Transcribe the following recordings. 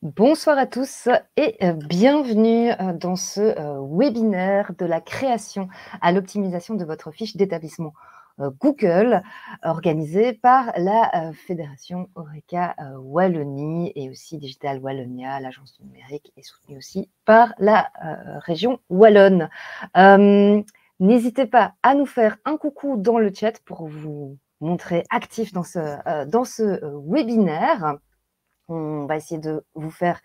Bonsoir à tous et bienvenue dans ce webinaire de la création à l'optimisation de votre fiche d'établissement Google, organisé par la Fédération Horeca Wallonie et aussi Digital Wallonia, l'agence du numérique, et soutenu aussi par la région Wallonne. N'hésitez pas à nous faire un coucou dans le chat pour vous montrer actif dans ce webinaire. On va essayer de vous faire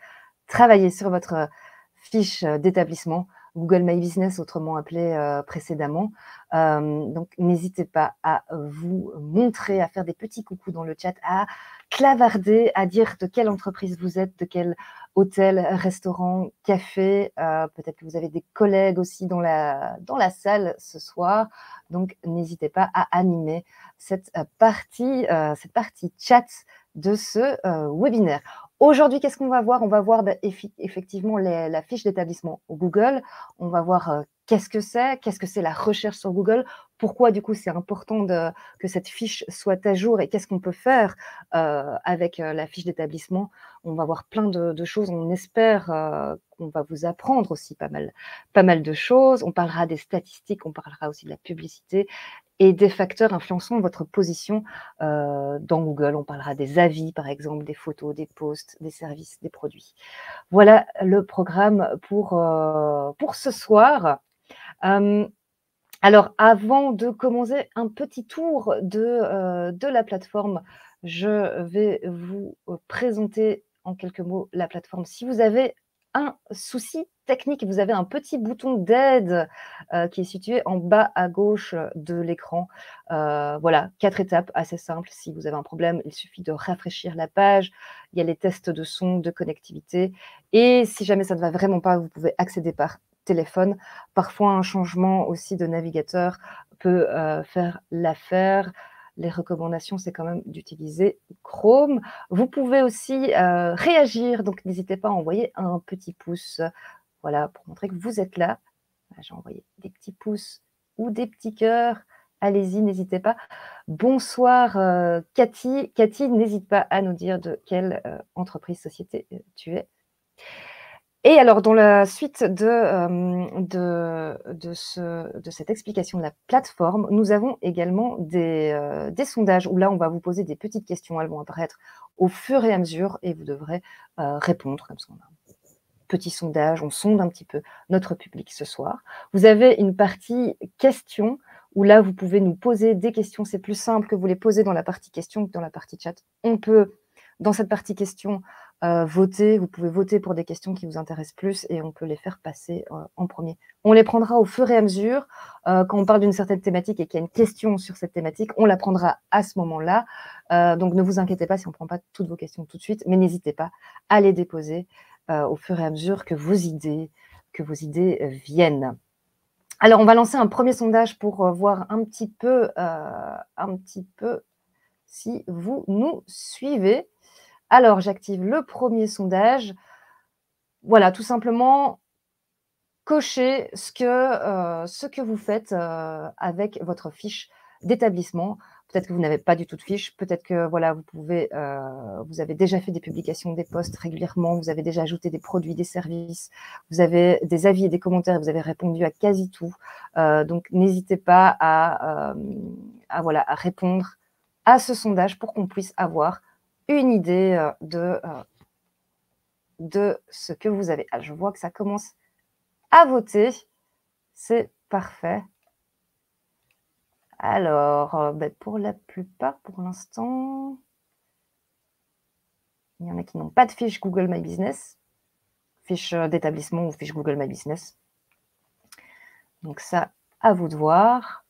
travailler sur votre fiche d'établissement Google My Business, autrement appelé précédemment. Donc, n'hésitez pas à vous montrer, à faire des petits coucous dans le chat, à clavarder, à dire de quelle entreprise vous êtes, de quel hôtel, restaurant, café. Peut-être que vous avez des collègues aussi dans la salle ce soir. Donc, n'hésitez pas à animer cette partie chat de ce webinaire. Aujourd'hui, qu'est-ce qu'on va voir? On va voir effectivement la fiche d'établissement Google. On va voir qu'est-ce que c'est la recherche sur Google, pourquoi du coup c'est important que cette fiche soit à jour et qu'est-ce qu'on peut faire avec la fiche d'établissement. On va voir plein de choses. On espère qu'on va vous apprendre aussi pas mal de choses. On parlera des statistiques, on parlera aussi de la publicité et des facteurs influençant votre position dans Google. On parlera des avis, par exemple, des photos, des posts, des services, des produits. Voilà le programme pour ce soir. Alors, avant de commencer un petit tour de la plateforme, je vais vous présenter en quelques mots la plateforme. Si vous avez un souci technique, vous avez un petit bouton d'aide qui est situé en bas à gauche de l'écran. Voilà, 4 étapes assez simples. Si vous avez un problème, il suffit de rafraîchir la page. Il y a les tests de son, de connectivité. Et si jamais ça ne va vraiment pas, vous pouvez accéder par téléphone. Parfois, un changement aussi de navigateur peut faire l'affaire. Les recommandations, c'est quand même d'utiliser Chrome. Vous pouvez aussi réagir, donc n'hésitez pas à envoyer un petit pouce, voilà, pour montrer que vous êtes là. J'ai envoyé des petits pouces ou des petits cœurs. Allez-y, n'hésitez pas. Bonsoir Cathy. Cathy, n'hésite pas à nous dire de quelle entreprise, société tu es. Et alors, dans la suite de cette explication de la plateforme, nous avons également des sondages où là, on va vous poser des petites questions. Elles vont apparaître au fur et à mesure et vous devrez répondre. Comme ça, on a un petit sondage, on sonde un petit peu notre public ce soir. Vous avez une partie questions où là, vous pouvez nous poser des questions. C'est plus simple que vous les posez dans la partie questions que dans la partie chat. On peut, dans cette partie questions, voter. Vous pouvez voter pour des questions qui vous intéressent plus et on peut les faire passer en premier. On les prendra au fur et à mesure. Quand on parle d'une certaine thématique et qu'il y a une question sur cette thématique, on la prendra à ce moment-là. Donc, ne vous inquiétez pas si on ne prend pas toutes vos questions tout de suite, mais n'hésitez pas à les déposer au fur et à mesure que vos idées viennent. Alors, on va lancer un premier sondage pour voir un petit peu si vous nous suivez. Alors, j'active le premier sondage. Voilà, tout simplement, cochez ce que vous faites avec votre fiche d'établissement. Peut-être que vous n'avez pas du tout de fiche, peut-être que voilà, vous avez déjà fait des publications, des posts régulièrement, vous avez déjà ajouté des produits, des services, vous avez des avis et des commentaires, vous avez répondu à quasi tout. Donc, n'hésitez pas à répondre à ce sondage pour qu'on puisse avoir une idée de ce que vous avez. Ah, je vois que ça commence à voter. C'est parfait. Alors, pour la plupart, pour l'instant, il y en a qui n'ont pas de fiche Google My Business, fiche d'établissement ou fiche Google My Business. Donc ça, à vous de voir.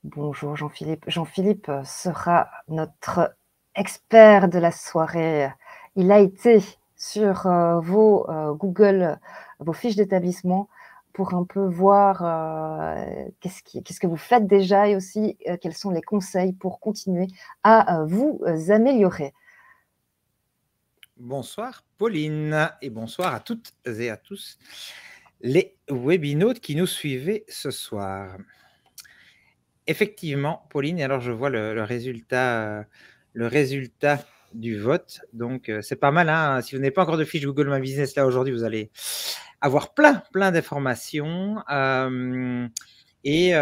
Bonjour Jean-Philippe. Jean-Philippe sera notre expert de la soirée. Il a été sur vos fiches d'établissement pour un peu voir qu'est-ce que vous faites déjà et aussi quels sont les conseils pour continuer à vous améliorer. Bonsoir Pauline et bonsoir à toutes et à tous les webinautes qui nous suivaient ce soir. Effectivement, Pauline, et alors je vois le résultat du vote. Donc, c'est pas mal. Hein. Si vous n'avez pas encore de fiche Google My Business, là, aujourd'hui, vous allez avoir plein d'informations. Et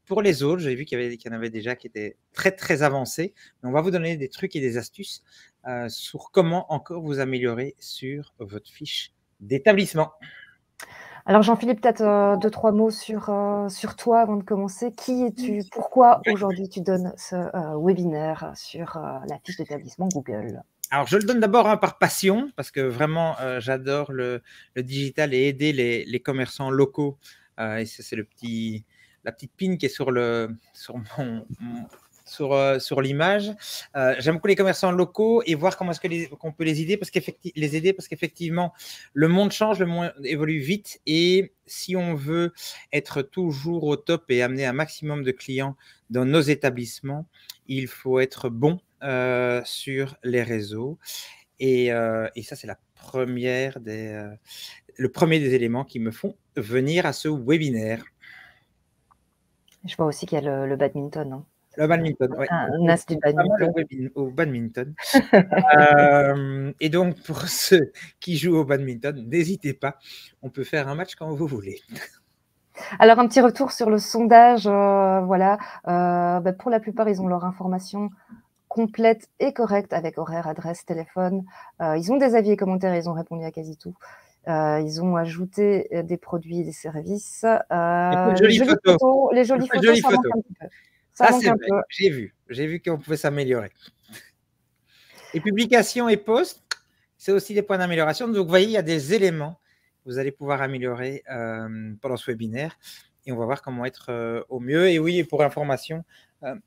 pour les autres, j'ai vu qu'il y en avait déjà qui étaient très avancés. Mais on va vous donner des trucs et des astuces sur comment encore vous améliorer sur votre fiche d'établissement. Alors Jean-Philippe, peut-être 2-3 mots sur toi avant de commencer. Qui es-tu? Pourquoi aujourd'hui tu donnes ce webinaire sur la fiche d'établissement Google? Alors, je le donne d'abord par passion, parce que vraiment, j'adore le digital et aider les commerçants locaux. Et c'est la petite pin qui est sur sur l'image. J'aime beaucoup les commerçants locaux et voir comment est-ce qu'on peut les aider, parce qu'effectivement, le monde change, le monde évolue vite. Et si on veut être toujours au top et amener un maximum de clients dans nos établissements, il faut être bon sur les réseaux. Et ça, c'est le premier des éléments qui me font venir à ce webinaire. Je vois aussi qu'il y a le badminton. Hein. Le badminton, oui. Un as du badminton. Au badminton. Et donc, pour ceux qui jouent au badminton, n'hésitez pas, on peut faire un match quand vous voulez. Alors, un petit retour sur le sondage. Voilà. Pour la plupart, ils ont leur information complète et correcte avec horaire, adresse, téléphone. Ils ont des avis et commentaires, ils ont répondu à quasi tout. Ils ont ajouté des produits et des services. Les jolies photos, ça manque un petit peu. Ça c'est vrai, j'ai vu qu'on pouvait s'améliorer. Et publication et post, c'est aussi des points d'amélioration. Donc, vous voyez, il y a des éléments que vous allez pouvoir améliorer pendant ce webinaire. Et on va voir comment être au mieux. Et oui, pour information,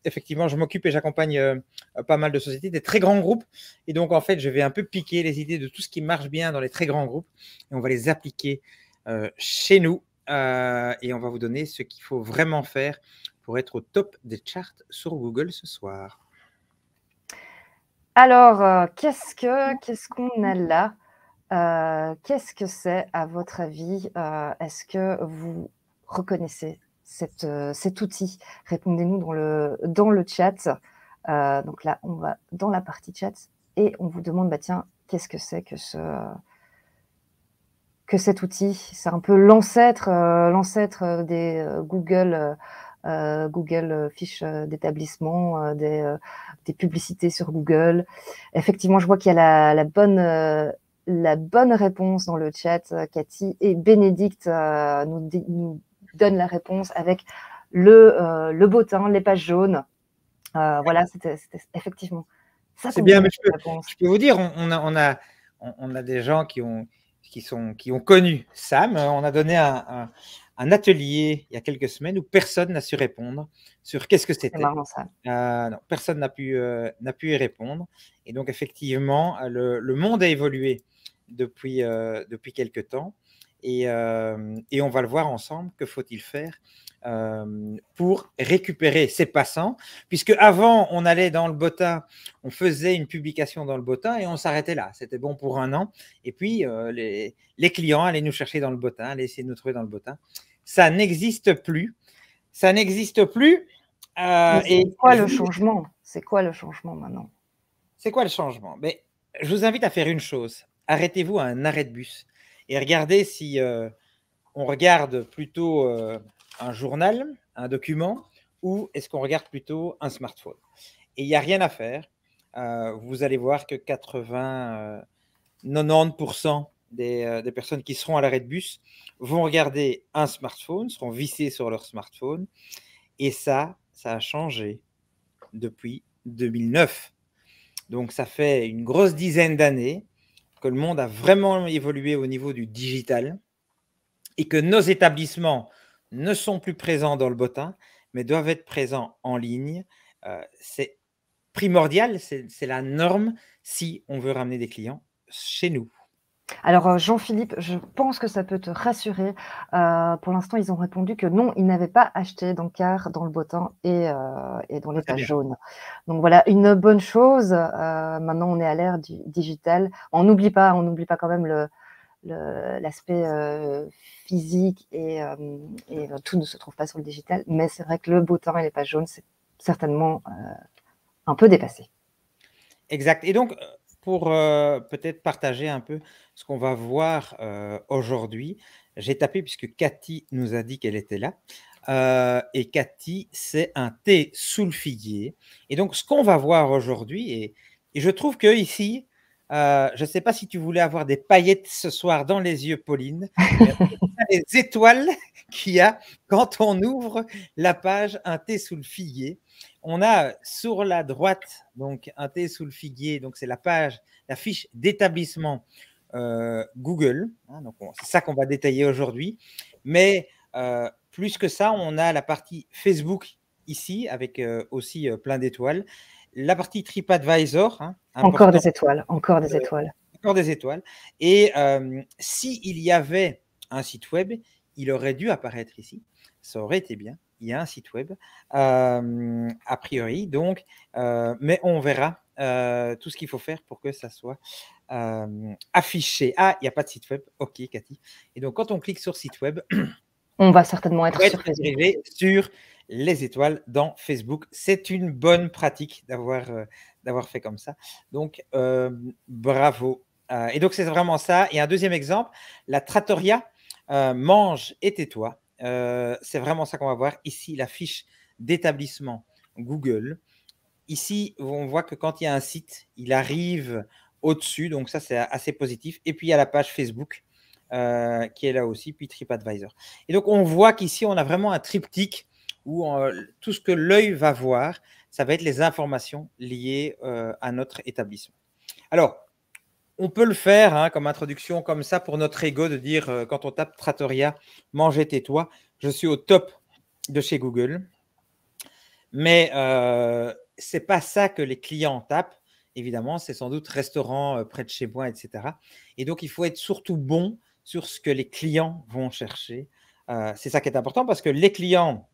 effectivement, je m'occupe et j'accompagne pas mal de sociétés, des très grands groupes. Et donc, en fait, je vais un peu piquer les idées de tout ce qui marche bien dans les très grands groupes. Et on va les appliquer chez nous. Et on va vous donner ce qu'il faut vraiment faire pour être au top des charts sur Google ce soir. Alors, qu'est-ce qu'on a là? Qu'est-ce que c'est, à votre avis? Est-ce que vous reconnaissez cet outil? Répondez-nous dans le chat. Donc là, on va dans la partie chat et on vous demande, tiens, qu'est-ce que c'est que cet outil? C'est un peu l'ancêtre des Google fiches d'établissement, des publicités sur Google. Effectivement, je vois qu'il y a la bonne réponse dans le chat. Cathy et Bénédicte nous donnent la réponse avec le bottin, les pages jaunes. Voilà, c'était effectivement ça. C'est bien, mais je peux vous dire, on a des gens qui ont connu Sam. On a donné un atelier il y a quelques semaines où personne n'a su répondre sur qu'est-ce que c'était. C'est marrant, ça. Non, personne n'a pu y répondre. Et donc, effectivement, le monde a évolué depuis quelques temps. Et on va le voir ensemble. Que faut-il faire pour récupérer ces passants? Puisque avant, on allait dans le bottin, on faisait une publication dans le bottin et on s'arrêtait là. C'était bon pour un an. Et puis, les clients allaient nous chercher dans le bottin, allaient essayer de nous trouver dans le bottin. Ça n'existe plus. Ça n'existe plus. C'est quoi le changement? C'est quoi le changement maintenant? C'est quoi le changement? Mais je vous invite à faire une chose. Arrêtez-vous à un arrêt de bus et regardez si on regarde plutôt un journal, un document, ou est-ce qu'on regarde plutôt un smartphone? Et il n'y a rien à faire. Vous allez voir que 90% des personnes qui seront à l'arrêt de bus vont regarder un smartphone, seront vissées sur leur smartphone. Et ça a changé depuis 2009. Donc, ça fait une grosse dizaine d'années que le monde a vraiment évolué au niveau du digital et que nos établissements ne sont plus présents dans le bottin, mais doivent être présents en ligne. C'est primordial, c'est la norme si on veut ramener des clients chez nous. Alors, Jean-Philippe, je pense que ça peut te rassurer. Pour l'instant, ils ont répondu que non, ils n'avaient pas acheté d'encart dans le bottin et dans les pages jaunes. Donc voilà, une bonne chose. Maintenant, on est à l'ère du digital. On n'oublie pas quand même l'aspect physique et tout ne se trouve pas sur le digital. Mais c'est vrai que le bottin et les pages jaunes, c'est certainement un peu dépassé. Exact. Et donc, pour peut-être partager un peu ce qu'on va voir aujourd'hui, j'ai tapé puisque Cathy nous a dit qu'elle était là. Et Cathy, c'est un thé sous le figuier. Et donc, ce qu'on va voir aujourd'hui, et je trouve que ici, je ne sais pas si tu voulais avoir des paillettes ce soir dans les yeux, Pauline, mais les étoiles qu'il y a quand on ouvre la page Un thé sous le figuier. On a sur la droite donc un thé sous le figuier, donc c'est la page, la fiche d'établissement Google. Hein, donc c'est ça qu'on va détailler aujourd'hui. Mais plus que ça, on a la partie Facebook ici avec aussi plein d'étoiles. La partie TripAdvisor, hein, Encore important. des étoiles, encore des étoiles. Encore des étoiles. Et s'il y avait un site web, il aurait dû apparaître ici. Ça aurait été bien. Il y a un site web, a priori. Donc, mais on verra tout ce qu'il faut faire pour que ça soit affiché. Ah, il n'y a pas de site web. OK, Cathy. Et donc, quand on clique sur site web, On va certainement on être va sur être Facebook. dirigé sur les étoiles dans Facebook. C'est une bonne pratique d'avoir fait comme ça. Donc, bravo. Et donc, c'est vraiment ça. Et un deuxième exemple, la trattoria mange et tais-toi. C'est vraiment ça qu'on va voir. Ici, la fiche d'établissement Google. Ici, on voit que quand il y a un site, il arrive au-dessus. Donc, ça, c'est assez positif. Et puis, il y a la page Facebook qui est là aussi, puis TripAdvisor. Et donc, on voit qu'ici, on a vraiment un triptyque où tout ce que l'œil va voir, ça va être les informations liées à notre établissement. Alors, on peut le faire hein, comme introduction, comme ça, pour notre ego, de dire quand on tape Trattoria, manger tais-toi, je suis au top de chez Google. Mais ce n'est pas ça que les clients tapent. Évidemment, c'est sans doute restaurant près de chez moi, etc. Et donc, il faut être surtout bon sur ce que les clients vont chercher. C'est ça qui est important parce que les clients,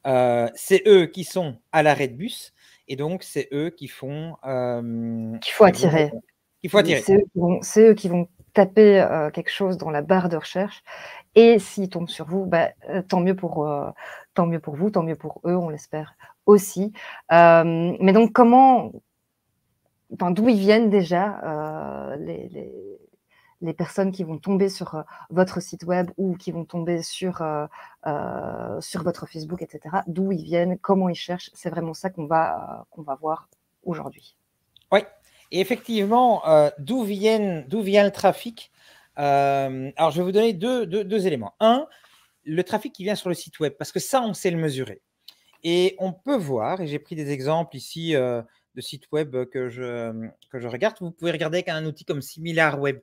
c'est eux qui sont à l'arrêt de bus. Et donc, c'est eux qui font… Qu'il faut attirer. qu'il faut attirer. C'est eux qui vont taper quelque chose dans la barre de recherche. Et s'ils tombent sur vous, tant mieux pour vous, tant mieux pour eux, on l'espère aussi. Mais donc, d'où ils viennent déjà les personnes qui vont tomber sur votre site web ou qui vont tomber sur votre Facebook, etc. D'où ils viennent, comment ils cherchent, c'est vraiment ça qu'on va voir aujourd'hui. Oui, et effectivement, d'où vient le trafic? Alors, je vais vous donner deux éléments. Un, le trafic qui vient sur le site web, parce que ça, on sait le mesurer. Et on peut voir, et j'ai pris des exemples ici de sites web que je regarde. Vous pouvez regarder avec un outil comme SimilarWeb.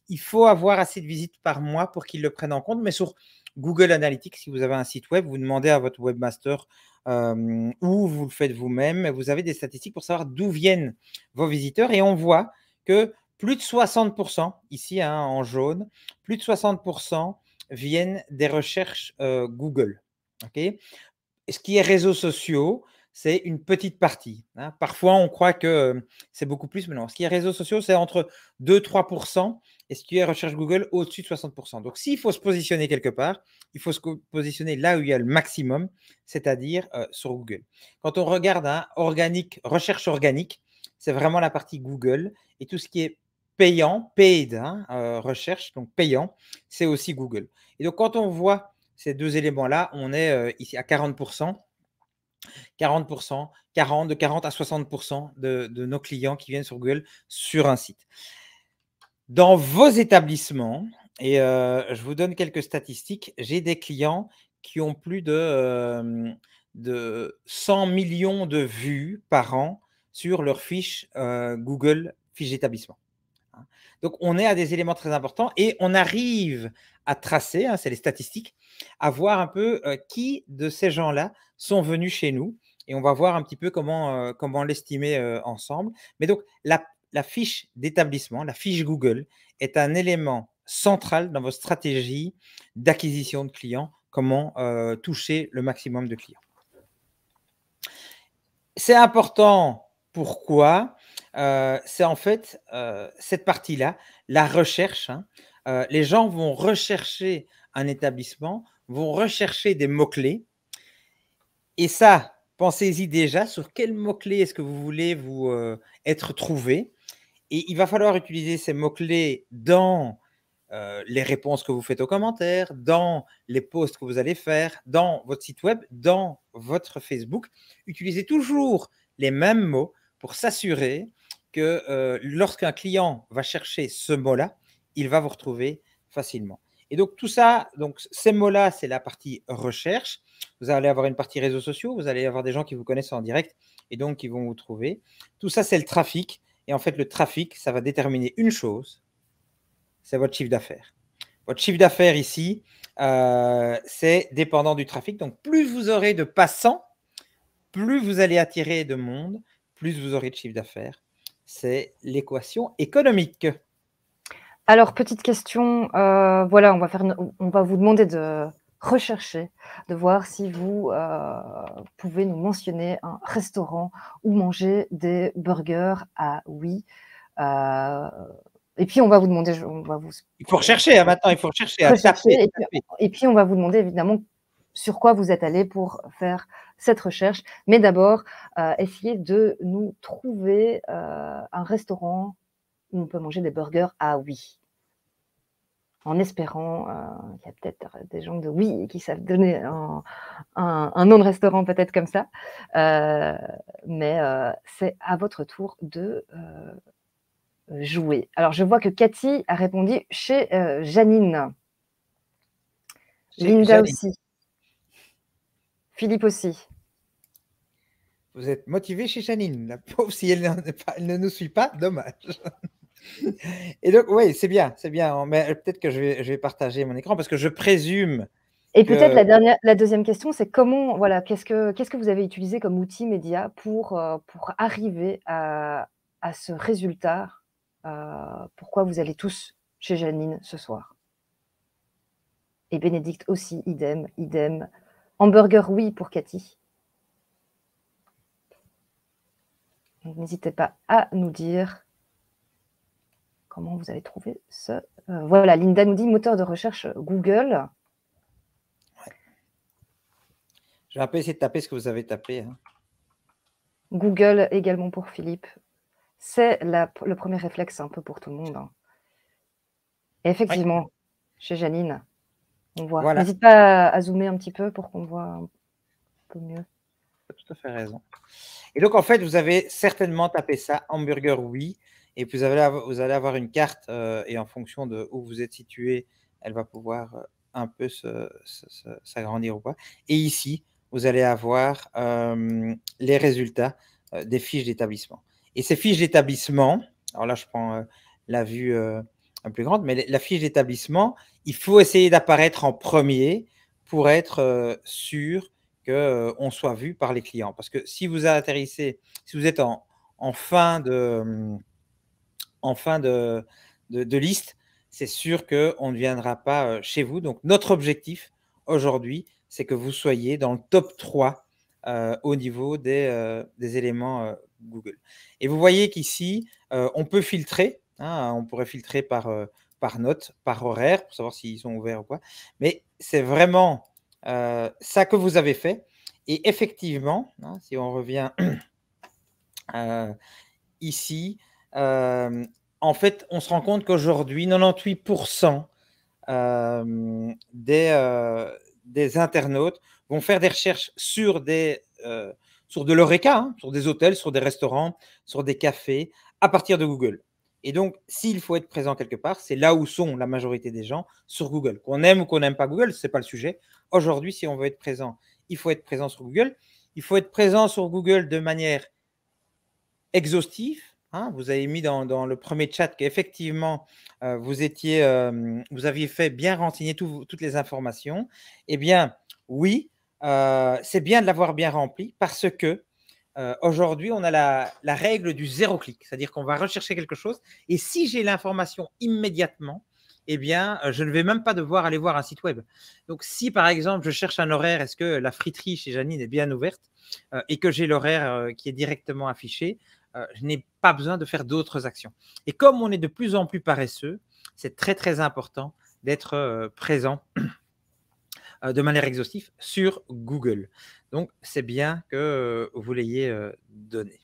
Il faut avoir assez de visites par mois pour qu'ils le prennent en compte. Mais sur Google Analytics, si vous avez un site web, vous demandez à votre webmaster ou vous le faites vous-même. Vous avez des statistiques pour savoir d'où viennent vos visiteurs. Et on voit que plus de 60%, ici hein, en jaune, plus de 60% viennent des recherches Google. Okay, ce qui est réseaux sociaux, c'est une petite partie. Hein. Parfois, on croit que c'est beaucoup plus, mais non. Ce qui est réseaux sociaux, c'est entre 2-3%, et ce qui est recherche Google, au-dessus de 60%. Donc, s'il faut se positionner quelque part, il faut se positionner là où il y a le maximum, c'est-à-dire sur Google. Quand on regarde organique, recherche organique, c'est vraiment la partie Google, et tout ce qui est payant, paid, recherche, donc payant, c'est aussi Google. Et donc, quand on voit ces deux éléments-là, on est ici à 40%, 40%, 40, de 40 à 60% de nos clients qui viennent sur Google sur un site. Dans vos établissements, et je vous donne quelques statistiques, j'ai des clients qui ont plus de 100 millions de vues par an sur leur fiche Google, fiche d'établissement. Donc, on est à des éléments très importants et on arrive à tracer, c'est les statistiques, à voir un peu qui de ces gens-là sont venus chez nous. Et on va voir un petit peu comment l'estimer ensemble. Mais donc, la fiche d'établissement, la fiche Google, est un élément central dans votre stratégie d'acquisition de clients, comment toucher le maximum de clients. C'est important. Pourquoi? C'est en fait cette partie-là, la recherche. Les gens vont rechercher un établissement, vont rechercher des mots-clés. Et ça, pensez-y déjà sur quels mots-clés est-ce que vous voulez vous être trouvé. Et il va falloir utiliser ces mots-clés dans les réponses que vous faites aux commentaires, dans les posts que vous allez faire, dans votre site web, dans votre Facebook. Utilisez toujours les mêmes mots pour s'assurer que lorsqu'un client va chercher ce mot-là, il va vous retrouver facilement. Et donc tout ça, donc ces mots-là, c'est la partie recherche. Vous allez avoir une partie réseaux sociaux, vous allez avoir des gens qui vous connaissent en direct et donc qui vont vous trouver. Tout ça, c'est le trafic. Et en fait, le trafic, ça va déterminer une chose, c'est votre chiffre d'affaires. Votre chiffre d'affaires ici, c'est dépendant du trafic. Donc, plus vous aurez de passants, plus vous allez attirer de monde, plus vous aurez de chiffre d'affaires. C'est l'équation économique. Alors, petite question, voilà, on va vous demander de rechercher, de voir si vous pouvez nous mentionner un restaurant où manger des burgers à oui. Et puis, on va vous demander, Il faut rechercher, hein, maintenant, il faut rechercher, rechercher, taper. et puis on va vous demander évidemment sur quoi vous êtes allé pour faire cette recherche. Mais d'abord, essayez de nous trouver un restaurant où on peut manger des burgers à oui. En espérant, il y a peut-être des gens de oui qui savent donner un nom de restaurant peut-être comme ça. Mais c'est à votre tour de jouer. Alors, je vois que Cathy a répondu chez Janine. Linda Janine. aussi. Philippe aussi. Vous êtes motivé chez Janine, la pauvre, si elle ne nous suit pas, dommage. Et donc, oui, c'est bien, c'est bien. Mais peut-être que je vais partager mon écran parce que je présume. Et peut-être la deuxième question, c'est comment, voilà, qu'est-ce que vous avez utilisé comme outil média pour arriver à ce résultat? Pourquoi vous allez tous chez Janine ce soir? Et Bénédicte aussi, idem, idem. Hamburger, oui, pour Cathy. N'hésitez pas à nous dire comment vous avez trouvé ce... voilà, Linda nous dit moteur de recherche Google. Ouais. Je vais un peu essayer de taper ce que vous avez tapé. Hein. Google également pour Philippe. C'est le premier réflexe un peu pour tout le monde. Hein. Et effectivement, ouais. Chez Janine, on voit. Voilà. N'hésite pas à zoomer un petit peu pour qu'on voit un peu mieux. Tu as tout à fait raison. Et donc, en fait, vous avez certainement tapé ça, hamburger oui, et puis vous allez avoir une carte, et en fonction de où vous êtes situé, elle va pouvoir un peu s'agrandir ou pas. Et ici, vous allez avoir les résultats des fiches d'établissement. Et ces fiches d'établissement, alors là, je prends la vue un peu grande, mais la fiche d'établissement, il faut essayer d'apparaître en premier pour être sûr qu'on soit vu par les clients. Parce que si vous atterrissez, si vous êtes en fin de liste, c'est sûr qu'on ne viendra pas chez vous. Donc, notre objectif aujourd'hui, c'est que vous soyez dans le top 3 au niveau des éléments Google. Et vous voyez qu'ici, on peut filtrer. Hein, on pourrait filtrer par note, par horaire, pour savoir s'ils sont ouverts ou quoi. Mais c'est vraiment ça que vous avez fait. Et effectivement, hein, si on revient ici, en fait, on se rend compte qu'aujourd'hui, 98% des internautes vont faire des recherches sur de l'Horeca, hein, sur des hôtels, sur des restaurants, sur des cafés, à partir de Google. Et donc, s'il faut être présent quelque part, c'est là où sont la majorité des gens, sur Google. Qu'on aime ou qu'on n'aime pas Google, ce n'est pas le sujet. Aujourd'hui, si on veut être présent, il faut être présent sur Google. Il faut être présent sur Google de manière exhaustive. Hein. Vous avez mis dans le premier chat qu'effectivement, vous aviez fait bien renseigner toutes les informations. Eh bien, oui, c'est bien de l'avoir bien rempli parce que aujourd'hui, on a la règle du zéro clic, c'est-à-dire qu'on va rechercher quelque chose et si j'ai l'information immédiatement, eh bien, je ne vais même pas devoir aller voir un site web. Donc, si par exemple, je cherche un horaire, est-ce que la friterie chez Janine est bien ouverte et que j'ai l'horaire qui est directement affiché, je n'ai pas besoin de faire d'autres actions. Et comme on est de plus en plus paresseux, c'est très, très important d'être présent de manière exhaustive sur Google. Donc, c'est bien que vous l'ayez donné.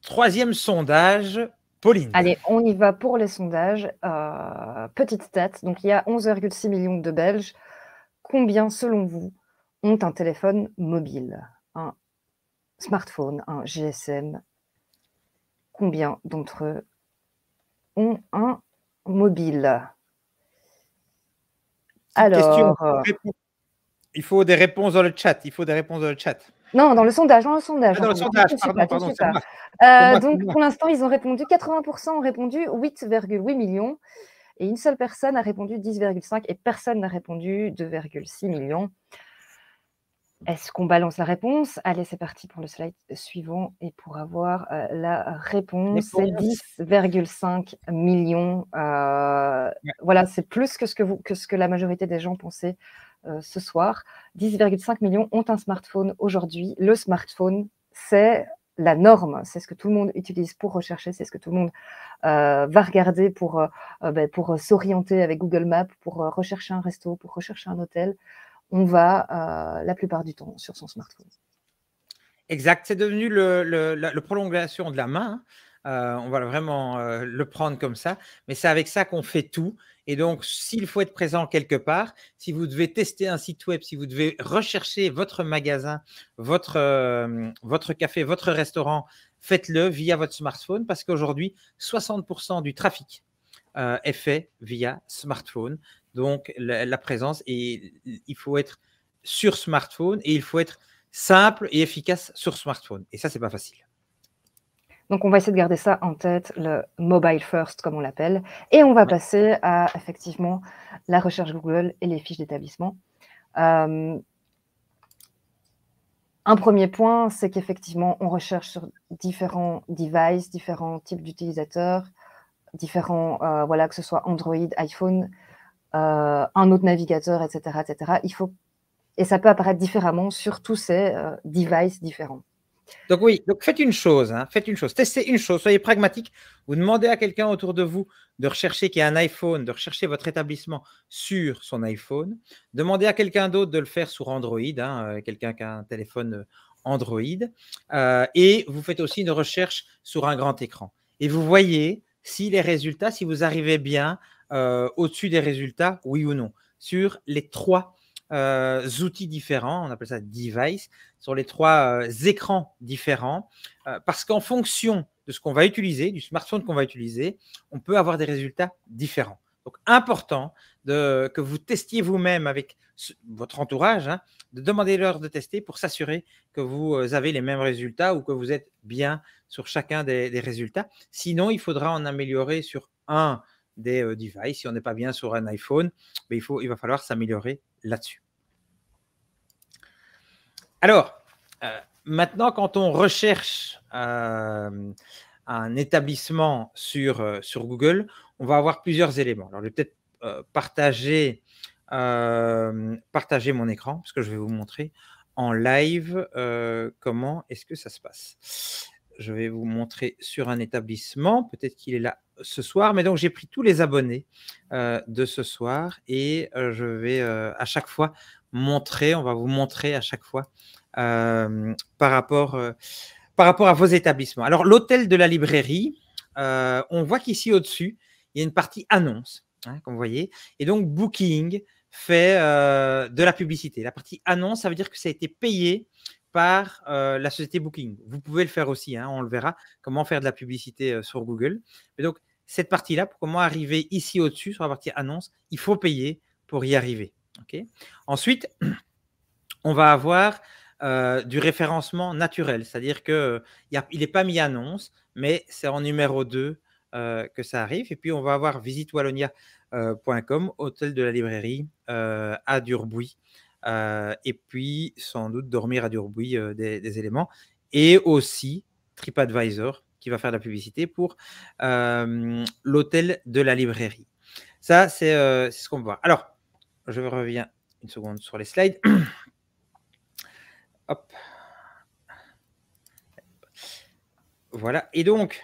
Troisième sondage, Pauline. Allez, on y va pour les sondages. Petite stat, donc il y a 11,6 millions de Belges. Combien, selon vous, ont un téléphone mobile, un smartphone, un GSM? Combien d'entre eux ont un mobile? Question. Alors, Il faut des réponses dans le chat. Il faut des réponses dans le chat. non, dans le sondage, dans le sondage. Ah, dans le Attendez, sondage, tout de suite pardon, pas, tout de pardon, suite c'est pas. moi. C'est moi, c'est Donc, moi. pour l'instant, ils ont répondu, 80% ont répondu 8,8 millions et une seule personne a répondu 10,5 et personne n'a répondu 2,6 millions. Est-ce qu'on balance la réponse? Allez, c'est parti pour le slide suivant et pour avoir la réponse, c'est 10,5 millions. Voilà, c'est plus que ce que la majorité des gens pensaient ce soir. 10,5 millions ont un smartphone aujourd'hui. Le smartphone, c'est la norme. C'est ce que tout le monde utilise pour rechercher. C'est ce que tout le monde va regarder pour s'orienter avec Google Maps, pour rechercher un resto, pour rechercher un hôtel. On va la plupart du temps sur son smartphone. Exact, c'est devenu la prolongation de la main. On va vraiment le prendre comme ça, mais c'est avec ça qu'on fait tout. Et donc, s'il faut être présent quelque part, si vous devez tester un site web, si vous devez rechercher votre magasin, votre café, votre restaurant, faites-le via votre smartphone parce qu'aujourd'hui, 60% du trafic est fait via smartphone. Donc, la présence, et il faut être sur smartphone et il faut être simple et efficace sur smartphone. Et ça, c'est pas facile. Donc, on va essayer de garder ça en tête, le mobile first, comme on l'appelle. Et on va passer à, effectivement, la recherche Google et les fiches d'établissement. Un premier point, c'est qu'effectivement, on recherche sur différents devices, différents types d'utilisateurs, différents, voilà, que ce soit Android, iPhone, un autre navigateur, etc., etc. Et ça peut apparaître différemment sur tous ces devices différents. Donc oui, donc faites une chose, testez une chose, soyez pragmatique. Vous demandez à quelqu'un autour de vous de rechercher qui a un iPhone, de rechercher votre établissement sur son iPhone. Demandez à quelqu'un d'autre de le faire sur Android, quelqu'un qui a un téléphone Android. Et vous faites aussi une recherche sur un grand écran. Et vous voyez si les résultats, si vous arrivez bien au-dessus des résultats, oui ou non, sur les trois outils différents, on appelle ça device, sur les trois écrans différents, parce qu'en fonction de ce qu'on va utiliser, du smartphone qu'on va utiliser, on peut avoir des résultats différents. Donc, important que vous testiez vous-même avec votre entourage, de demander-leur de tester pour s'assurer que vous avez les mêmes résultats ou que vous êtes bien sur chacun des résultats. Sinon, il faudra en améliorer sur un des devices. Si on n'est pas bien sur un iPhone, mais il va falloir s'améliorer là-dessus. Alors, maintenant, quand on recherche un établissement sur Google, on va avoir plusieurs éléments. Alors, je vais peut-être partager mon écran, parce que je vais vous montrer en live comment est-ce que ça se passe. Je vais vous montrer sur un établissement, peut-être qu'il est là ce soir, mais donc j'ai pris tous les abonnés de ce soir et je vais à chaque fois on va vous montrer à chaque fois par rapport à vos établissements. Alors, l'hôtel de la librairie, on voit qu'ici au-dessus, il y a une partie annonce, comme vous voyez, et donc Booking fait de la publicité. La partie annonce, ça veut dire que ça a été payé par la société Booking. Vous pouvez le faire aussi, on le verra, comment faire de la publicité sur Google. Mais donc, cette partie-là, pour comment arriver ici au-dessus, sur la partie annonce, il faut payer pour y arriver. Okay. Ensuite, on va avoir du référencement naturel, c'est-à-dire qu'il n'est pas mis annonce, mais c'est en numéro 2 que ça arrive. Et puis, on va avoir visitewallonia.com, hôtel de la librairie à Durbuy. Et puis, sans doute, dormir à Durbuy, des éléments. Et aussi, TripAdvisor, qui va faire de la publicité pour l'hôtel de la librairie. Ça, c'est ce qu'on va voir. Alors, je reviens une seconde sur les slides. Hop. Voilà. Et donc,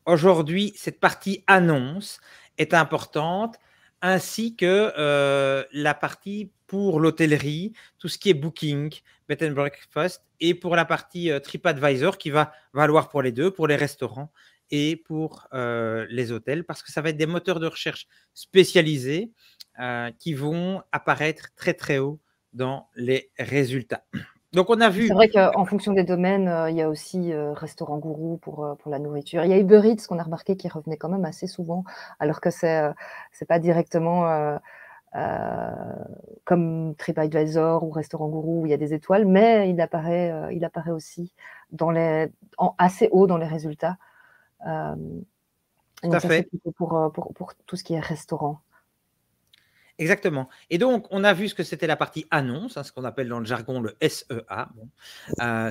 aujourd'hui, cette partie annonce est importante. ainsi que la partie pour l'hôtellerie, tout ce qui est booking, bed and breakfast, et pour la partie TripAdvisor qui va valoir pour les deux, pour les restaurants et pour les hôtels, parce que ça va être des moteurs de recherche spécialisés qui vont apparaître très très haut dans les résultats. Donc on a C'est vu. vrai qu'en fonction des domaines, il y a aussi, Restaurant Gourou pour la nourriture. Il y a Uber Eats qu'on a remarqué qui revenait quand même assez souvent, alors que c'est pas directement, comme TripAdvisor ou Restaurant Gourou où il y a des étoiles, mais il apparaît aussi assez haut dans les résultats. Tout à Donc ça, c'est fait. plutôt pour tout ce qui est restaurant. Exactement. Et donc, on a vu ce que c'était la partie annonce, hein, ce qu'on appelle dans le jargon le SEA, bon,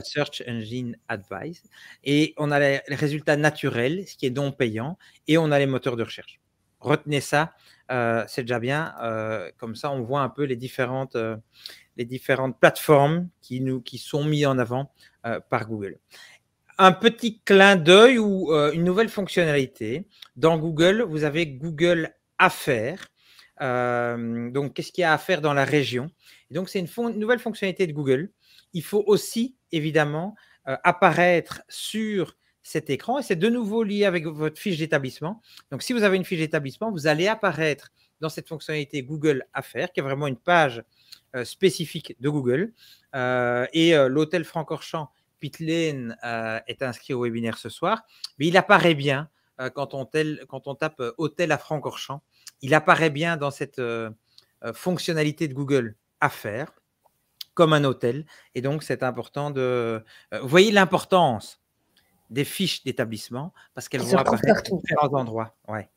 Search Engine Advice. Et on a les résultats naturels, ce qui est non payant, et on a les moteurs de recherche. Retenez ça, c'est déjà bien. Comme ça, on voit un peu les différentes plateformes qui sont mises en avant par Google. Un petit clin d'œil ou une nouvelle fonctionnalité. Dans Google, vous avez Google Affaires. Donc, qu'est-ce qu'il y a à faire dans la région? Et donc, c'est une nouvelle fonctionnalité de Google. Il faut aussi, évidemment, apparaître sur cet écran. Et c'est de nouveau lié avec votre fiche d'établissement. Donc, si vous avez une fiche d'établissement, vous allez apparaître dans cette fonctionnalité Google Affaires, qui est vraiment une page spécifique de Google. Et l'hôtel Francorchamps Pit Lane est inscrit au webinaire ce soir, mais il apparaît bien quand on tape hôtel à Francorchamps, il apparaît bien dans cette fonctionnalité de Google Affaires comme un hôtel. Et donc, c'est important de… vous voyez l'importance des fiches d'établissement parce qu'elles Qui se vont retrouvent apparaître à partout, différents endroits. Ouais,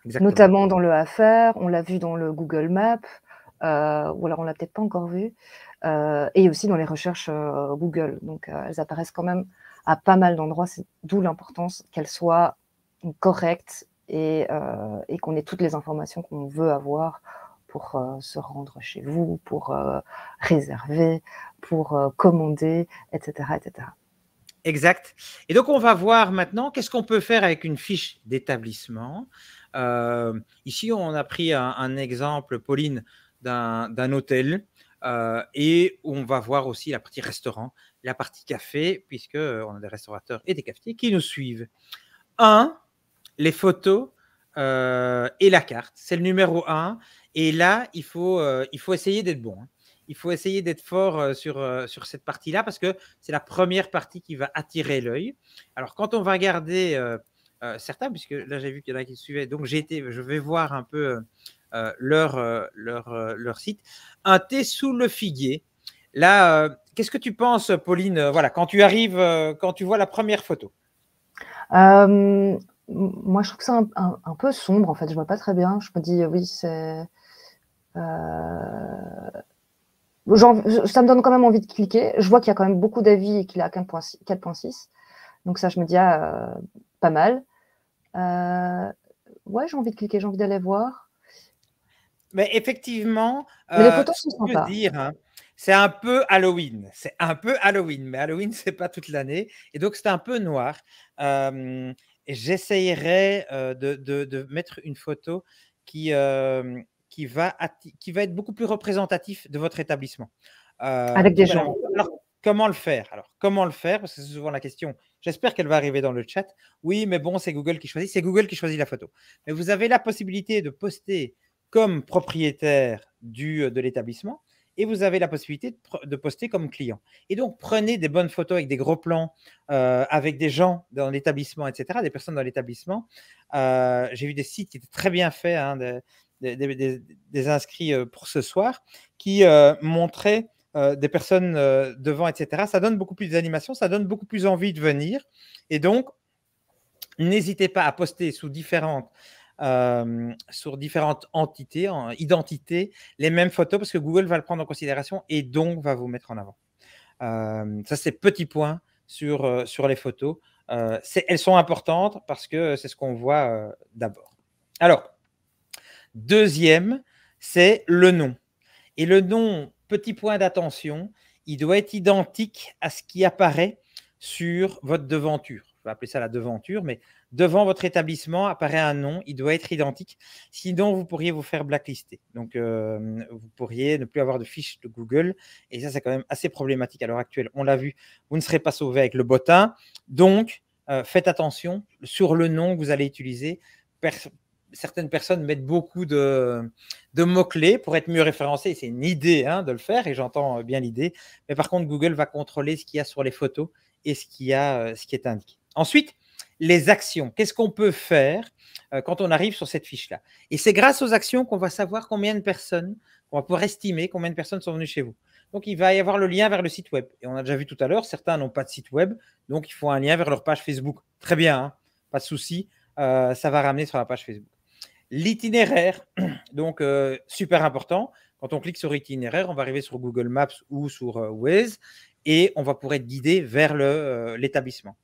exactement. notamment dans le Affaires, on l'a vu dans le Google Maps, ou alors on l'a peut-être pas encore vu, et aussi dans les recherches, Google. Donc, elles apparaissent quand même à pas mal d'endroits, c'est d'où l'importance qu'elles soient correctes et qu'on ait toutes les informations qu'on veut avoir pour, se rendre chez vous, pour, réserver, pour, commander, et cetera, et cetera. Exact. Et donc, on va voir maintenant qu'est-ce qu'on peut faire avec une fiche d'établissement. Ici, on a pris un exemple, Pauline, d'un hôtel. Et on va voir aussi la partie restaurant, la partie café, puisque on a des restaurateurs et des cafetiers qui nous suivent. Les photos et la carte. C'est le numéro 1. Et là, il faut essayer d'être bon, hein. Il faut essayer d'être fort sur cette partie-là parce que c'est la première partie qui va attirer l'œil. Alors, quand on va regarder certains, puisque là, j'ai vu qu'il y en a qui suivaient, donc je vais voir un peu leur site. Un thé sous le figuier. Là, qu'est-ce que tu penses, Pauline, voilà, quand tu arrives, quand tu vois la première photo? Moi, je trouve que c'est un peu sombre, en fait, je vois pas très bien. Je me dis: «Oui, c'est» ça me donne quand même envie de cliquer. Je vois qu'il y a quand même beaucoup d'avis et qu'il est à 4,6. Donc ça, je me dis: «Ah, pas mal». Ouais, j'ai envie de cliquer, j'ai envie d'aller voir. Mais effectivement, Mais les photos ce sont qu'on peut se sympas. dire, hein, c'est un peu Halloween. C'est un peu Halloween, mais Halloween, c'est pas toute l'année et donc c'est un peu noir. Et j'essayerais, de mettre une photo qui, qui va être beaucoup plus représentatif de votre établissement. Avec des Voilà. gens. Alors, comment le faire? Alors, comment le faire? Parce que c'est souvent la question. J'espère qu'elle va arriver dans le chat. Oui, mais bon, c'est Google qui choisit. C'est Google qui choisit la photo. Mais vous avez la possibilité de poster comme propriétaire de l'établissement et vous avez la possibilité de poster comme client. Et donc, prenez des bonnes photos avec des gros plans, avec des gens dans l'établissement, etc., des personnes dans l'établissement. J'ai vu des sites qui étaient très bien faits, hein, des inscrits pour ce soir, qui montraient des personnes devant, etc. Ça donne beaucoup plus d'animation, ça donne beaucoup plus envie de venir. Et donc, n'hésitez pas à poster sur différentes identités, les mêmes photos parce que Google va le prendre en considération et donc va vous mettre en avant. Ça, c'est petit point sur les photos. Elles sont importantes parce que c'est ce qu'on voit d'abord. Alors, deuxième, c'est le nom. Et le nom, petit point d'attention, il doit être identique à ce qui apparaît sur votre devanture. Je vais appeler ça la devanture, mais devant votre établissement apparaît un nom, il doit être identique. Sinon, vous pourriez vous faire blacklister. Donc, vous pourriez ne plus avoir de fiche de Google. Et ça, c'est quand même assez problématique à l'heure actuelle. On l'a vu, vous ne serez pas sauvé avec le bottin. Donc, faites attention sur le nom que vous allez utiliser. Certaines personnes mettent beaucoup de mots-clés pour être mieux référencés. C'est une idée de le faire et j'entends bien l'idée. Mais par contre, Google va contrôler ce qu'il y a sur les photos et ce qui est indiqué. Ensuite, les actions. Qu'est-ce qu'on peut faire quand on arrive sur cette fiche-là? Et c'est grâce aux actions qu'on va savoir combien de personnes, on va pouvoir estimer combien de personnes sont venues chez vous. Donc, il va y avoir le lien vers le site web. Et on a déjà vu tout à l'heure, certains n'ont pas de site web, donc il faut un lien vers leur page Facebook. Très bien, pas de souci, ça va ramener sur la page Facebook. L'itinéraire, donc super important. Quand on clique sur itinéraire, on va arriver sur Google Maps ou sur Waze et on va pouvoir être guidé vers l'établissement.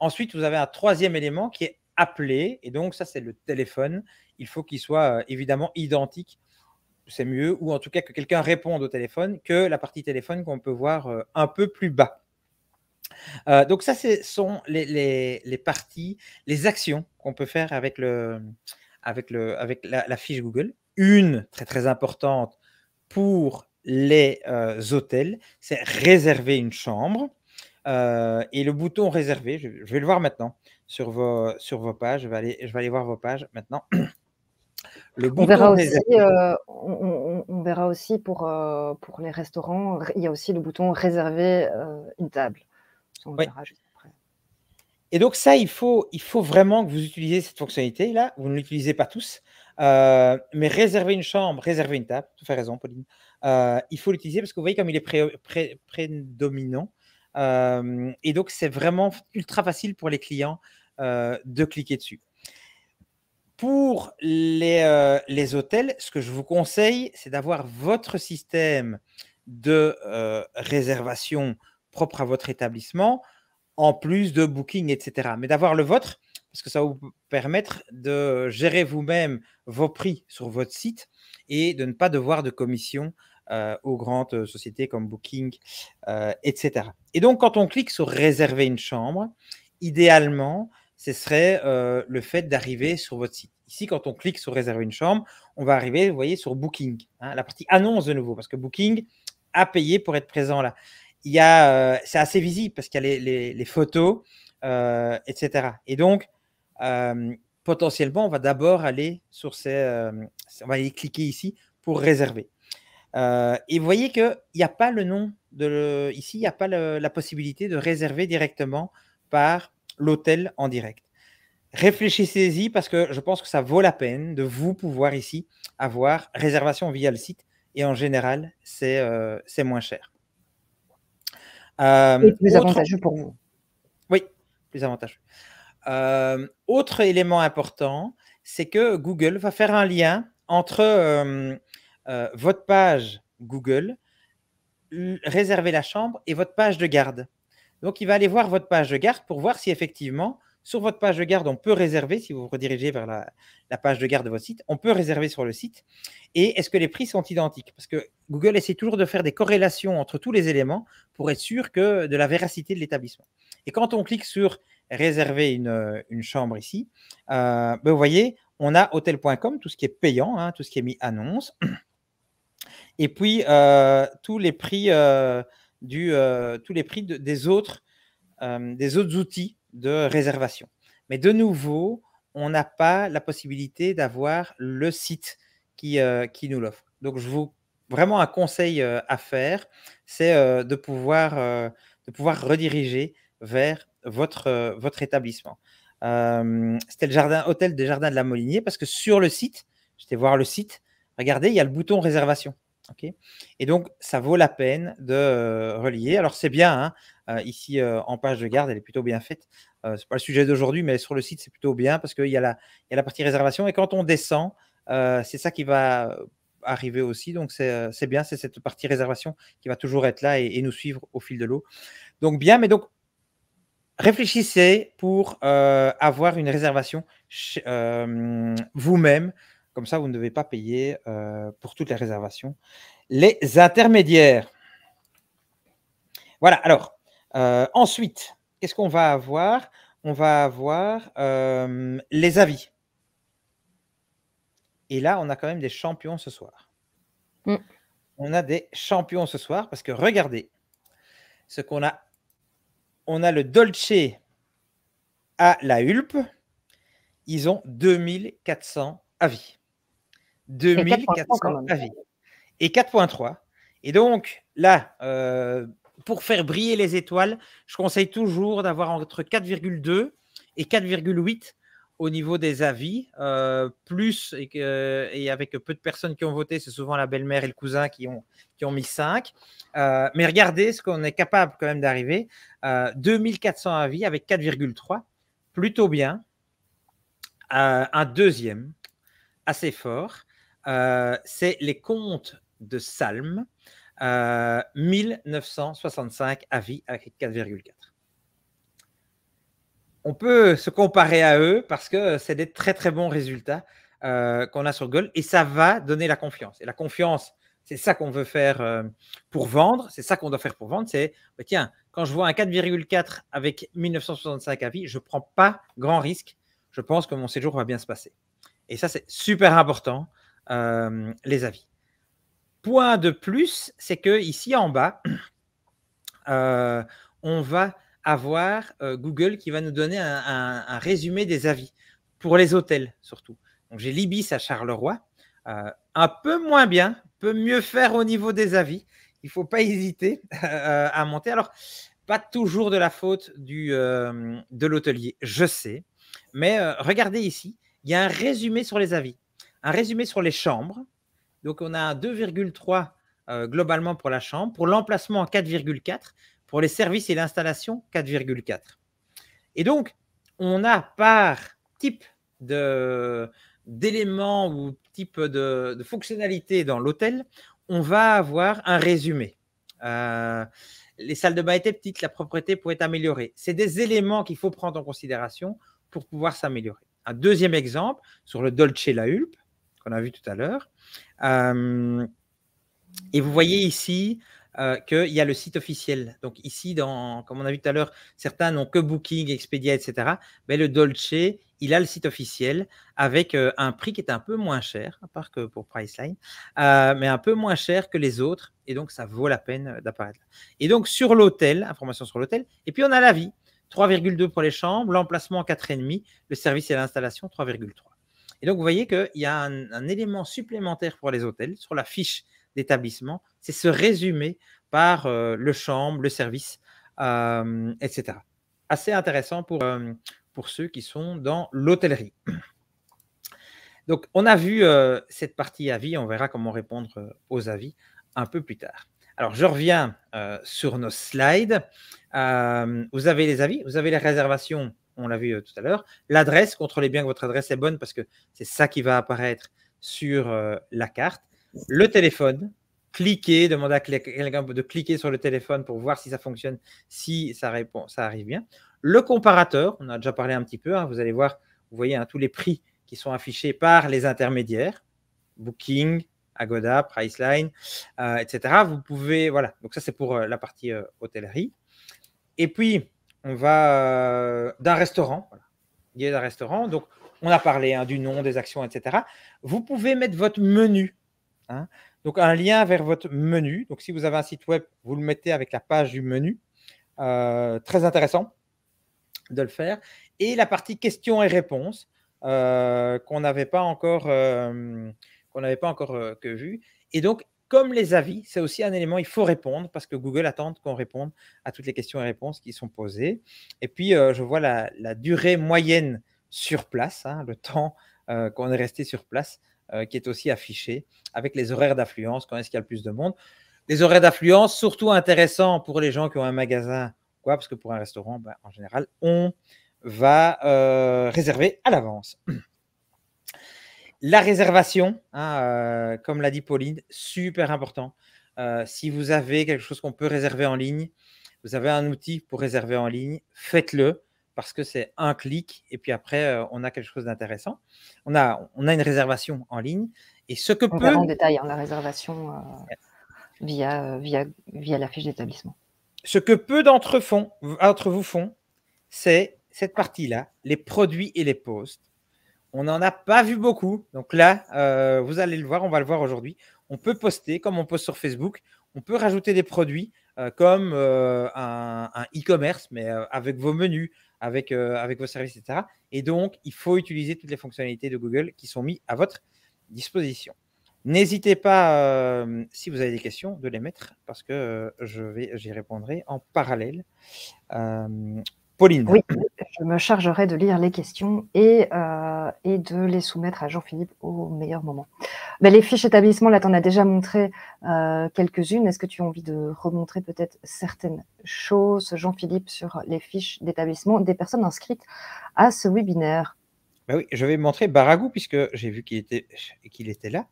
Ensuite, vous avez un troisième élément qui est appelé et donc ça, c'est le téléphone. Il faut qu'il soit évidemment identique. C'est mieux, ou en tout cas que quelqu'un réponde au téléphone, que la partie téléphone qu'on peut voir un peu plus bas. Donc ça, ce sont les parties, les actions qu'on peut faire avec la fiche Google. Une très très importante pour les hôtels, c'est réserver une chambre. Et le bouton réserver, je vais le voir maintenant sur vos pages. Je vais aller voir vos pages maintenant. Le On verra bouton aussi, réserver. on verra aussi pour les restaurants, il y a aussi le bouton réserver une table. Ça, on le Oui. verra juste après. Et donc ça, il faut vraiment que vous utilisiez cette fonctionnalité-là. Vous ne l'utilisez pas tous, mais réserver une chambre, réserver une table, tu as raison, Pauline. Il faut l'utiliser parce que vous voyez comme il est prédominant. Et donc, c'est vraiment ultra facile pour les clients de cliquer dessus. Pour les hôtels, ce que je vous conseille, c'est d'avoir votre système de réservation propre à votre établissement, en plus de Booking, etc. Mais d'avoir le vôtre, parce que ça va vous permettre de gérer vous-même vos prix sur votre site et de ne pas devoir de commission aux grandes sociétés comme Booking, etc. Et donc, quand on clique sur réserver une chambre, idéalement, ce serait le fait d'arriver sur votre site. Ici, quand on clique sur réserver une chambre, on va arriver, vous voyez, sur Booking, la partie annonce de nouveau, parce que Booking a payé pour être présent là. C'est assez visible parce qu'il y a les photos, etc. Et donc, potentiellement, on va d'abord aller sur on va aller cliquer ici pour réserver. Et vous voyez qu'il n'y a pas le nom ici, il n'y a pas la possibilité de réserver directement par l'hôtel en direct. Réfléchissez-y parce que je pense que ça vaut la peine de vous pouvoir ici avoir réservation via le site et en général, c'est moins cher. Et plus avantageux pour vous. Oui, plus avantageux. Autre élément important, c'est que Google va faire un lien entre votre page Google, réserver la chambre, et votre page de garde. Donc, il va aller voir votre page de garde pour voir si effectivement, sur votre page de garde, on peut réserver, si vous vous redirigez vers la page de garde de votre site, on peut réserver sur le site. Et est-ce que les prix sont identiques? Parce que Google essaie toujours de faire des corrélations entre tous les éléments pour être sûr de la véracité de l'établissement. Et quand on clique sur réserver une chambre ici, vous voyez, on a hotel.com, tout ce qui est payant, tout ce qui est mis annonce. Et puis, tous les prix, des autres outils de réservation. Mais de nouveau, on n'a pas la possibilité d'avoir le site qui nous l'offre. Donc, vraiment un conseil à faire, c'est de pouvoir rediriger vers votre établissement. C'était le hôtel des Jardins de la Molinier parce que sur le site, j'étais voir le site, regardez, il y a le bouton réservation. Okay. Et donc, ça vaut la peine de relier. Alors, c'est bien, ici, en page de garde, elle est plutôt bien faite. Ce n'est pas le sujet d'aujourd'hui, mais sur le site, c'est plutôt bien parce qu'il y a la partie réservation. Et quand on descend, c'est ça qui va arriver aussi. Donc, c'est bien, c'est cette partie réservation qui va toujours être là et nous suivre au fil de l'eau. Donc, bien, mais donc, réfléchissez pour avoir une réservation vous-même. Comme ça, vous ne devez pas payer pour toutes les réservations. Les intermédiaires. Voilà, alors, ensuite, qu'est-ce qu'on va avoir? on va avoir les avis. Et là, on a quand même des champions ce soir. On a des champions ce soir parce que regardez ce qu'on a. On a le Dolce à la Hulpe. Ils ont 2400 avis. 2400 avis. Et 4.3. Et donc, là, pour faire briller les étoiles, je conseille toujours d'avoir entre 4,2 et 4,8 au niveau des avis. Plus, et avec peu de personnes qui ont voté, c'est souvent la belle-mère et le cousin qui ont mis 5. Mais regardez ce qu'on est capable quand même d'arriver. 2400 avis avec 4,3. Plutôt bien. Un deuxième, assez fort, c'est les contes de Salm, 1965 avis avec 4,4. On peut se comparer à eux parce que c'est des très très bons résultats qu'on a sur Google et ça va donner la confiance. Et la confiance, c'est ça qu'on veut faire pour vendre, c'est ça qu'on doit faire pour vendre. C'est, bah, tiens, quand je vois un 4,4 avec 1965 avis, je ne prends pas grand risque. Je pense que mon séjour va bien se passer. Et ça, c'est super important, les avis. Point de plus, c'est que ici en bas, on va avoir Google qui va nous donner un résumé des avis pour les hôtels surtout. Donc j'ai l'Ibis à Charleroi, un peu moins bien, peut mieux faire au niveau des avis. Il ne faut pas hésiter à monter. Alors, pas toujours de la faute de l'hôtelier, je sais, mais regardez ici, il y a un résumé sur les avis, un résumé sur les chambres. Donc on a un 2,3 globalement pour la chambre, pour l'emplacement 4,4, pour les services et l'installation 4,4. Et donc on a par type d'éléments ou type de fonctionnalité dans l'hôtel, on va avoir un résumé. Les salles de bain étaient petites, la propreté pourrait être améliorée. C'est des éléments qu'il faut prendre en considération pour pouvoir s'améliorer. Un deuxième exemple sur le Dolce La Hulpe, qu'on a vu tout à l'heure. Et vous voyez ici qu'il y a le site officiel. Donc ici, comme on a vu tout à l'heure, certains n'ont que Booking, Expedia, etc. Mais le Dolce, il a le site officiel avec un prix qui est un peu moins cher, à part que pour Priceline, mais un peu moins cher que les autres. Et donc, ça vaut la peine d'apparaître là. Et donc, sur l'hôtel, information sur l'hôtel. Et puis, on a l'avis. 3,2 pour les chambres, l'emplacement 4,5, le service et l'installation 3,3. Et donc, vous voyez qu'il y a un élément supplémentaire pour les hôtels sur la fiche d'établissement, c'est ce résumé par le chambre, le service, etc. Assez intéressant pour ceux qui sont dans l'hôtellerie. Donc, on a vu cette partie avis, on verra comment répondre aux avis un peu plus tard. Alors, je reviens sur nos slides. Vous avez les avis, vous avez les réservations, on l'a vu tout à l'heure. L'adresse, contrôlez bien que votre adresse est bonne parce que c'est ça qui va apparaître sur la carte. Le téléphone, cliquez, demandez à quelqu'un de cliquer sur le téléphone pour voir si ça fonctionne, si ça répond, ça arrive bien. Le comparateur, on a déjà parlé un petit peu, hein, vous allez voir, vous voyez tous les prix qui sont affichés par les intermédiaires, Booking, Agoda, Priceline, etc. Vous pouvez, voilà, donc ça c'est pour la partie hôtellerie. Et puis, on va d'un restaurant, voilà. Il y a un restaurant, donc on a parlé du nom, des actions, etc. Vous pouvez mettre votre menu. Donc, un lien vers votre menu. Donc, si vous avez un site web, vous le mettez avec la page du menu. Très intéressant de le faire. Et la partie questions et réponses qu'on n'avait pas encore, que vu. Et donc, comme les avis, c'est aussi un élément, il faut répondre parce que Google attend qu'on réponde à toutes les questions et réponses qui sont posées. Et puis, je vois la durée moyenne sur place, le temps qu'on est resté sur place, qui est aussi affiché avec les horaires d'affluence, quand est-ce qu'il y a le plus de monde. Les horaires d'affluence, surtout intéressants pour les gens qui ont un magasin, quoi, parce que pour un restaurant, en général, on va réserver à l'avance. La réservation, comme l'a dit Pauline, super important. Si vous avez quelque chose qu'on peut réserver en ligne, vous avez un outil pour réserver en ligne, faites-le parce que c'est un clic et puis après, on a quelque chose d'intéressant. On a une réservation en ligne et ce que on verra en détail la réservation via la fiche d'établissement. Ce que peu d'entre vous font, c'est cette partie-là, les produits et les posts, on n'en a pas vu beaucoup. Donc là, vous allez le voir, on va le voir aujourd'hui. On peut poster comme on poste sur Facebook. On peut rajouter des produits comme un e-commerce, mais avec vos menus, avec vos services, etc. Et donc, il faut utiliser toutes les fonctionnalités de Google qui sont mises à votre disposition. N'hésitez pas, si vous avez des questions, de les mettre parce que j'y répondrai en parallèle. Pauline. Oui, je me chargerai de lire les questions et de les soumettre à Jean-Philippe au meilleur moment. Mais les fiches établissement, là, tu en as déjà montré quelques-unes. Est-ce que tu as envie de remontrer peut-être certaines choses, Jean-Philippe, sur les fiches d'établissement des personnes inscrites à ce webinaire? Ben oui, je vais montrer Baragou puisque j'ai vu qu'il était là.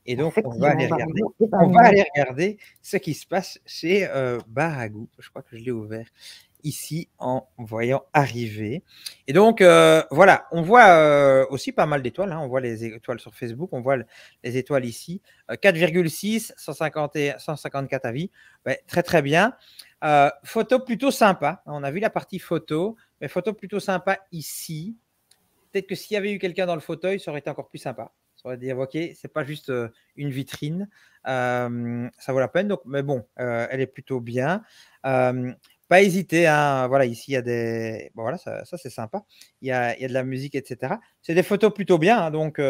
Et donc, on va aller regarder ce qui se passe chez Baragou. Je crois que je l'ai ouvert ici en voyant arriver. Et donc, voilà, on voit aussi pas mal d'étoiles. Hein. On voit les étoiles sur Facebook, on voit les étoiles ici. 4,6, 154 avis. Ouais, très, très bien. Photo plutôt sympa. On a vu la partie photo, mais photo plutôt sympa ici. Peut-être que s'il y avait eu quelqu'un dans le fauteuil, ça aurait été encore plus sympa. Ça aurait dit, ok, c'est pas juste une vitrine. Ça vaut la peine. Donc, mais bon, elle est plutôt bien. Pas hésiter. Hein. Voilà, ici, il y a des. Bon, voilà, ça c'est sympa. Il y a de la musique, etc. C'est des photos plutôt bien. Hein, donc,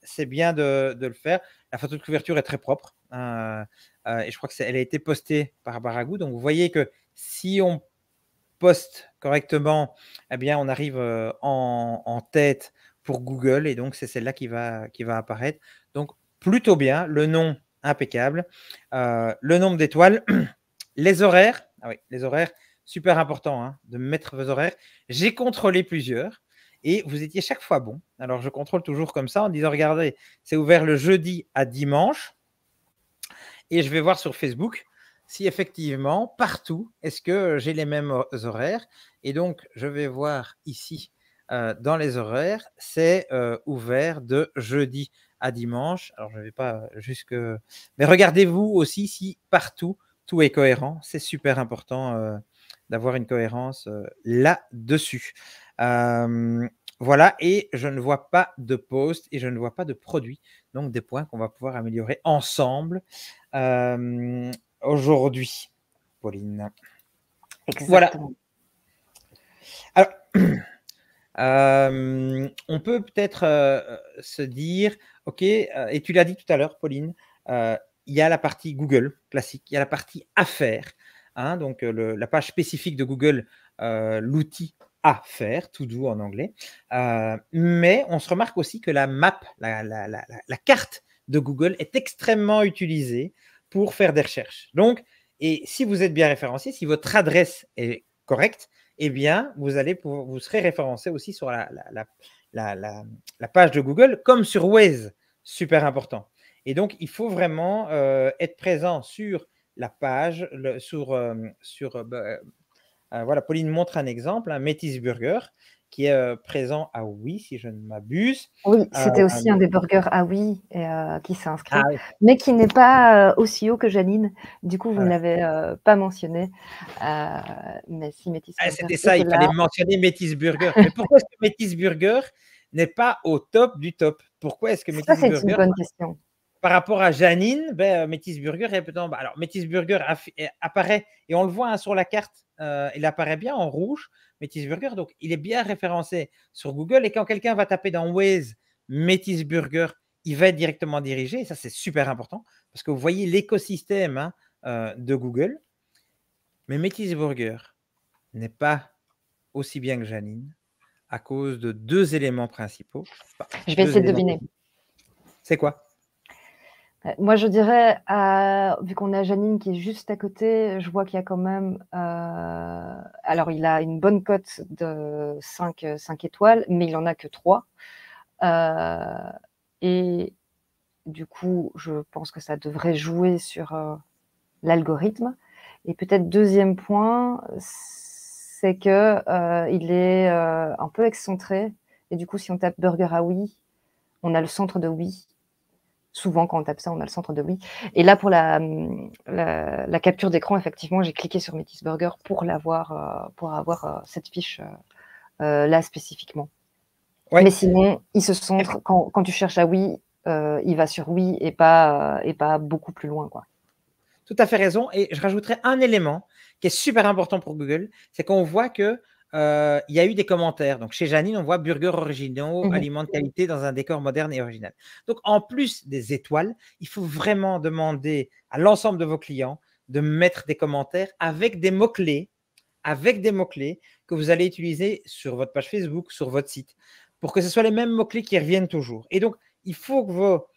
c'est bien de le faire. La photo de couverture est très propre. Et je crois qu'elle a été postée par Baragou. Donc, vous voyez que si on poste correctement, eh bien, on arrive en tête pour Google et donc c'est celle-là qui va apparaître. Donc, plutôt bien. Le nom, impeccable. Le nombre d'étoiles. Les horaires. Ah oui, les horaires, super important hein, de mettre vos horaires. J'ai contrôlé plusieurs et vous étiez chaque fois bon. Alors, je contrôle toujours comme ça en disant, regardez, c'est ouvert le jeudi à dimanche et je vais voir sur Facebook si effectivement, partout, est-ce que j'ai les mêmes horaires. Et donc, je vais voir ici, dans les horaires, c'est ouvert de jeudi à dimanche. Alors, je ne vais pas jusque... Mais regardez-vous aussi si partout, tout est cohérent. C'est super important d'avoir une cohérence là-dessus. Voilà, et je ne vois pas de post et je ne vois pas de produit. Donc, des points qu'on va pouvoir améliorer ensemble. Aujourd'hui, Pauline. Exactement. Voilà. Alors, on peut peut-être se dire, ok, et tu l'as dit tout à l'heure, Pauline, il y a la partie Google classique, il y a la partie affaires, hein, donc la page spécifique de Google, l'outil à faire, to do en anglais. Mais on se remarque aussi que la map, la carte de Google est extrêmement utilisée pour faire des recherches. Donc, et si vous êtes bien référencé, si votre adresse est correcte, eh bien, vous serez référencé aussi sur la page de Google, comme sur Waze, super important. Et donc, il faut vraiment être présent sur la page, voilà, Pauline montre un exemple, un Métis Burger, qui est présent à Oui, si je ne m'abuse. Oui, c'était aussi un des burgers à Oui qui s'est inscrit, Oui. mais qui n'est pas aussi haut que Janine. Du coup, vous ne l'avez pas mentionné. Mais si Métis Burger c'était ça, il fallait mentionner Métis Burger. Mais pourquoi est-ce que Métis Burger n'est pas au top du top? Pourquoi est-ce que Métis Burger... Ça, c'est une bonne question. Par rapport à Janine, Métis Burger est peut-être... Alors, Métis Burger apparaît, et on le voit hein, sur la carte, il apparaît bien en rouge, Métis Burger, donc il est bien référencé sur Google, et quand quelqu'un va taper dans Waze Métis Burger, il va être directement dirigé, et ça c'est super important, parce que vous voyez l'écosystème hein, de Google, mais Métis Burger n'est pas aussi bien que Janine, à cause de deux éléments principaux. Je vais essayer de deviner. C'est quoi? Moi, je dirais, vu qu'on a Janine qui est juste à côté, je vois qu'il y a quand même... alors, il a une bonne cote de 5 étoiles, mais il n'en a que 3. Et du coup, je pense que ça devrait jouer sur l'algorithme. Et peut-être deuxième point, c'est qu'il est un peu excentré. Et du coup, si on tape Burger à Oui, on a le centre de Oui. Souvent, quand on tape ça, on a le centre de Oui. Et là, pour la capture d'écran, effectivement, j'ai cliqué sur Métis Burger pour avoir cette fiche là spécifiquement. Ouais. Mais sinon, il se centre quand tu cherches à oui, il va sur oui et pas beaucoup plus loin, quoi. Tout à fait raison. Et je rajouterais un élément qui est super important pour Google, c'est qu'on voit que il y a eu des commentaires. Donc chez Janine, on voit burgers originaux, Mmh. aliments de qualité dans un décor moderne et original. Donc en plus des étoiles, il faut vraiment demander à l'ensemble de vos clients de mettre des commentaires avec des mots-clés, que vous allez utiliser sur votre page Facebook, sur votre site, pour que ce soit les mêmes mots-clés qui reviennent toujours. Et donc, il faut que vos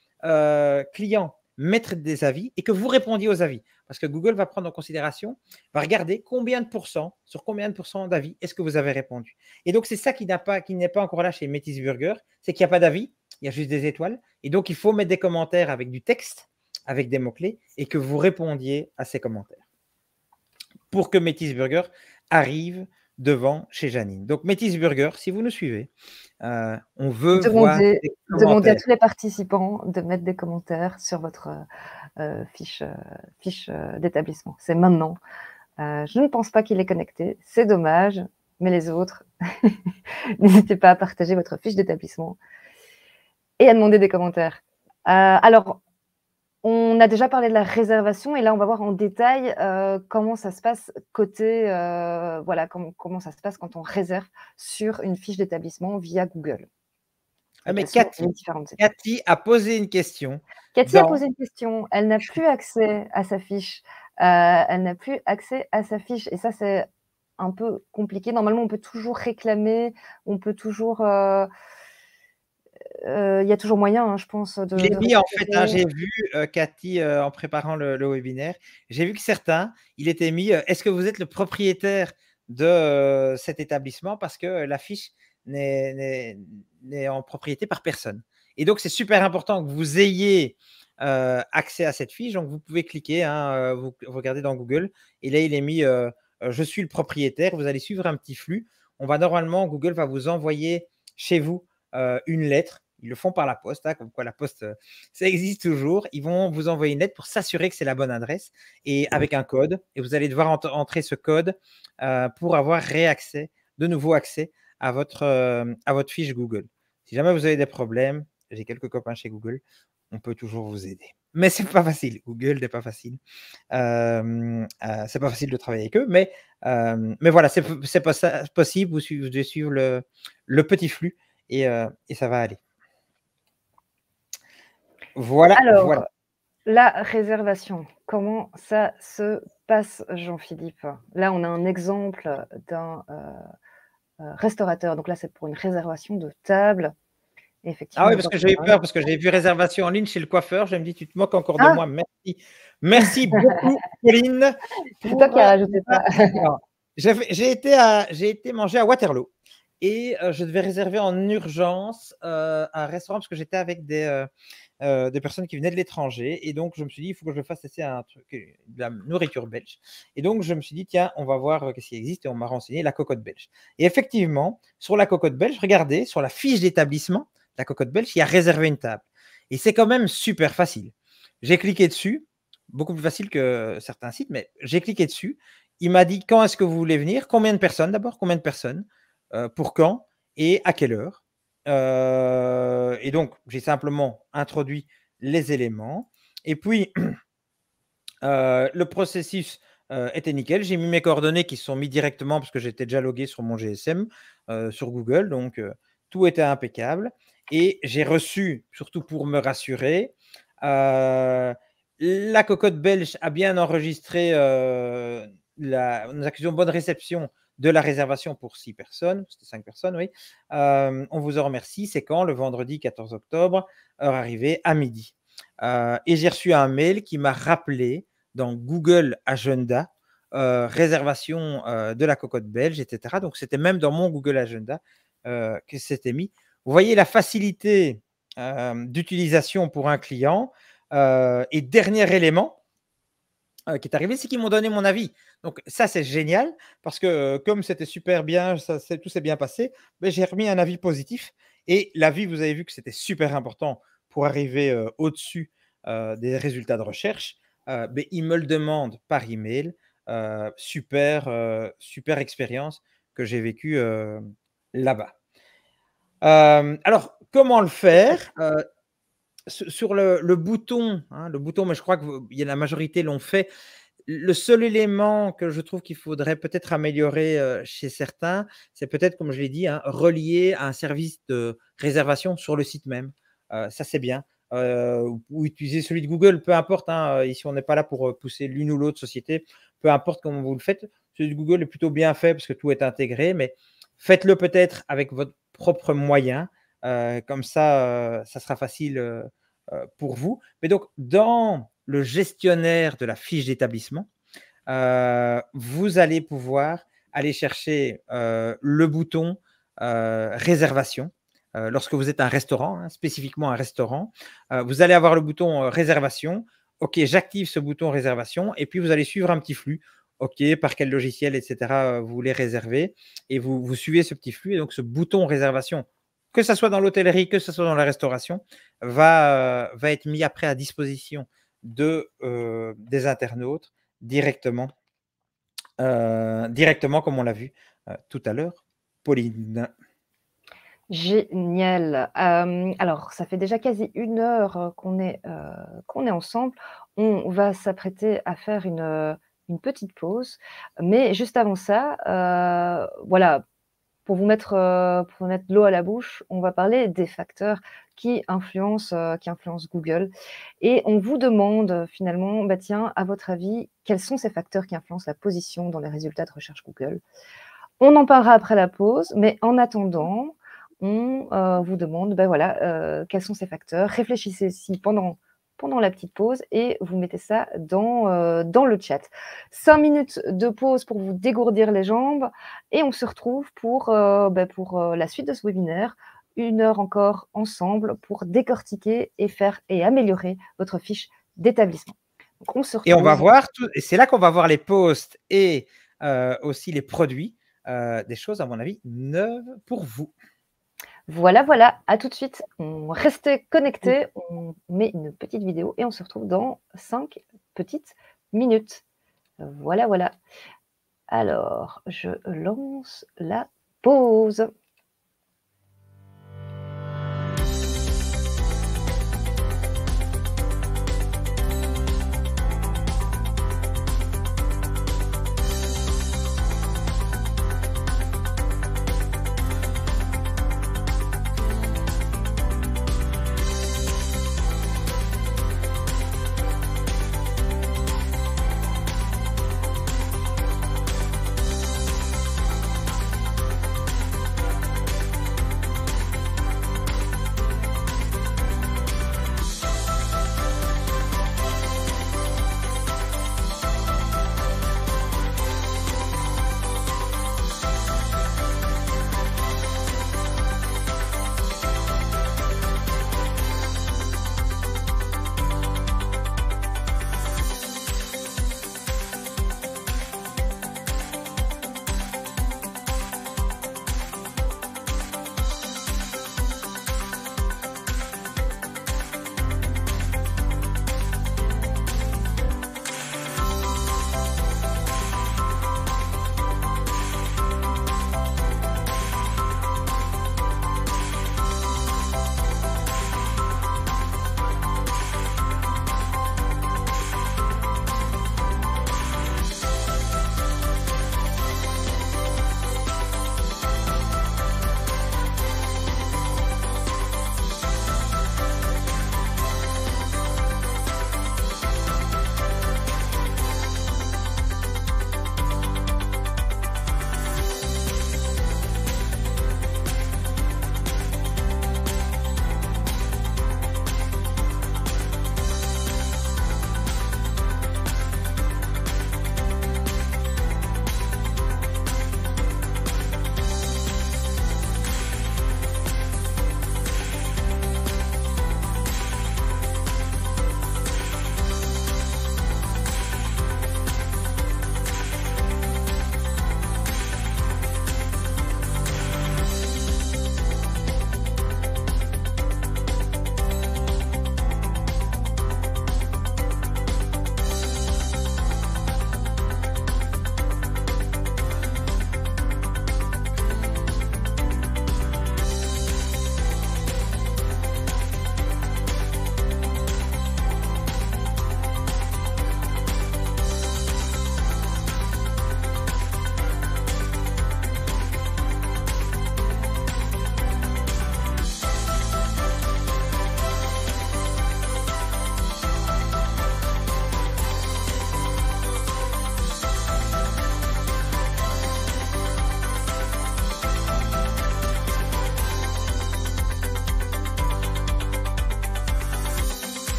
clients mettent des avis et que vous répondiez aux avis. Parce que Google va prendre en considération, va regarder sur combien de pourcents d'avis est-ce que vous avez répondu. Et donc, c'est ça qui n'est pas encore là chez Métis Burger, c'est qu'il n'y a pas d'avis, il y a juste des étoiles. Et donc, il faut mettre des commentaires avec du texte, avec des mots-clés, et que vous répondiez à ces commentaires pour que Métis Burger arrive devant chez Janine. Donc, Métis Burger, si vous nous suivez, on veut voir des Demandez à commentaires. tous les participants de mettre des commentaires sur votre fiche d'établissement. C'est maintenant. Je ne pense pas qu'il est connecté. C'est dommage, mais les autres, n'hésitez pas à partager votre fiche d'établissement et à demander des commentaires. Alors, on a déjà parlé de la réservation et là, on va voir en détail comment ça se passe côté, voilà, comment ça se passe quand on réserve sur une fiche d'établissement via Google. Ah, mais Quelles sont les différentes étapes. Cathy a posé une question. Cathy a posé une question. Elle n'a plus accès à sa fiche. Elle n'a plus accès à sa fiche et ça, c'est un peu compliqué. Normalement, on peut toujours réclamer, on peut toujours, il y a toujours moyen, hein, je pense, Il est de mis en fait, hein, récupérer. j'ai vu Cathy en préparant le webinaire, j'ai vu que certains, il était mis est-ce que vous êtes le propriétaire de cet établissement parce que la fiche n'est en propriété par personne. Et donc, c'est super important que vous ayez accès à cette fiche. Donc, vous pouvez cliquer, hein, vous regardez dans Google et là, il est mis je suis le propriétaire. Vous allez suivre un petit flux. Google va vous envoyer chez vous une lettre. Ils le font par la poste, hein, comme quoi la poste, ça existe toujours. Ils vont vous envoyer une lettre pour s'assurer que c'est la bonne adresse et avec un code. Et vous allez devoir entrer ce code pour avoir de nouveau accès à votre fiche Google. Si jamais vous avez des problèmes, j'ai quelques copains chez Google, on peut toujours vous aider. Mais c'est pas facile. Google n'est pas facile. C'est pas facile de travailler avec eux, mais voilà, c'est possible. Vous devez suivre le petit flux et ça va aller. Voilà, Alors, voilà. la réservation, comment ça se passe, Jean-Philippe? Là, on a un exemple d'un restaurateur. Donc là, c'est pour une réservation de table. Et Ah effectivement, oui, on parce voit que qu'on j'ai eu a peur, parce que j'ai vu réservation en ligne chez le coiffeur. Je me dis, tu te moques encore de Ah! moi. Merci. Merci beaucoup, Pauline, C'est toi pour qui as rajouté ça. non. J'ai été manger à Waterloo et je devais réserver en urgence un restaurant parce que j'étais avec des personnes qui venaient de l'étranger. Et donc, je me suis dit, il faut que je fasse essayer un truc, de la nourriture belge. Et donc, je me suis dit, tiens, on va voir qu'est-ce qui existe. Et on m'a renseigné la cocotte belge. Et effectivement, sur la cocotte belge, regardez, sur la fiche d'établissement, la cocotte belge, il y a réservé une table. Et c'est quand même super facile. J'ai cliqué dessus, beaucoup plus facile que certains sites, mais j'ai cliqué dessus. Il m'a dit quand est-ce que vous voulez venir, combien de personnes d'abord, combien de personnes, pour quand et à quelle heure. Et donc, j'ai simplement introduit les éléments. Et puis, le processus était nickel. J'ai mis mes coordonnées qui se sont mis directement parce que j'étais déjà logué sur mon GSM, sur Google. Donc, tout était impeccable. Et j'ai reçu, surtout pour me rassurer, la cocotte belge a bien enregistré nous accusons bonne réception de la réservation pour 6 personnes, c'était 5 personnes, oui. On vous en remercie. C'est quand? Le vendredi 14 octobre, heure arrivée à midi. Et j'ai reçu un mail qui m'a rappelé dans Google Agenda, réservation de la cocotte belge, etc. Donc, c'était même dans mon Google Agenda que c'était mis. Vous voyez la facilité d'utilisation pour un client. Et dernier élément qui est arrivé, c'est qu'ils m'ont donné mon avis. Donc ça, c'est génial parce que comme c'était super bien, tout s'est bien passé, mais j'ai remis un avis positif. Et l'avis, vous avez vu que c'était super important pour arriver au-dessus des résultats de recherche. Mais ils me le demandent par email. Super expérience que j'ai vécue là-bas. Alors, comment le faire? Sur le bouton, hein, mais je crois que la majorité l'ont fait. Le seul élément que je trouve qu'il faudrait peut-être améliorer, chez certains, c'est peut-être, comme je l'ai dit, hein, relier à un service de réservation sur le site même. Ça, c'est bien. Ou utiliser celui de Google, peu importe, hein, ici, on n'est pas là pour, pousser l'une ou l'autre société, peu importe comment vous le faites. Celui de Google est plutôt bien fait parce que tout est intégré, mais faites-le peut-être avec votre propre moyen, comme ça sera facile, pour vous. Mais donc, dans le gestionnaire de la fiche d'établissement, vous allez pouvoir aller chercher le bouton réservation. Lorsque vous êtes un restaurant, hein, spécifiquement un restaurant, vous allez avoir le bouton réservation. OK, j'active ce bouton réservation et puis vous allez suivre un petit flux. OK, par quel logiciel, etc. Vous voulez réserver et vous suivez ce petit flux. Et donc, ce bouton réservation, que ce soit dans l'hôtellerie, que ce soit dans la restauration, va être mis après à disposition des internautes directement, comme on l'a vu tout à l'heure. Pauline. Génial. Alors, ça fait déjà quasi 1 heure qu'on est ensemble. On va s'apprêter à faire une petite pause. Mais juste avant ça, voilà, pour vous mettre de l'eau à la bouche, on va parler des facteurs qui influencent Google. Et on vous demande finalement, bah tiens, à votre avis, quels sont ces facteurs qui influencent la position dans les résultats de recherche Google? On en parlera après la pause, mais en attendant, on vous demande, ben voilà, quels sont ces facteurs. Réfléchissez-y pendant la petite pause et vous mettez ça dans le chat. 5 minutes de pause pour vous dégourdir les jambes et on se retrouve pour la suite de ce webinaire. 1 heure encore ensemble pour décortiquer et améliorer votre fiche d'établissement. Donc on se retrouve. Et on va voir et c'est là qu'on va voir les posts et aussi les produits, des choses à mon avis neuves pour vous. Voilà, voilà, à tout de suite. Restez connectés, on met une petite vidéo et on se retrouve dans 5 petites minutes. Voilà, voilà. Alors, je lance la pause.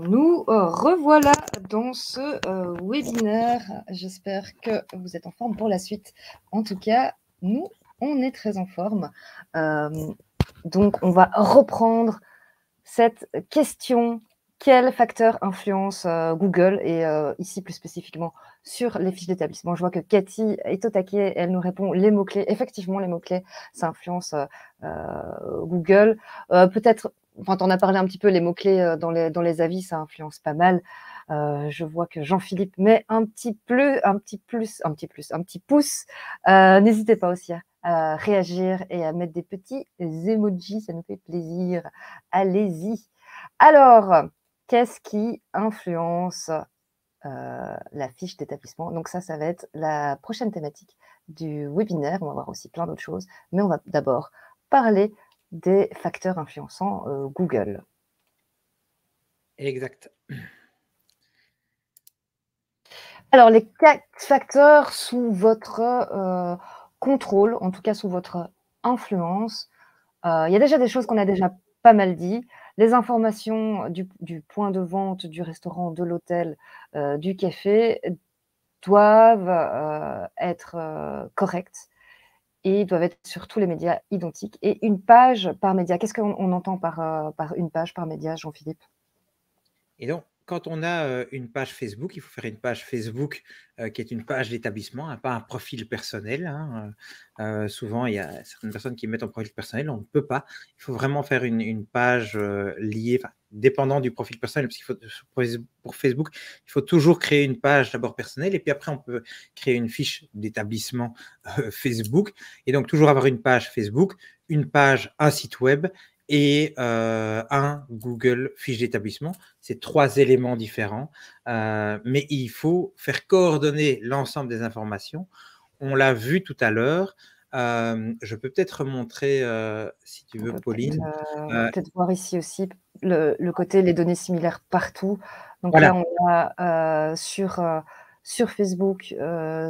Nous revoilà dans ce webinaire. J'espère que vous êtes en forme pour la suite. En tout cas, nous, on est très en forme. Donc, on va reprendre cette question. Quel facteur influence Google et ici plus spécifiquement sur les fiches d'établissement? Je vois que Cathy est au taquet, elle nous répond les mots-clés. Effectivement, les mots-clés, ça influence Google. Peut-être, enfin, tu en as parlé un petit peu, les mots-clés dans les avis, ça influence pas mal. Je vois que Jean-Philippe met un petit pouce. N'hésitez pas aussi à réagir et à mettre des petits emojis, ça nous fait plaisir. Allez-y. Alors, qu'est-ce qui influence la fiche d'établissement? Donc ça va être la prochaine thématique du webinaire. On va voir aussi plein d'autres choses, mais on va d'abord parler des facteurs influençant Google. Exact. Alors, les 4 facteurs sous votre contrôle, en tout cas sous votre influence, il y a déjà des choses qu'on a déjà pas mal dit. Les informations du point de vente, du restaurant, de l'hôtel, du café doivent être correctes et doivent être sur tous les médias identiques. Et une page par média, qu'est-ce qu'on entend par une page par média, Jean-Philippe? Et donc, quand on a une page Facebook, il faut faire une page Facebook qui est une page d'établissement, hein, pas un profil personnel, hein. Souvent, il y a certaines personnes qui mettent en profil personnel, on ne peut pas. Il faut vraiment faire une page liée, enfin, dépendant du profil personnel, parce qu'il faut, pour Facebook, il faut toujours créer une page d'abord personnelle, et puis après, on peut créer une fiche d'établissement Facebook, et donc toujours avoir une page Facebook, une page, un site web, et un Google fiche d'établissement. C'est 3 éléments différents, mais il faut faire coordonner l'ensemble des informations. On l'a vu tout à l'heure. Je peux peut-être montrer, si tu veux, Pauline. On peut peut-être voir ici aussi le côté les données similaires partout. Donc Voilà. là, on a sur Facebook,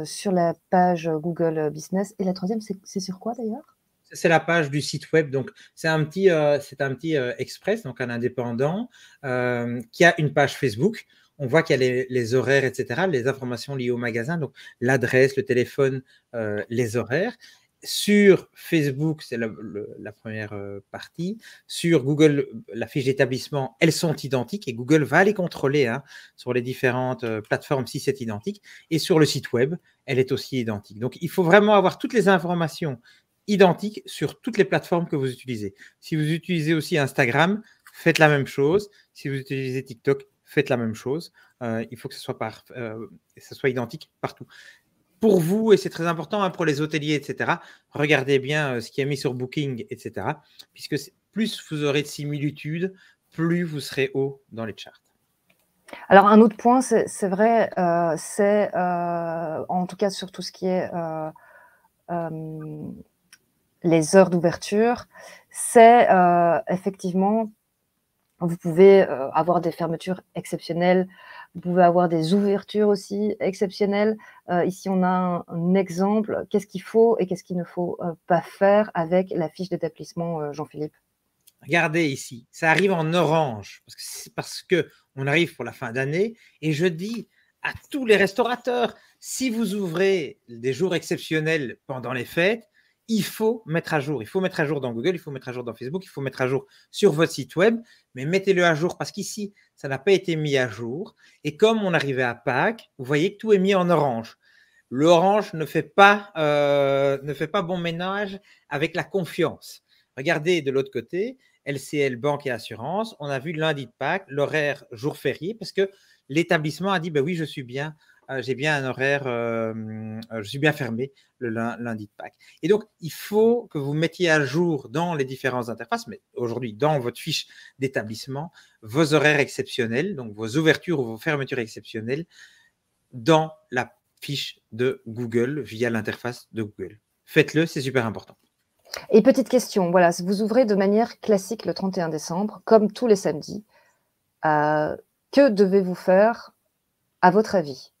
sur la page Google Business. Et la troisième, c'est sur quoi d'ailleurs? C'est la page du site web. Donc, c'est un petit express, donc un indépendant, qui a une page Facebook. On voit qu'il y a les horaires, etc., les informations liées au magasin, donc l'adresse, le téléphone, les horaires. Sur Facebook, c'est la première partie. Sur Google, la fiche d'établissement, elles sont identiques et Google va les contrôler, hein, sur les différentes plateformes si c'est identique. Et sur le site web, elle est aussi identique. Donc, il faut vraiment avoir toutes les informations identique sur toutes les plateformes que vous utilisez. Si vous utilisez aussi Instagram, faites la même chose. Si vous utilisez TikTok, faites la même chose. Il faut que ce soit identique partout. Pour vous, et c'est très important, hein, pour les hôteliers, etc., regardez bien ce qui est mis sur Booking, etc., puisque plus vous aurez de similitudes, plus vous serez haut dans les charts. Alors, un autre point, c'est vrai, en tout cas sur tout ce qui est les heures d'ouverture, c'est effectivement, vous pouvez avoir des fermetures exceptionnelles, vous pouvez avoir des ouvertures aussi exceptionnelles. Ici, on a un exemple. Qu'est-ce qu'il faut et qu'est-ce qu'il ne faut pas faire avec la fiche d'établissement, Jean-Philippe? Regardez ici, ça arrive en orange, parce que on arrive pour la fin d'année, et je dis à tous les restaurateurs, si vous ouvrez des jours exceptionnels pendant les fêtes, il faut mettre à jour. Il faut mettre à jour dans Google, il faut mettre à jour dans Facebook, il faut mettre à jour sur votre site web, mais mettez-le à jour parce qu'ici, ça n'a pas été mis à jour. Et comme on arrivait à Pâques, vous voyez que tout est mis en orange. L'orange ne fait pas bon ménage avec la confiance. Regardez de l'autre côté, LCL Banque et Assurance, on a vu lundi de Pâques, l'horaire jour férié, parce que l'établissement a dit, ben oui, je suis bien, j'ai bien un horaire, je suis bien fermé le lundi de Pâques. Et donc, il faut que vous mettiez à jour dans les différentes interfaces, mais aujourd'hui, dans votre fiche d'établissement, vos horaires exceptionnels, donc vos ouvertures ou vos fermetures exceptionnelles, dans la fiche de Google via l'interface de Google. Faites-le, c'est super important. Et petite question, voilà, si vous ouvrez de manière classique le 31 décembre, comme tous les samedis, que devez-vous faire à votre avis?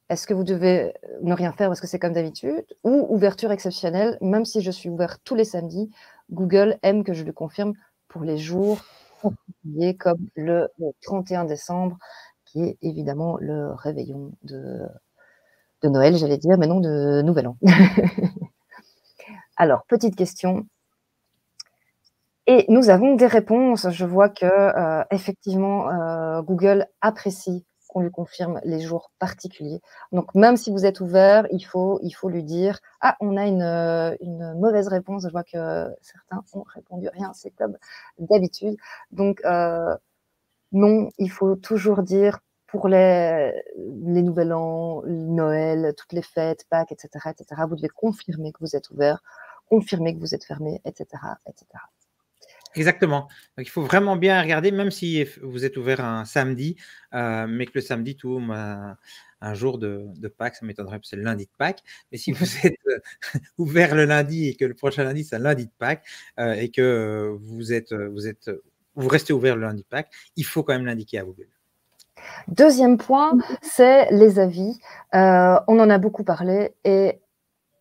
Est-ce que vous devez ne rien faire parce que c'est comme d'habitude, ou ouverture exceptionnelle, même si je suis ouvert tous les samedis, Google aime que je lui confirme pour les jours. particulier comme le 31 décembre, qui est évidemment le réveillon de Noël, j'allais dire, mais non, de Nouvel An. Alors, petite question et nous avons des réponses. Je vois que, effectivement, Google apprécie qu'on lui confirme les jours particuliers. Donc même si vous êtes ouvert, il faut lui dire: «Ah, on a une mauvaise réponse». Je vois que certains ont répondu rien, c'est comme d'habitude. Donc non, il faut toujours dire pour les nouvel an, Noël, toutes les fêtes, Pâques et cetera, vous devez confirmer que vous êtes ouvert, confirmer que vous êtes fermé et cetera et cetera. Exactement. Donc, il faut vraiment bien regarder, même si vous êtes ouvert un samedi, mais que le samedi tombe un jour de Pâques, ça m'étonnerait, parce que c'est le lundi de Pâques. Mais si vous êtes ouvert le lundi et que le prochain lundi, c'est un lundi de Pâques, et que vous restez ouvert le lundi de Pâques, il faut quand même l'indiquer à Google. Deuxième point, c'est les avis. On en a beaucoup parlé et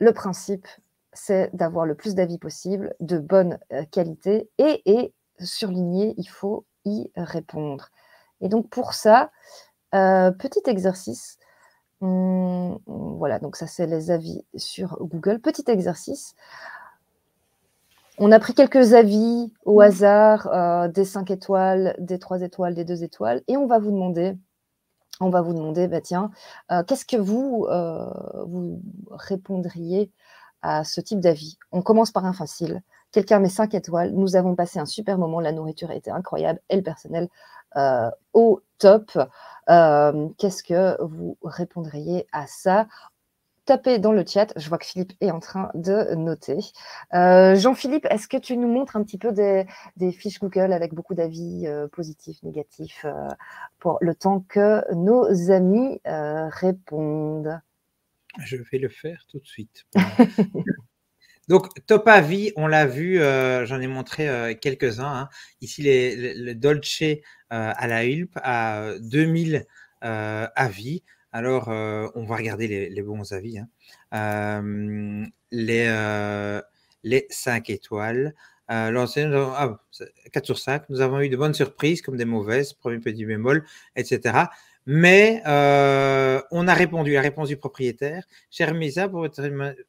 le principe, c'est d'avoir le plus d'avis possible, de bonne, qualité et surligné, il faut y répondre et donc pour ça, petit exercice, voilà, donc ça, c'est les avis sur Google. Petit exercice, on a pris quelques avis au hasard, des 5 étoiles, des 3 étoiles, des 2 étoiles et on va vous demander, bah, tiens, qu'est-ce que vous répondriez à ce type d'avis? On commence par un facile. Quelqu'un met 5 étoiles. Nous avons passé un super moment. La nourriture était incroyable et le personnel, au top. Qu'est-ce que vous répondriez à ça? Tapez dans le chat. Je vois que Philippe est en train de noter. Jean-Philippe, est-ce que tu nous montres un petit peu des fiches Google avec beaucoup d'avis, positifs, négatifs, pour le temps que nos amis, répondent? Je vais le faire tout de suite. Donc, top avis, on l'a vu, j'en ai montré quelques-uns, hein. Ici, le Dolce à la Hulpe à 2000 avis. Alors, on va regarder les bons avis, hein. Les 5 étoiles. L'enseigne, 4 sur 5. Nous avons eu de bonnes surprises comme des mauvaises, premier petit bémol, etc. Mais on a répondu, la réponse du propriétaire. Cher Misa,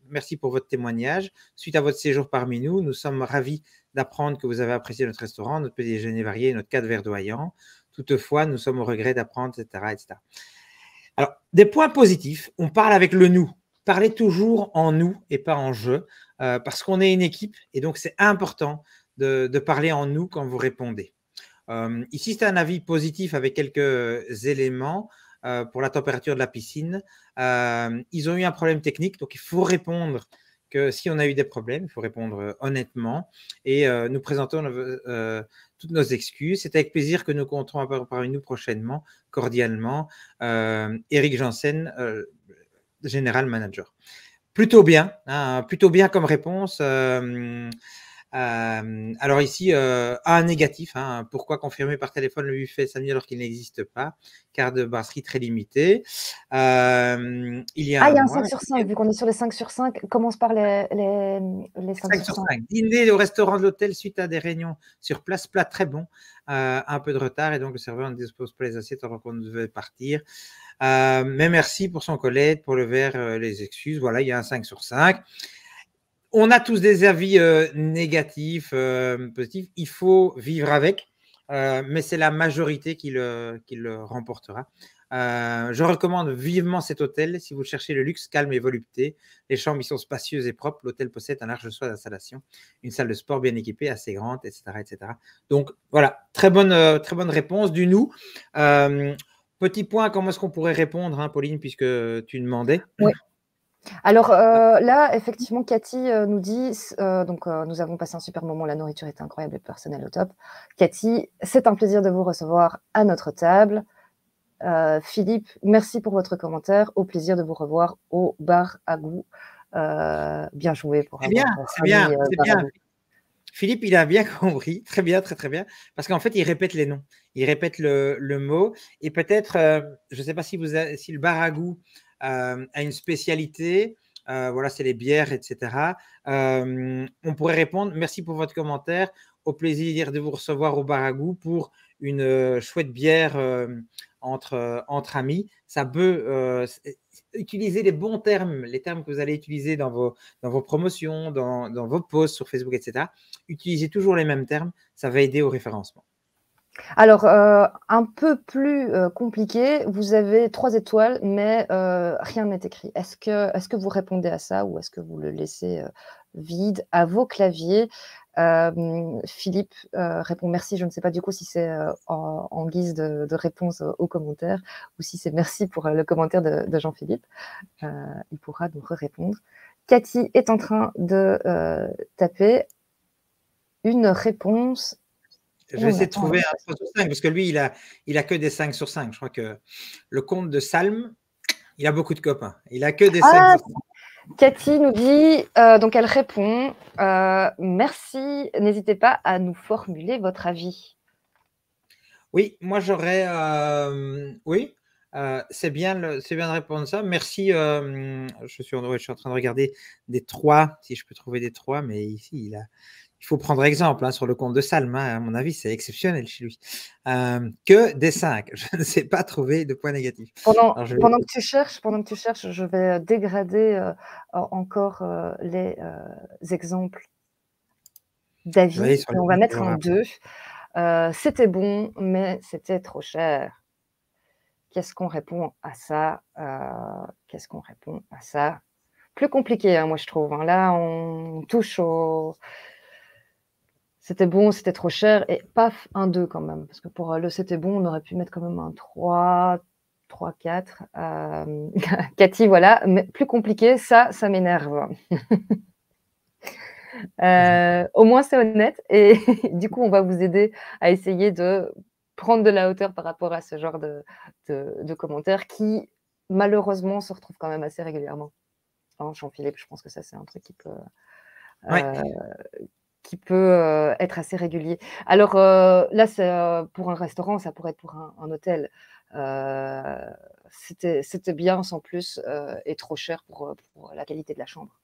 merci pour votre témoignage. Suite à votre séjour parmi nous, nous sommes ravis d'apprendre que vous avez apprécié notre restaurant, notre petit déjeuner varié et notre cadre verdoyant. Toutefois, nous sommes au regret d'apprendre, etc., etc. Alors, des points positifs, on parle avec le nous. Parlez toujours en nous et pas en je, parce qu'on est une équipe et donc c'est important de parler en nous quand vous répondez. Ici, c'est un avis positif avec quelques éléments pour la température de la piscine. Ils ont eu un problème technique, donc il faut répondre que si on a eu des problèmes, il faut répondre honnêtement et nous présentons toutes nos excuses. C'est avec plaisir que nous compterons parmi nous prochainement, cordialement, Eric Janssen, General Manager. Plutôt bien, hein, plutôt bien comme réponse. Alors ici, un négatif, hein, pourquoi confirmer par téléphone le buffet samedi alors qu'il n'existe pas? Carte de brasserie très limitée. Il y a Ah, il un y a un mois. 5 sur 5, vu qu'on est sur les 5 sur 5, commence par les 5 5 sur sur 5. 5. Dîner au restaurant de l'hôtel suite à des réunions sur place, plat très bon, un peu de retard et donc le serveur ne dispose pas les assiettes alors qu'on devait partir. Mais merci pour son collègue, pour le verre, les excuses. Voilà, il y a un 5 sur 5. On a tous des avis négatifs, positifs. Il faut vivre avec, mais c'est la majorité qui le remportera. Je recommande vivement cet hôtel si vous cherchez le luxe, calme et volupté. Les chambres y sont spacieuses et propres. L'hôtel possède un large choix d'installation, une salle de sport bien équipée, assez grande, etc., etc. Donc voilà, très bonne réponse du nous. Petit point, comment est-ce qu'on pourrait répondre, hein, Pauline, puisque tu demandais? Oui. Alors, là, effectivement, Cathy, nous dit donc nous avons passé un super moment, la nourriture était incroyable et le personnel au top. Cathy: «C'est un plaisir de vous recevoir à notre table». Philippe: «Merci pour votre commentaire, au plaisir de vous revoir au bar à goût». Bien joué pour C'est bien, avoir, c'est mis, bien, c'est bar à bien. goût. Philippe, il a bien compris. Très bien, très, très bien. Parce qu'en fait, il répète les noms. Il répète le mot. Et peut-être, je ne sais pas si le bar à goût a une spécialité Voilà, c'est les bières, etc. On pourrait répondre: merci pour votre commentaire. Au plaisir de vous recevoir au bar à goût pour une chouette bière entre amis. Ça peut utiliser les bons termes, les termes que vous allez utiliser dans vos promotions, dans vos posts sur Facebook, etc. Utilisez toujours les mêmes termes. Ça va aider au référencement. Alors, un peu plus compliqué, vous avez 3 étoiles, mais rien n'est écrit. Est-ce que vous répondez à ça ou est-ce que vous le laissez vide à vos claviers? Philippe répond: merci. Je ne sais pas du coup si c'est en guise de réponse aux commentaires ou si c'est merci pour le commentaire de Jean-Philippe. Il pourra nous répondre. Cathy est en train de taper une réponse. Je vais essayer de trouver un 3 sur 5 parce que lui, il a que des 5 sur 5. Je crois que le compte de Salm, il a beaucoup de copains. Il a que des 5 sur 5. Cathy nous dit, donc elle répond, merci, n'hésitez pas à nous formuler votre avis. Oui, moi j'aurais, oui, c'est bien de répondre ça. Merci, je suis en train de regarder des 3, si je peux trouver des 3, mais ici, il faut prendre exemple sur le compte de Salm. À mon avis, c'est exceptionnel chez lui. Que des 5. Je ne sais pas trouver de points négatifs. Pendant que tu cherches, je vais dégrader encore les exemples d'avis. On va mettre un 2. C'était bon, mais c'était trop cher. Qu'est-ce qu'on répond à ça? Qu'est-ce qu'on répond à ça? Plus compliqué, moi je trouve. Là, on touche au... C'était bon, c'était trop cher, et paf, un 2 quand même. Parce que pour le c'était bon, on aurait pu mettre quand même un 3, 4. Cathy, voilà, mais plus compliqué, ça m'énerve. Au moins, c'est honnête, et du coup, on va vous aider à essayer de prendre de la hauteur par rapport à ce genre de commentaires qui, malheureusement, se retrouvent quand même assez régulièrement. Jean-Philippe, je pense que ça, c'est un truc qui peut être assez régulier. Alors là, c'est pour un restaurant, ça pourrait être pour un hôtel. C'était bien sans plus et trop cher pour la qualité de la chambre.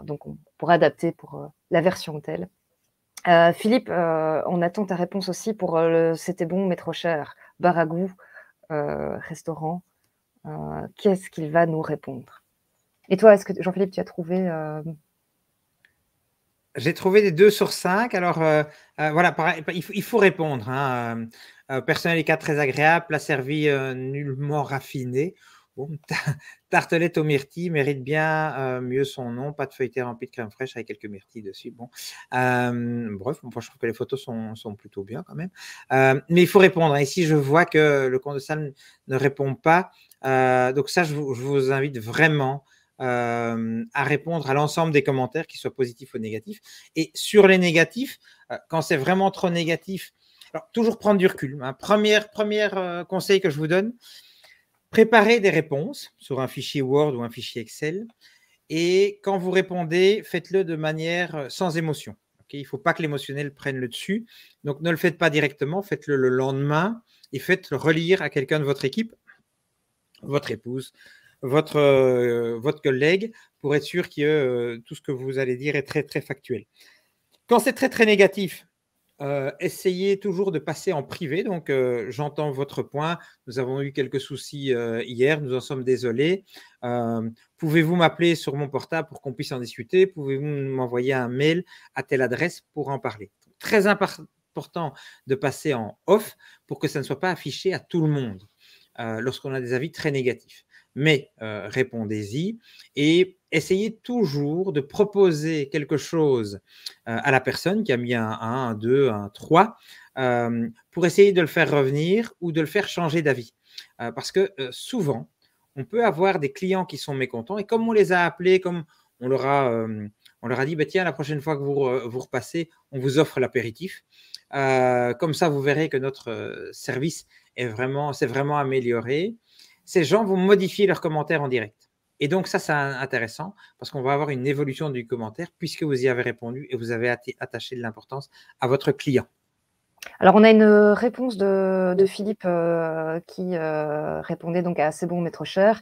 Donc, on pourrait adapter pour la version hôtel. Philippe, on attend ta réponse aussi pour le c'était bon mais trop cher. Bar à goût, restaurant. Qu'est-ce qu'il va nous répondre? Et toi, est-ce que Jean-Philippe, tu as trouvé J'ai trouvé des 2 sur 5. Alors, voilà, pareil, il faut répondre. Personnel et cadre très agréable, plat servi nullement raffiné. Bon, tartelette aux myrtilles mérite bien mieux son nom. Pas de feuilleté rempli de crème fraîche avec quelques myrtilles dessus. Bon, bref, moi, je trouve que les photos sont plutôt bien quand même. Mais il faut répondre. Ici, je vois que le compte de Salm ne répond pas. Donc ça, je vous invite vraiment à répondre à l'ensemble des commentaires, qu'ils soient positifs ou négatifs. Et sur les négatifs, quand c'est vraiment trop négatif, alors toujours prendre du recul. Premier conseil que je vous donne, préparez des réponses sur un fichier Word ou un fichier Excel. Et quand vous répondez, faites-le de manière sans émotion. Il ne faut pas que l'émotionnel prenne le dessus. Donc, ne le faites pas directement, faites-le le lendemain et faites-le relire à quelqu'un de votre équipe, votre épouse, votre collègue, pour être sûr que tout ce que vous allez dire est très, très factuel. Quand c'est très, très négatif, essayez toujours de passer en privé. Donc, j'entends votre point. Nous avons eu quelques soucis hier. Nous en sommes désolés. Pouvez-vous m'appeler sur mon portable pour qu'on puisse en discuter? Pouvez-vous m'envoyer un mail à telle adresse pour en parler? Très important de passer en off pour que ça ne soit pas affiché à tout le monde lorsqu'on a des avis très négatifs. Mais répondez-y et essayez toujours de proposer quelque chose à la personne qui a mis un 1, un 2, un 3 pour essayer de le faire revenir ou de le faire changer d'avis. Parce que souvent, on peut avoir des clients qui sont mécontents et comme on les a appelés, comme on leur a dit, bah, tiens, la prochaine fois que vous repassez, on vous offre l'apéritif. Comme ça, vous verrez que notre service s'est vraiment amélioré. Ces gens vont modifier leurs commentaires en direct. Et donc, ça, c'est intéressant parce qu'on va avoir une évolution du commentaire puisque vous y avez répondu et vous avez attaché de l'importance à votre client. Alors, on a une réponse de Philippe qui répondait donc à C'est bon, mais trop cher.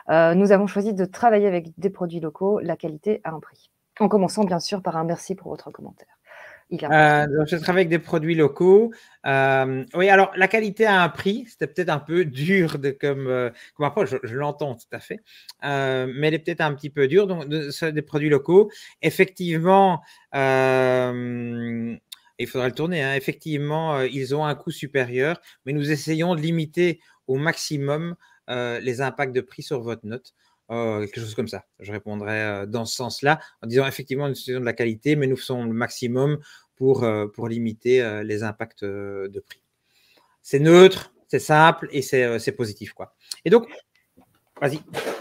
Nous avons choisi de travailler avec des produits locaux, la qualité à un prix. En commençant bien sûr par un merci pour votre commentaire. Il est important. Donc je travaille avec des produits locaux. Oui, alors la qualité a un prix, c'était peut-être un peu dur comme approche, je l'entends tout à fait, mais elle est peut-être un petit peu dure, donc des produits locaux. Effectivement, il faudra le tourner, hein, effectivement, ils ont un coût supérieur, mais nous essayons de limiter au maximum les impacts de prix sur votre note. Quelque chose comme ça. Je répondrai dans ce sens-là, en disant effectivement, nous essayons de la qualité, mais nous faisons le maximum pour limiter les impacts de prix. C'est neutre, c'est simple et c'est positif, quoi. Et donc, vas-y.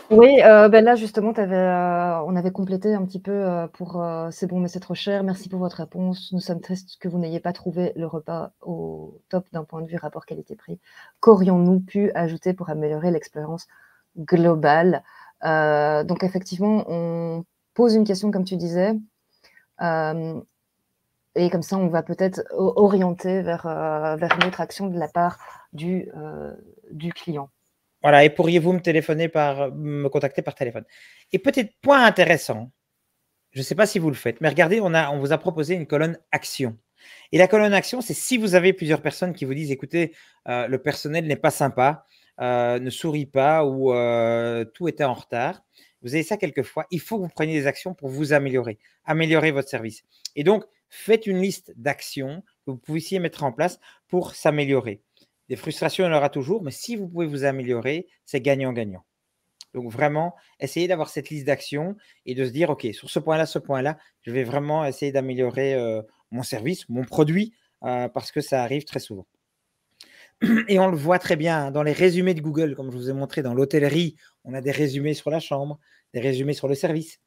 Oui, là justement, on avait complété un petit peu pour C'est bon, mais c'est trop cher. Merci pour votre réponse. Nous sommes tristes que vous n'ayez pas trouvé le repas au top d'un point de vue rapport qualité-prix. Qu'aurions-nous pu ajouter pour améliorer l'expérience globale? Donc effectivement, on pose une question comme tu disais, et comme ça, on va peut-être orienter vers une autre action de la part du client. Voilà, et pourriez-vous me contacter par téléphone? Et peut-être point intéressant, je ne sais pas si vous le faites, mais regardez, on vous a proposé une colonne action. Et la colonne action, c'est si vous avez plusieurs personnes qui vous disent, écoutez, le personnel n'est pas sympa, ne sourit pas ou tout était en retard. Vous avez ça quelquefois. Il faut que vous preniez des actions pour vous améliorer votre service. Et donc, faites une liste d'actions que vous puissiez mettre en place pour s'améliorer. Des frustrations, il y en aura toujours, mais si vous pouvez vous améliorer, c'est gagnant-gagnant. Donc vraiment, essayez d'avoir cette liste d'actions et de se dire, OK, sur ce point-là, je vais vraiment essayer d'améliorer mon service, mon produit, parce que ça arrive très souvent. Et on le voit très bien dans les résumés de Google, comme je vous ai montré dans l'hôtellerie, on a des résumés sur la chambre, des résumés sur le service.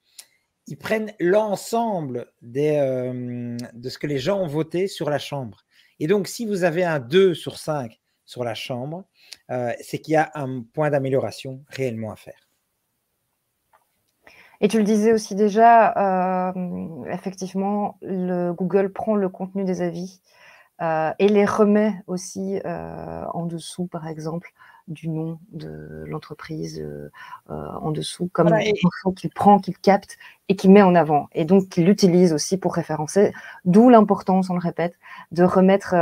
Ils prennent l'ensemble de ce que les gens ont voté sur la chambre. Et donc, si vous avez un 2 sur 5 sur la chambre, c'est qu'il y a un point d'amélioration réellement à faire. Et tu le disais aussi déjà, effectivement, Google prend le contenu des avis et les remet aussi en dessous, par exemple, du nom de l'entreprise, en dessous, comme Voilà, info qu'il prend, qu'il capte et qu'il met en avant. Et donc, qu'il l'utilise aussi pour référencer, d'où l'importance, on le répète, de remettre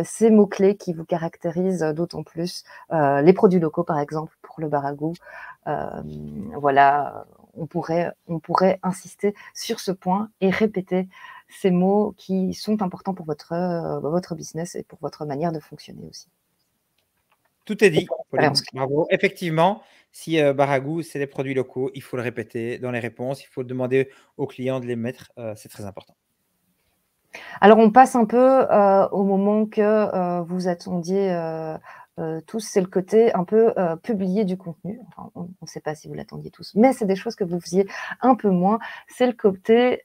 ces mots-clés qui vous caractérisent d'autant plus. Les produits locaux, par exemple, pour le bar à goût. Voilà, on pourrait insister sur ce point et répéter ces mots qui sont importants pour votre business et pour votre manière de fonctionner aussi. tout est dit, Pauline. L'expérience. Bravo. Effectivement, si Baragou, c'est des produits locaux, il faut le répéter dans les réponses, il faut demander aux clients de les mettre, c'est très important. Alors, on passe un peu au moment que vous attendiez tous, c'est le côté un peu publier du contenu. Enfin, on ne sait pas si vous l'attendiez tous, mais c'est des choses que vous faisiez un peu moins. C'est le côté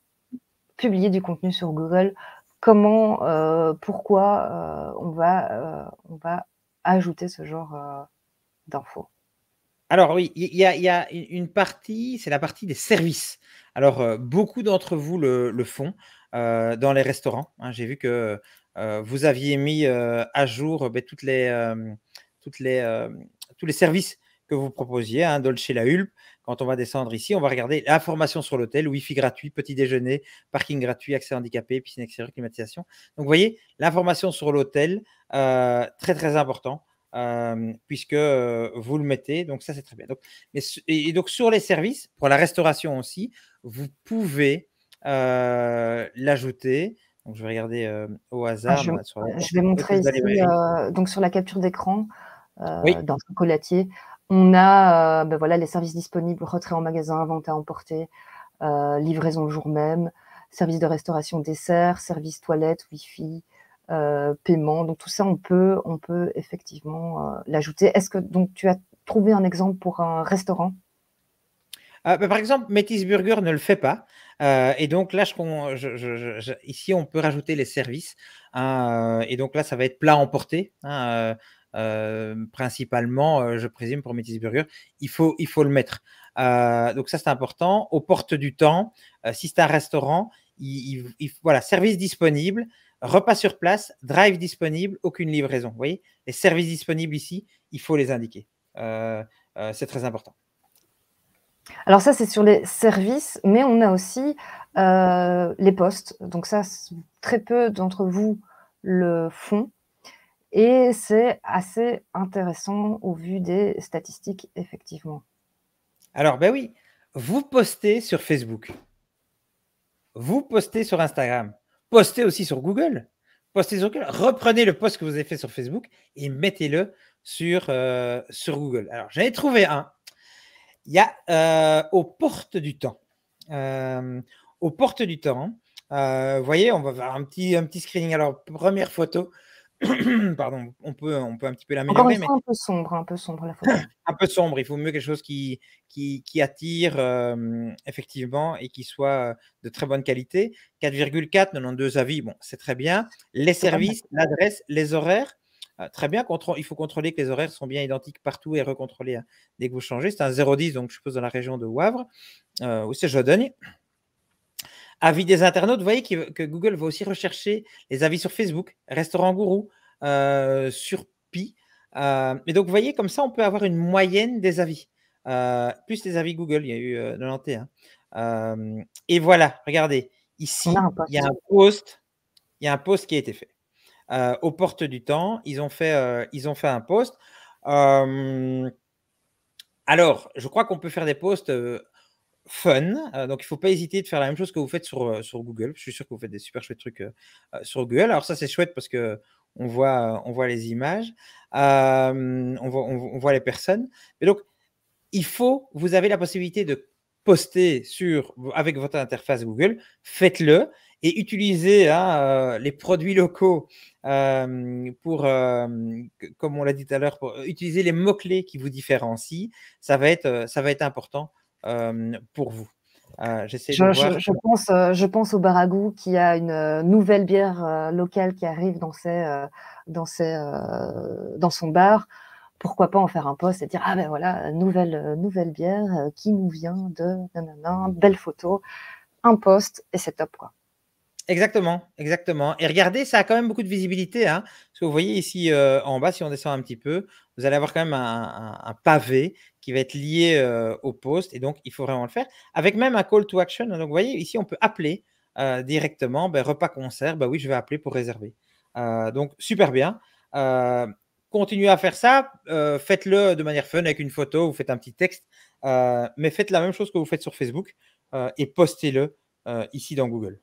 publier du contenu sur Google. Comment, pourquoi on va ajouter ce genre d'infos? Alors oui, il y a une partie, c'est la partie des services. Alors, beaucoup d'entre vous le font, dans les restaurants, hein. J'ai vu que, vous aviez mis, à jour, toutes les, tous les services que vous proposiez, hein, Dolce La Hulpe. Quand on va descendre ici, on va regarder l'information sur l'hôtel, Wi-Fi gratuit, petit déjeuner, parking gratuit, accès handicapé, piscine extérieure, climatisation. Donc vous voyez, l'information sur l'hôtel, très, très important. Puisque vous le mettez, donc ça c'est très bien. Donc, et donc sur les services, pour la restauration aussi, vous pouvez l'ajouter. Donc je vais regarder au hasard. Je vais montrer ici, donc sur la capture d'écran, Oui, dans le chocolatier, on a voilà, les services disponibles, retrait en magasin, vente à emporter, livraison le jour même, service de restauration dessert, service toilette, Wi-Fi, paiement. Donc tout ça, on peut effectivement l'ajouter. Est-ce que donc tu as trouvé un exemple pour un restaurant? par exemple, Métis Burger ne le fait pas. Et donc là, ici, on peut rajouter les services, hein, et donc là, ça va être plat emporté, hein, principalement, je présume, pour Métis Burger. Il faut le mettre. Donc ça, c'est important. Aux portes du temps, si c'est un restaurant, voilà, service disponible. repas sur place, drive disponible, aucune livraison. Vous voyez, les services disponibles ici, il faut les indiquer. C'est très important. Alors ça, c'est sur les services, mais on a aussi les postes. Donc ça, très peu d'entre vous le font. Et c'est assez intéressant au vu des statistiques, effectivement. Alors, ben oui, vous postez sur Facebook. Vous postez sur Instagram. Postez aussi sur Google. Postez sur Google. Reprenez le post que vous avez fait sur Facebook et mettez-le sur Google. Alors, j'en ai trouvé un. Il y a aux portes du temps. Aux portes du temps, vous voyez, on va faire un petit screening. Alors, première photo. Pardon, on peut un petit peu Encore l'améliorer, une mais fois, un peu sombre la photo. un peu sombre. Il faut mieux quelque chose qui attire effectivement et qui soit de très bonne qualité. 4,4, 92 avis, bon, c'est très bien. Les C'est pas mal. services, l'adresse, les horaires, très bien. Il faut contrôler que les horaires sont bien identiques partout et recontrôler dès que vous changez. C'est un 010, donc je suppose dans la région de Wavre, ou c'est Jodogne. Avis des internautes, vous voyez que Google va aussi rechercher les avis sur Facebook, Restaurant Gourou, sur Pi. Et donc, vous voyez, comme ça, on peut avoir une moyenne des avis. Plus les avis Google, il y a eu 91. Et voilà, regardez, ici, il y a un post qui a été fait. Aux portes du temps, ils ont fait un post. Alors, je crois qu'on peut faire des posts fun. Donc, il ne faut pas hésiter de faire la même chose que vous faites sur Google. Je suis sûr que vous faites des super chouettes trucs sur Google. Alors, ça, c'est chouette parce qu'on voit les images, on voit les personnes. Et donc, vous avez la possibilité de poster avec votre interface Google. Faites-le et utilisez les produits locaux pour, comme on l'a dit tout à l'heure, pour utiliser les mots-clés qui vous différencient. Ça va être important pour vous. J'essaie de voir. Je pense au Baragou qui a une nouvelle bière locale qui arrive dans son bar. Pourquoi pas en faire un post et dire ah ben voilà, nouvelle bière qui nous vient de nanana, belle photo, un post et c'est top quoi. Exactement. Et regardez, ça a quand même beaucoup de visibilité, hein, parce que vous voyez ici en bas, si on descend un petit peu, vous allez avoir quand même un pavé qui va être lié au post, et donc il faut vraiment le faire, avec même un call to action. Donc vous voyez, ici, on peut appeler directement, repas concert, oui, je vais appeler pour réserver. Donc super bien. Continuez à faire ça, faites-le de manière fun avec une photo, vous faites un petit texte, mais faites la même chose que vous faites sur Facebook et postez-le ici dans Google.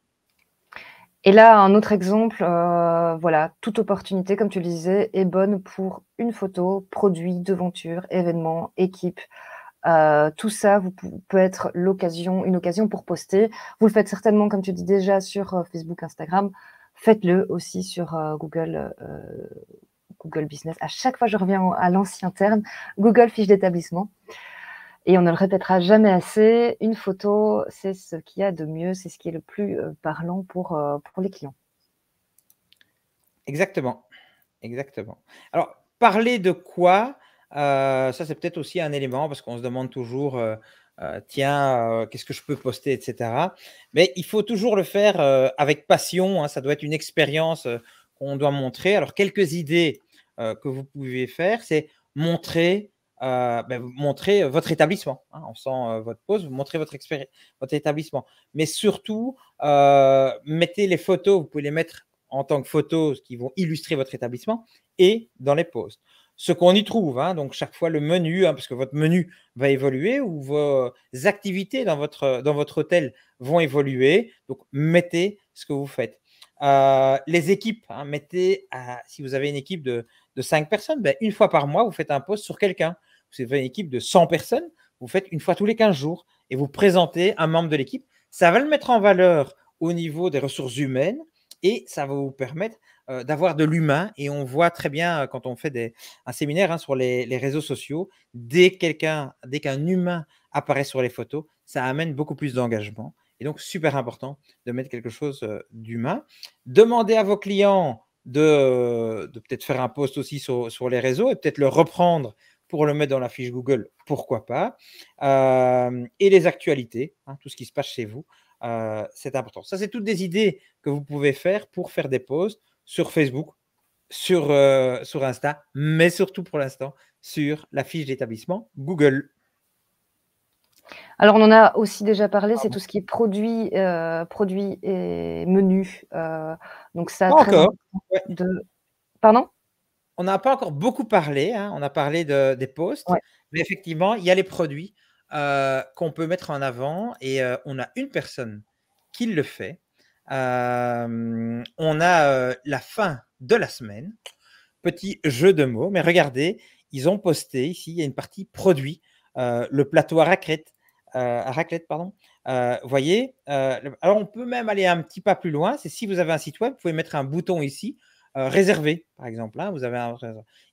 Et là, un autre exemple, voilà, toute opportunité, comme tu le disais, est bonne pour une photo, produit, devanture, événement, équipe. Tout ça peut être une occasion pour poster. Vous le faites certainement, comme tu dis déjà, sur Facebook, Instagram. Faites-le aussi sur Google Business. À chaque fois, je reviens à l'ancien terme, Google fiche d'établissement. Et on ne le répétera jamais assez, une photo, c'est ce qu'il y a de mieux, c'est ce qui est le plus parlant pour les clients. Exactement. Alors, parler de quoi ça, c'est peut-être aussi un élément parce qu'on se demande toujours, tiens, qu'est-ce que je peux poster, etc. Mais il faut toujours le faire avec passion, hein, ça doit être une expérience qu'on doit montrer. Alors, quelques idées que vous pouvez faire, c'est montrer votre établissement. Hein, on sent votre pause, vous montrez votre établissement. Mais surtout, mettez les photos, vous pouvez les mettre en tant que photos qui vont illustrer votre établissement et dans les posts. Ce qu'on y trouve, hein, donc chaque fois le menu, hein, parce que votre menu va évoluer ou vos activités dans votre hôtel vont évoluer. Donc, mettez ce que vous faites. Les équipes, hein, si vous avez une équipe de 5 personnes, une fois par mois, vous faites un post sur quelqu'un. Si vous avez une équipe de 100 personnes, vous faites une fois tous les 15 jours et vous présentez un membre de l'équipe. Ça va le mettre en valeur au niveau des ressources humaines et ça va vous permettre d'avoir de l'humain. Et on voit très bien quand on fait un séminaire hein, sur les réseaux sociaux, dès qu'un humain apparaît sur les photos, ça amène beaucoup plus d'engagement. Et donc, super important de mettre quelque chose d'humain. Demandez à vos clients de peut-être faire un post aussi sur les réseaux et peut-être le reprendre pour le mettre dans la fiche Google, pourquoi pas. Et les actualités, hein, tout ce qui se passe chez vous. c'est important. Ça, c'est toutes des idées que vous pouvez faire pour faire des posts sur Facebook, sur Insta, mais surtout pour l'instant sur la fiche d'établissement Google. Alors, on en a aussi déjà parlé, c'est tout ce qui est produits et menus. Donc ça, Pas très encore. important Ouais. Pardon? On n'a pas encore beaucoup parlé, hein. On a parlé des posts, Ouais. mais effectivement, il y a les produits qu'on peut mettre en avant et on a une personne qui le fait. On a la fin de la semaine, petit jeu de mots, mais regardez, ils ont posté ici, il y a une partie produit, le plateau à raclette, pardon. Vous voyez, alors on peut même aller un petit pas plus loin, c'est si vous avez un site web, vous pouvez mettre un bouton ici, réserver, par exemple. Hein, vous avez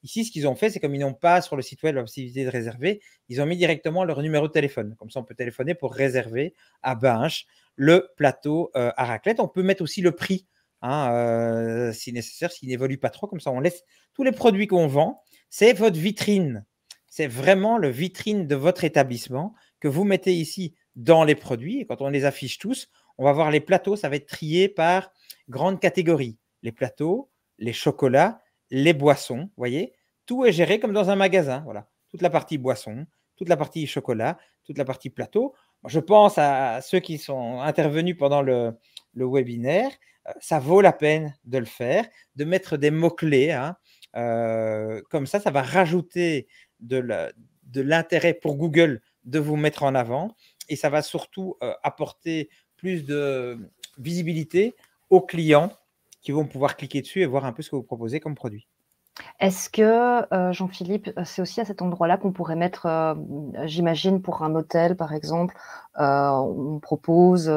ici, ce qu'ils ont fait, c'est comme ils n'ont pas sur le site web la possibilité de réserver, ils ont mis directement leur numéro de téléphone. Comme ça, on peut téléphoner pour réserver à Binche le plateau à raclette. On peut mettre aussi le prix, hein, si nécessaire, s'il n'évolue pas trop. Comme ça, on laisse tous les produits qu'on vend. C'est votre vitrine. C'est vraiment le vitrine de votre établissement que vous mettez ici dans les produits. Et quand on les affiche tous, on va voir les plateaux. Ça va être trié par grandes catégories. Les plateaux, les chocolats, les boissons. Vous voyez, tout est géré comme dans un magasin. Voilà, toute la partie boisson, toute la partie chocolat, toute la partie plateau. Je pense à ceux qui sont intervenus pendant le webinaire. Ça vaut la peine de le faire, de mettre des mots-clés. Hein. Comme ça va rajouter de l'intérêt pour Google de vous mettre en avant et ça va surtout apporter plus de visibilité aux clients qui vont pouvoir cliquer dessus et voir un peu ce que vous proposez comme produit. Est-ce que, Jean-Philippe, c'est aussi à cet endroit-là qu'on pourrait mettre, j'imagine pour un hôtel par exemple, on propose,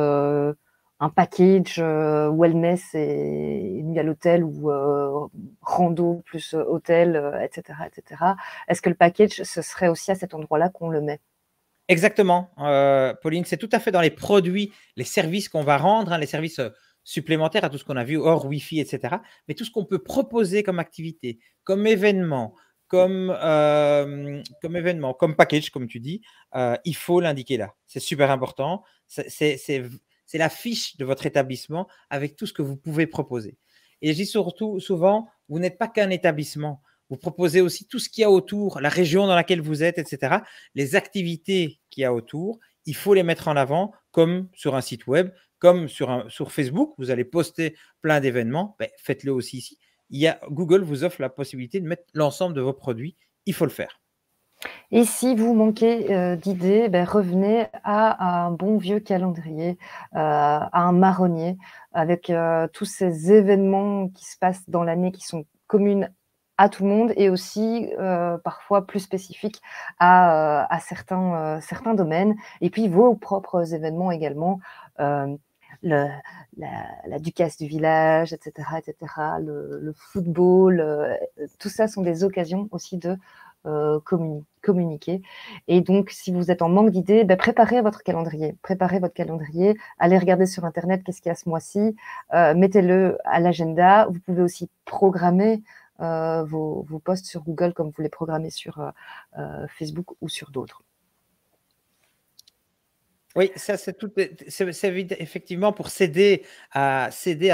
un package, wellness et nuit à l'hôtel ou rando plus hôtel, et cetera, et cetera. Est-ce que le package, ce serait aussi à cet endroit-là qu'on le met? Exactement, Pauline, c'est tout à fait dans les produits, les services qu'on va rendre, hein, les services supplémentaires à tout ce qu'on a vu hors Wi-Fi, etc. Mais tout ce qu'on peut proposer comme activité, comme événement, comme package, comme tu dis, il faut l'indiquer là. C'est super important. C'est la fiche de votre établissement avec tout ce que vous pouvez proposer. Et je dis surtout, souvent, vous n'êtes pas qu'un établissement. Vous proposez aussi tout ce qu'il y a autour, la région dans laquelle vous êtes, etc. Les activités qu'il y a autour, il faut les mettre en avant comme sur un site web, comme sur Facebook. Vous allez poster plein d'événements. Ben, faites-le aussi ici. Google vous offre la possibilité de mettre l'ensemble de vos produits. Il faut le faire. Et si vous manquez d'idées, revenez à un bon vieux calendrier, à un marronnier avec tous ces événements qui se passent dans l'année qui sont communs à tout le monde et aussi parfois plus spécifiques à certains domaines. Et puis vos propres événements également, la Ducasse du village, etc., etc., le football, tout ça sont des occasions aussi de communiquer. Et donc, si vous êtes en manque d'idées, préparez votre calendrier. Préparez votre calendrier. Allez regarder sur Internet qu'est-ce qu'il y a ce mois-ci. Mettez-le à l'agenda. Vous pouvez aussi programmer vos posts sur Google comme vous les programmez sur Facebook ou sur d'autres. Oui, ça c'est effectivement pour s'aider à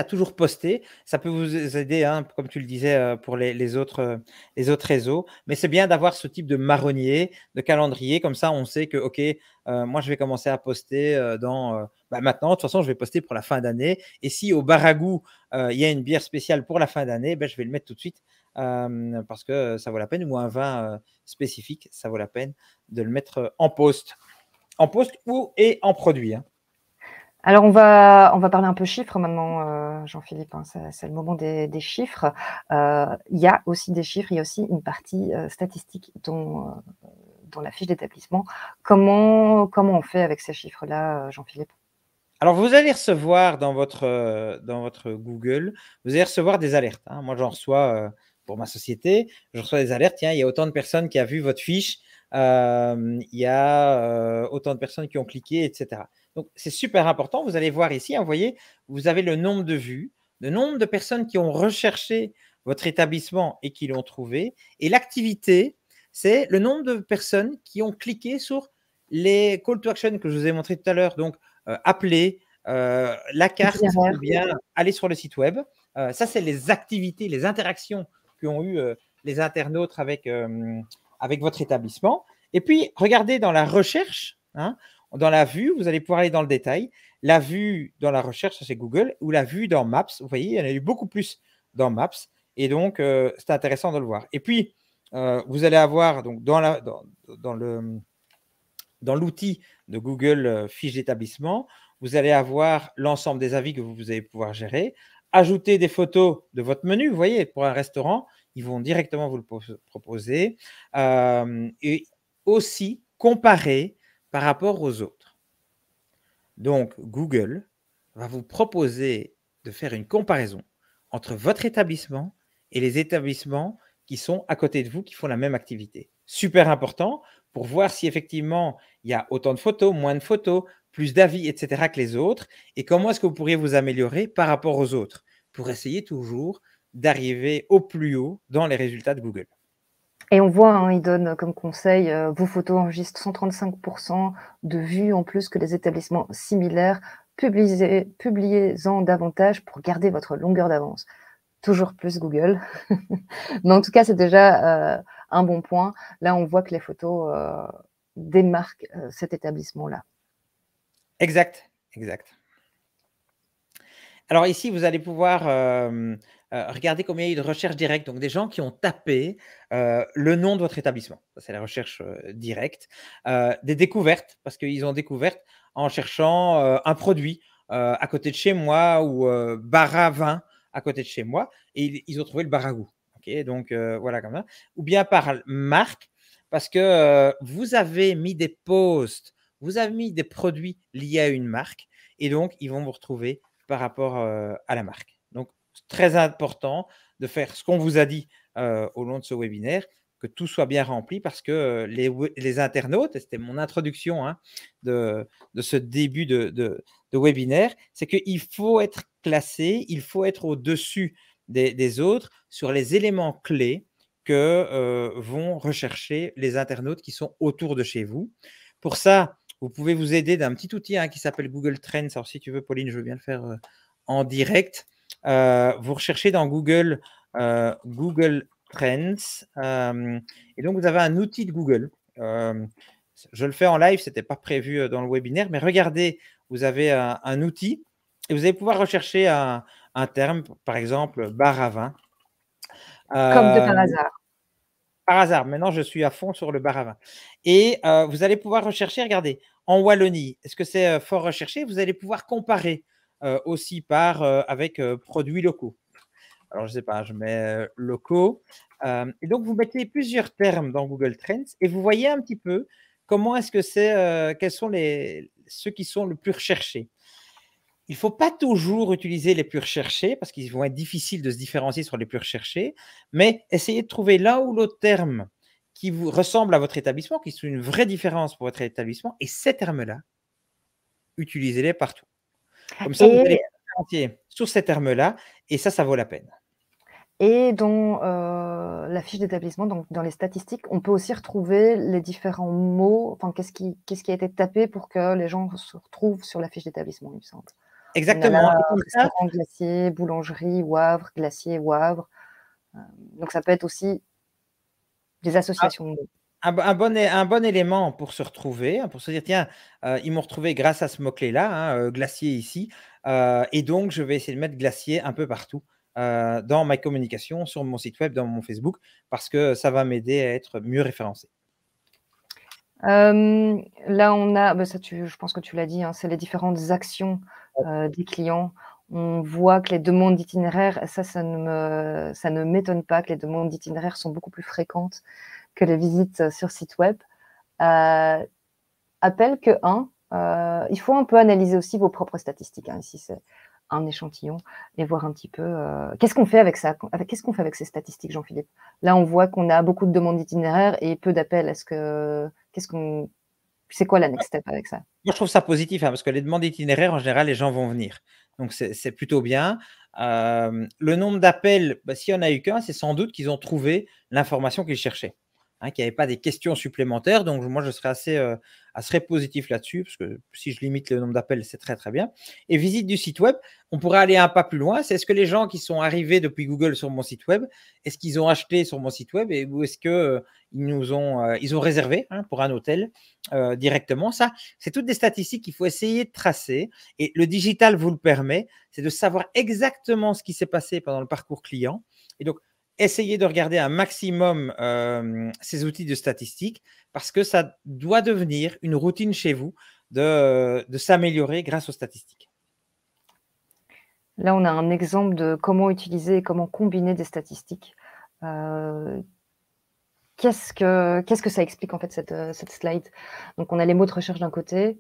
toujours poster. Ça peut vous aider, hein, comme tu le disais, pour les autres réseaux. Mais c'est bien d'avoir ce type de marronnier, de calendrier. Comme ça, on sait que, OK, moi, je vais commencer à poster maintenant. De toute façon, je vais poster pour la fin d'année. Et si au Baragou, il y a une bière spéciale pour la fin d'année, je vais le mettre tout de suite parce que ça vaut la peine. Ou un vin spécifique, ça vaut la peine de le mettre en post. En post et en produit. Hein. Alors, on va parler un peu chiffres maintenant, Jean-Philippe. Hein, c'est le moment des chiffres. Il y a aussi des chiffres, il y a aussi une partie statistique dans la fiche d'établissement. Comment on fait avec ces chiffres-là, Jean-Philippe? Alors, vous allez recevoir dans votre Google, vous allez recevoir des alertes. Hein. Moi, j'en reçois pour ma société. Je reçois des alertes. Tiens, il y a autant de personnes qui ont vu votre fiche. Il y a autant de personnes qui ont cliqué, etc. Donc, c'est super important. Vous allez voir ici, hein, vous voyez, vous avez le nombre de vues, le nombre de personnes qui ont recherché votre établissement et qui l'ont trouvé. Et l'activité, c'est le nombre de personnes qui ont cliqué sur les call to action que je vous ai montré tout à l'heure. Donc, appeler, la carte ou Itinéraire. bien aller sur le site web. Ça, c'est les activités, les interactions qu'ont eu les internautes avec votre établissement. Et puis, regardez dans la recherche, hein, dans la vue, vous allez pouvoir aller dans le détail. La vue dans la recherche, ça c'est Google, ou la vue dans Maps. Vous voyez, il y en a eu beaucoup plus dans Maps. Et donc, c'est intéressant de le voir. Et puis, vous allez avoir donc, dans l'outil de Google Fiches d'établissement, vous allez avoir l'ensemble des avis que vous allez pouvoir gérer. Ajouter des photos de votre menu. Vous voyez, pour un restaurant, ils vont directement vous le proposer. Et aussi comparer par rapport aux autres. Donc, Google va vous proposer de faire une comparaison entre votre établissement et les établissements qui sont à côté de vous, qui font la même activité. Super important pour voir si effectivement il y a autant de photos, moins de photos, plus d'avis, etc. que les autres, et comment est-ce que vous pourriez vous améliorer par rapport aux autres pour essayer toujours d'arriver au plus haut dans les résultats de Google. Et on voit, hein, il donne comme conseil, vos photos enregistrent 135% de vues en plus que les établissements similaires. Publiez-en davantage pour garder votre longueur d'avance. Toujours plus Google. Mais en tout cas, c'est déjà un bon point. Là, on voit que les photos démarquent cet établissement-là. Exact, exact. Alors ici, vous allez pouvoir regarder combien il y a eu de recherches directes. Donc, des gens qui ont tapé le nom de votre établissement. Ça, c'est la recherche directe. Des découvertes, parce qu'ils ont découvert en cherchant un produit à côté de chez moi ou bar à vin à côté de chez moi. Et ils ont trouvé le bar à goût. Okay, donc, voilà comme ça. Ou bien par marque, parce que vous avez mis des posts, vous avez mis des produits liés à une marque. Et donc, ils vont vous retrouver par rapport à la marque. Donc, c'est très important de faire ce qu'on vous a dit au long de ce webinaire, que tout soit bien rempli parce que les internautes, et c'était mon introduction hein, de ce début de webinaire, c'est qu'il faut être classé, il faut être au-dessus des autres sur les éléments clés que vont rechercher les internautes qui sont autour de chez vous. Pour ça, vous pouvez vous aider d'un petit outil hein, qui s'appelle Google Trends. Alors, si tu veux, Pauline, je veux bien le faire en direct. Vous recherchez dans Google Google Trends. Et donc, vous avez un outil de Google. Je le fais en live, ce n'était pas prévu dans le webinaire, mais regardez, vous avez un outil et vous allez pouvoir rechercher un terme, par exemple, bar à vin. Comme de par hasard. Par hasard, maintenant je suis à fond sur le bar à vin. Et vous allez pouvoir rechercher, regardez, en Wallonie, est-ce que c'est fort recherché? Vous allez pouvoir comparer aussi avec produits locaux. Alors je ne sais pas, je mets locaux. Et donc vous mettez plusieurs termes dans Google Trends et vous voyez un petit peu comment est-ce que c'est, quels sont ceux qui sont le plus recherchés. Il ne faut pas toujours utiliser les plus recherchés parce qu'ils vont être difficiles de se différencier sur les plus recherchés, mais essayez de trouver l'un ou l'autre terme qui vous ressemble à votre établissement, qui sont une vraie différence pour votre établissement, et ces termes-là, utilisez-les partout. Comme ça, vous allez vous différencier sur ces termes-là, et ça vaut la peine. Et dans la fiche d'établissement, donc dans les statistiques, on peut aussi retrouver les différents mots, enfin qu'est-ce qui a été tapé pour que les gens se retrouvent sur la fiche d'établissement, il me semble. Exactement. On a là, Et comme ça, restaurant, glacier, boulangerie, Wavre, glacier, Wavre. Donc ça peut être aussi des associations de mots. un bon élément pour se retrouver, hein, pour se dire, tiens, ils m'ont retrouvé grâce à ce mot-clé-là, hein, glacier ici, et donc je vais essayer de mettre glacier un peu partout dans ma communication, sur mon site web, dans mon Facebook, parce que ça va m'aider à être mieux référencé. Là, on a, bah ça, je pense que tu l'as dit, hein, c'est les différentes actions des clients. On voit que les demandes d'itinéraires, ça ne m'étonne pas que les demandes d'itinéraires sont beaucoup plus fréquentes que les visites sur site web. Appel que il faut un peu analyser aussi vos propres statistiques. Hein. Ici, c'est un échantillon et voir un petit peu qu'est-ce qu'on fait avec ça, qu'est-ce qu'on fait avec ces statistiques, Jean-Philippe. Là, on voit qu'on a beaucoup de demandes d'itinéraires et peu d'appels. C'est quoi la next step avec ça? Moi, je trouve ça positif, hein, parce que les demandes d'itinéraires, en général, les gens vont venir. Donc, c'est plutôt bien. Le nombre d'appels, bah, s'il n'y en a eu qu'un, c'est sans doute qu'ils ont trouvé l'information qu'ils cherchaient. hein, qu'il n'y avait pas des questions supplémentaires. Donc, moi, je serais assez positif là-dessus, parce que si je limite le nombre d'appels, c'est très, très bien. Et visite du site web, on pourrait aller un pas plus loin. C'est est-ce que les gens qui sont arrivés depuis Google sur mon site web, est-ce qu'ils ont acheté sur mon site web ou est-ce qu'ils ils ont réservé, hein, pour un hôtel directement? Ça, c'est toutes des statistiques qu'il faut essayer de tracer. Et le digital vous le permet, c'est de savoir exactement ce qui s'est passé pendant le parcours client. Et donc, essayez de regarder un maximum ces outils de statistiques parce que ça doit devenir une routine chez vous de s'améliorer grâce aux statistiques. Là, on a un exemple de comment utiliser et comment combiner des statistiques. Qu'est-ce que ça explique en fait cette slide? Donc on a les mots de recherche d'un côté,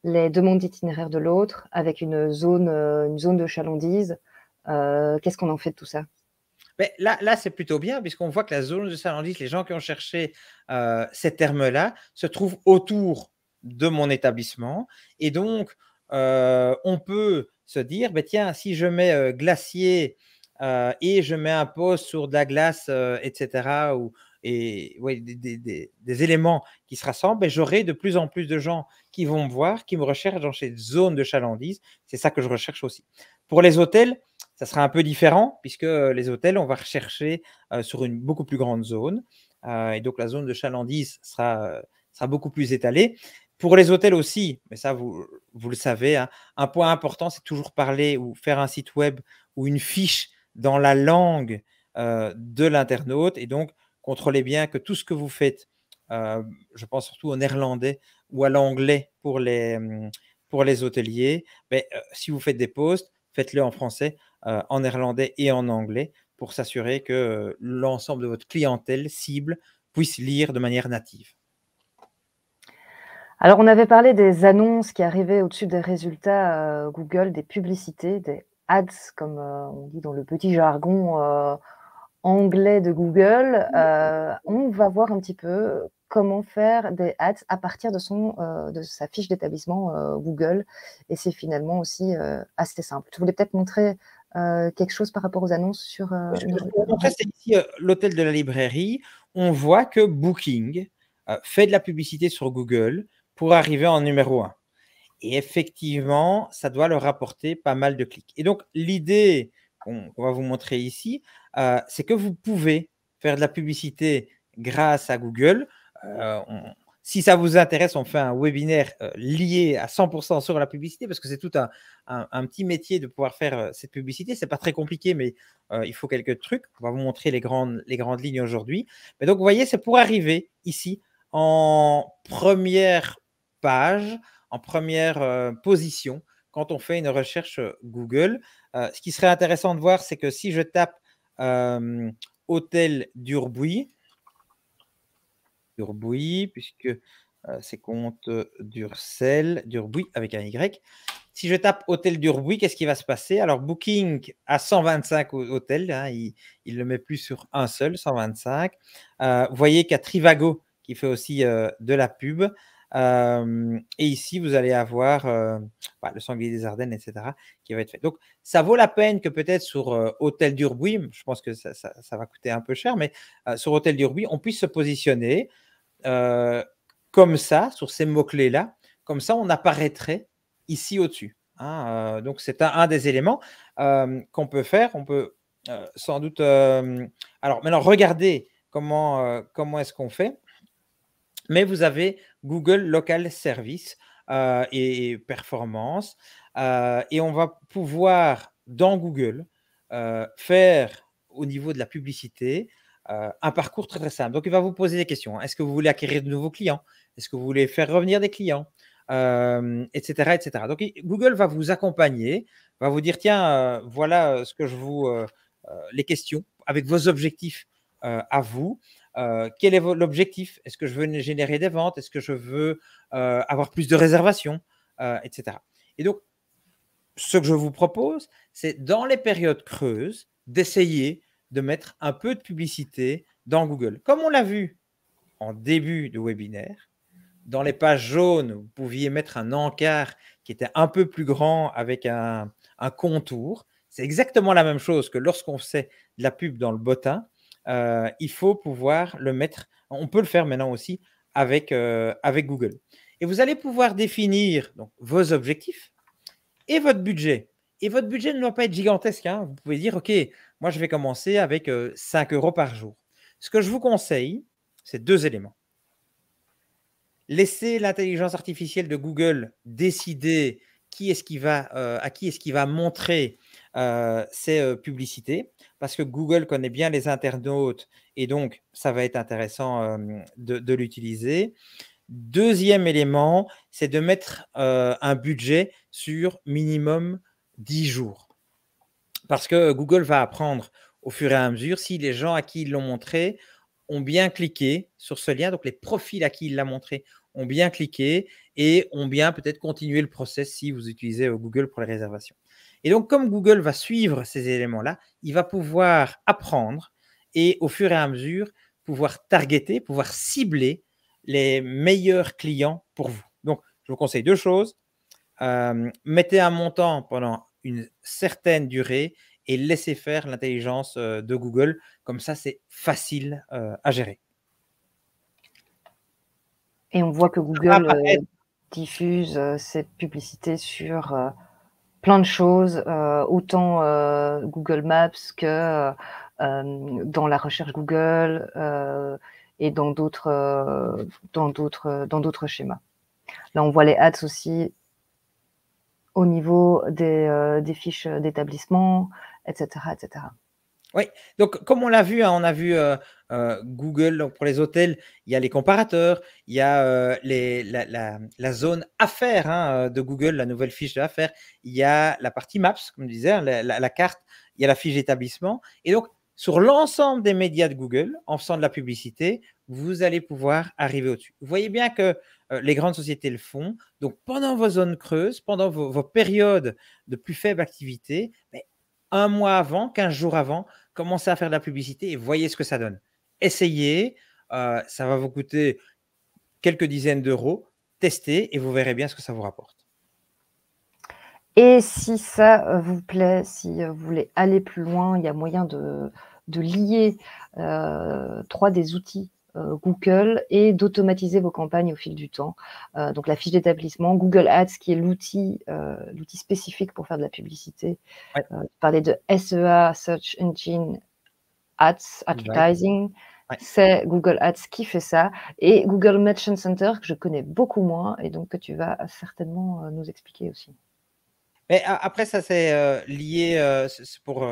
les demandes d'itinéraire de l'autre, avec une zone de chalandise. Qu'est-ce qu'on en fait de tout ça? Mais là c'est plutôt bien puisqu'on voit que la zone de chalandise, les gens qui ont cherché ces termes-là se trouvent autour de mon établissement. Et donc, on peut se dire, bah, tiens, si je mets glacier et je mets un post sur de la glace, etc., et ouais, des éléments qui se rassemblent, ben, j'aurai de plus en plus de gens qui vont me voir, qui me recherchent dans cette zone de chalandise. C'est ça que je recherche aussi. Pour les hôtels, ça sera un peu différent puisque les hôtels, on va rechercher sur une beaucoup plus grande zone. Et donc, la zone de chalandise sera beaucoup plus étalée. Pour les hôtels aussi, mais ça, vous le savez, hein, un point important, c'est toujours parler ou faire un site web ou une fiche dans la langue de l'internaute. Et donc, contrôlez bien que tout ce que vous faites, je pense surtout au néerlandais ou à l'anglais pour les hôteliers, mais si vous faites des posts, faites-le en français, en néerlandais et en anglais pour s'assurer que l'ensemble de votre clientèle cible puisse lire de manière native. Alors on avait parlé des annonces qui arrivaient au-dessus des résultats Google, des publicités, des ads comme on dit dans le petit jargon anglais de Google. On va voir un petit peu comment faire des ads à partir de sa fiche d'établissement Google. Et c'est finalement aussi assez simple. Tu voulais peut-être montrer quelque chose par rapport aux annonces sur... Ce que je peux vous montrer, c'est ici l'hôtel de la librairie. On voit que Booking fait de la publicité sur Google pour arriver en numéro 1. Et effectivement, ça doit leur rapporter pas mal de clics. Et donc, l'idée qu'on va vous montrer ici, c'est que vous pouvez faire de la publicité grâce à Google. Si ça vous intéresse, on fait un webinaire lié à 100% sur la publicité parce que c'est tout un petit métier de pouvoir faire cette publicité. Ce n'est pas très compliqué, mais il faut quelques trucs. On va vous montrer les grandes lignes aujourd'hui. Mais donc, vous voyez, c'est pour arriver ici en première page, en première position quand on fait une recherche Google. Ce qui serait intéressant de voir, c'est que si je tape hôtel d'Urbuy, puisque c'est compte d'Urbuy avec un Y. Si je tape hôtel d'Urbuy, qu'est-ce qui va se passer? Alors, Booking a 125 hôtels, hein, il ne le met plus sur un seul, 125. Vous voyez qu'il y a Trivago qui fait aussi de la pub. Et ici, vous allez avoir le Sanglier des Ardennes, etc., qui va être fait. Donc, ça vaut la peine que peut-être sur Hôtel d'Urbuy, je pense que ça va coûter un peu cher, mais sur Hôtel d'Urbuy, on puisse se positionner comme ça, sur ces mots-clés-là. Comme ça, on apparaîtrait ici au-dessus. Hein, donc, c'est un des éléments qu'on peut faire. On peut sans doute... alors, maintenant, regardez comment est-ce qu'on fait. Mais vous avez Google Local Service et performance. Et on va pouvoir, dans Google, faire au niveau de la publicité un parcours très, très simple. Donc, il va vous poser des questions. Est-ce que vous voulez acquérir de nouveaux clients? Est-ce que vous voulez faire revenir des clients? Etc., etc. Donc, Google va vous accompagner, va vous dire, tiens, voilà ce que je vous... les questions avec vos objectifs à vous. Quel est l'objectif? Est-ce que je veux générer des ventes? Est-ce que je veux avoir plus de réservations, etc. Et donc, ce que je vous propose, c'est dans les périodes creuses, d'essayer de mettre un peu de publicité dans Google. Comme on l'a vu en début de webinaire, dans les pages jaunes, vous pouviez mettre un encart qui était un peu plus grand avec un contour. C'est exactement la même chose que lorsqu'on fait de la pub dans le bottin. Il faut pouvoir le mettre On peut le faire maintenant aussi avec, avec Google. Et vous allez pouvoir définir donc, vos objectifs et votre budget. Et votre budget ne doit pas être gigantesque, hein. Vous pouvez dire, OK, moi, je vais commencer avec 5 € par jour. Ce que je vous conseille, c'est 2 éléments. Laissez l'intelligence artificielle de Google décider à qui est-ce qui va montrer ces publicités, parce que Google connaît bien les internautes et donc ça va être intéressant de l'utiliser. Deuxième élément, c'est de mettre un budget sur minimum 10 jours. Parce que Google va apprendre au fur et à mesure si les gens à qui ils l'ont montré ont bien cliqué sur ce lien, donc les profils à qui il l'a montré ont bien cliqué et ont bien peut-être continué le process si vous utilisez Google pour les réservations. Et donc, comme Google va suivre ces éléments-là, il va pouvoir apprendre et au fur et à mesure, pouvoir targeter, pouvoir cibler les meilleurs clients pour vous. Donc, je vous conseille 2 choses. Mettez un montant pendant une certaine durée et laissez faire l'intelligence de Google. Comme ça, c'est facile à gérer. Et on voit que Google diffuse cette publicité sur plein de choses, autant Google Maps que dans la recherche Google et dans d'autres schémas. Là, on voit les ads aussi au niveau des fiches d'établissement, etc., etc. Oui, donc comme on l'a vu, hein, on a vu Google, donc pour les hôtels, il y a les comparateurs, il y a la zone affaires hein, de Google, la nouvelle fiche d'affaires, il y a la partie Maps, comme je disais, hein, la carte, il y a la fiche d'établissement. Et donc, sur l'ensemble des médias de Google, en faisant de la publicité, vous allez pouvoir arriver au-dessus. Vous voyez bien que les grandes sociétés le font. Donc, pendant vos zones creuses, pendant vos périodes de plus faible activité, mais un mois avant, 15 jours avant, commencez à faire de la publicité et voyez ce que ça donne. Essayez, ça va vous coûter quelques dizaines d'euros. Testez et vous verrez bien ce que ça vous rapporte. Et si ça vous plaît, si vous voulez aller plus loin, il y a moyen de lier 3 des outils Google et d'automatiser vos campagnes au fil du temps. Donc la fiche d'établissement, Google Ads qui est l'outil spécifique pour faire de la publicité. Ouais. Parler de SEA, Search Engine Ads, Advertising. Ouais. C'est Google Ads qui fait ça. Et Google Merchant Center que je connais beaucoup moins et donc que tu vas certainement nous expliquer aussi. Mais après, ça, c'est lié, c'est pour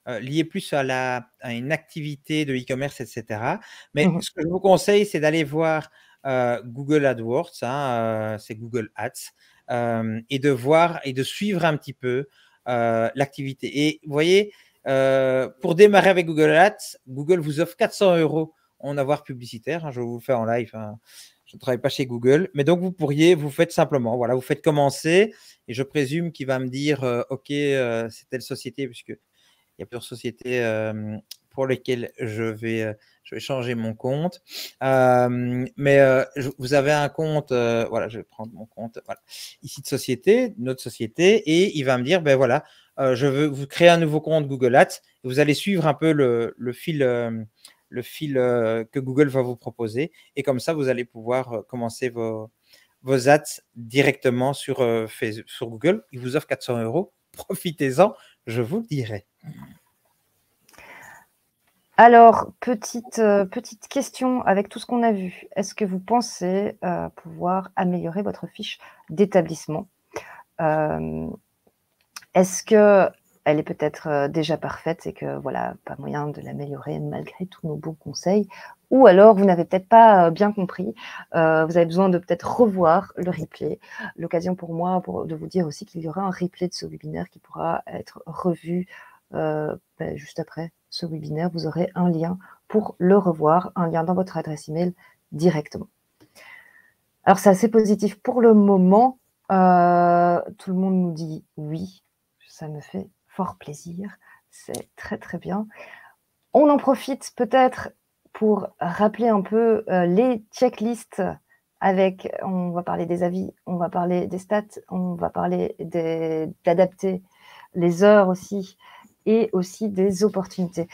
lier plus à une activité de e-commerce, etc. Mais ce que je vous conseille, c'est d'aller voir Google AdWords, hein, c'est Google Ads, et de voir et de suivre un petit peu l'activité. Et vous voyez, pour démarrer avec Google Ads, Google vous offre 400 € en avoir publicitaire. Hein, je vous le fais en live. Hein. Je ne travaille pas chez Google, mais donc vous faites simplement, voilà, vous faites commencer et je présume qu'il va me dire, OK, c'est telle société, puisqu'il y a plusieurs sociétés pour lesquelles je vais changer mon compte. Mais vous avez un compte, voilà, je vais prendre mon compte, voilà, ici de société, notre société, et il va me dire, ben voilà, je veux vous créer un nouveau compte Google Ads, et vous allez suivre un peu le fil que Google va vous proposer. Et comme ça, vous allez pouvoir commencer vos ads directement sur Google. Il vous offre 400 €. Profitez-en, je vous le dirai. Alors, petite question avec tout ce qu'on a vu. Est-ce que vous pensez pouvoir améliorer votre fiche d'établissement? Est-ce que elle est peut-être déjà parfaite et que voilà, pas moyen de l'améliorer malgré tous nos bons conseils, ou alors vous n'avez peut-être pas bien compris, vous avez besoin de peut-être revoir le replay. L'occasion pour moi de vous dire aussi qu'il y aura un replay de ce webinaire qui pourra être revu juste après ce webinaire. Vous aurez un lien pour le revoir, un lien dans votre adresse email directement. Alors c'est assez positif pour le moment. Tout le monde nous dit oui, ça me fait fort plaisir, c'est très très bien. On en profite peut-être pour rappeler un peu les checklists avec, on va parler des avis, on va parler des stats, on va parler d'adapter les heures aussi et aussi des opportunités.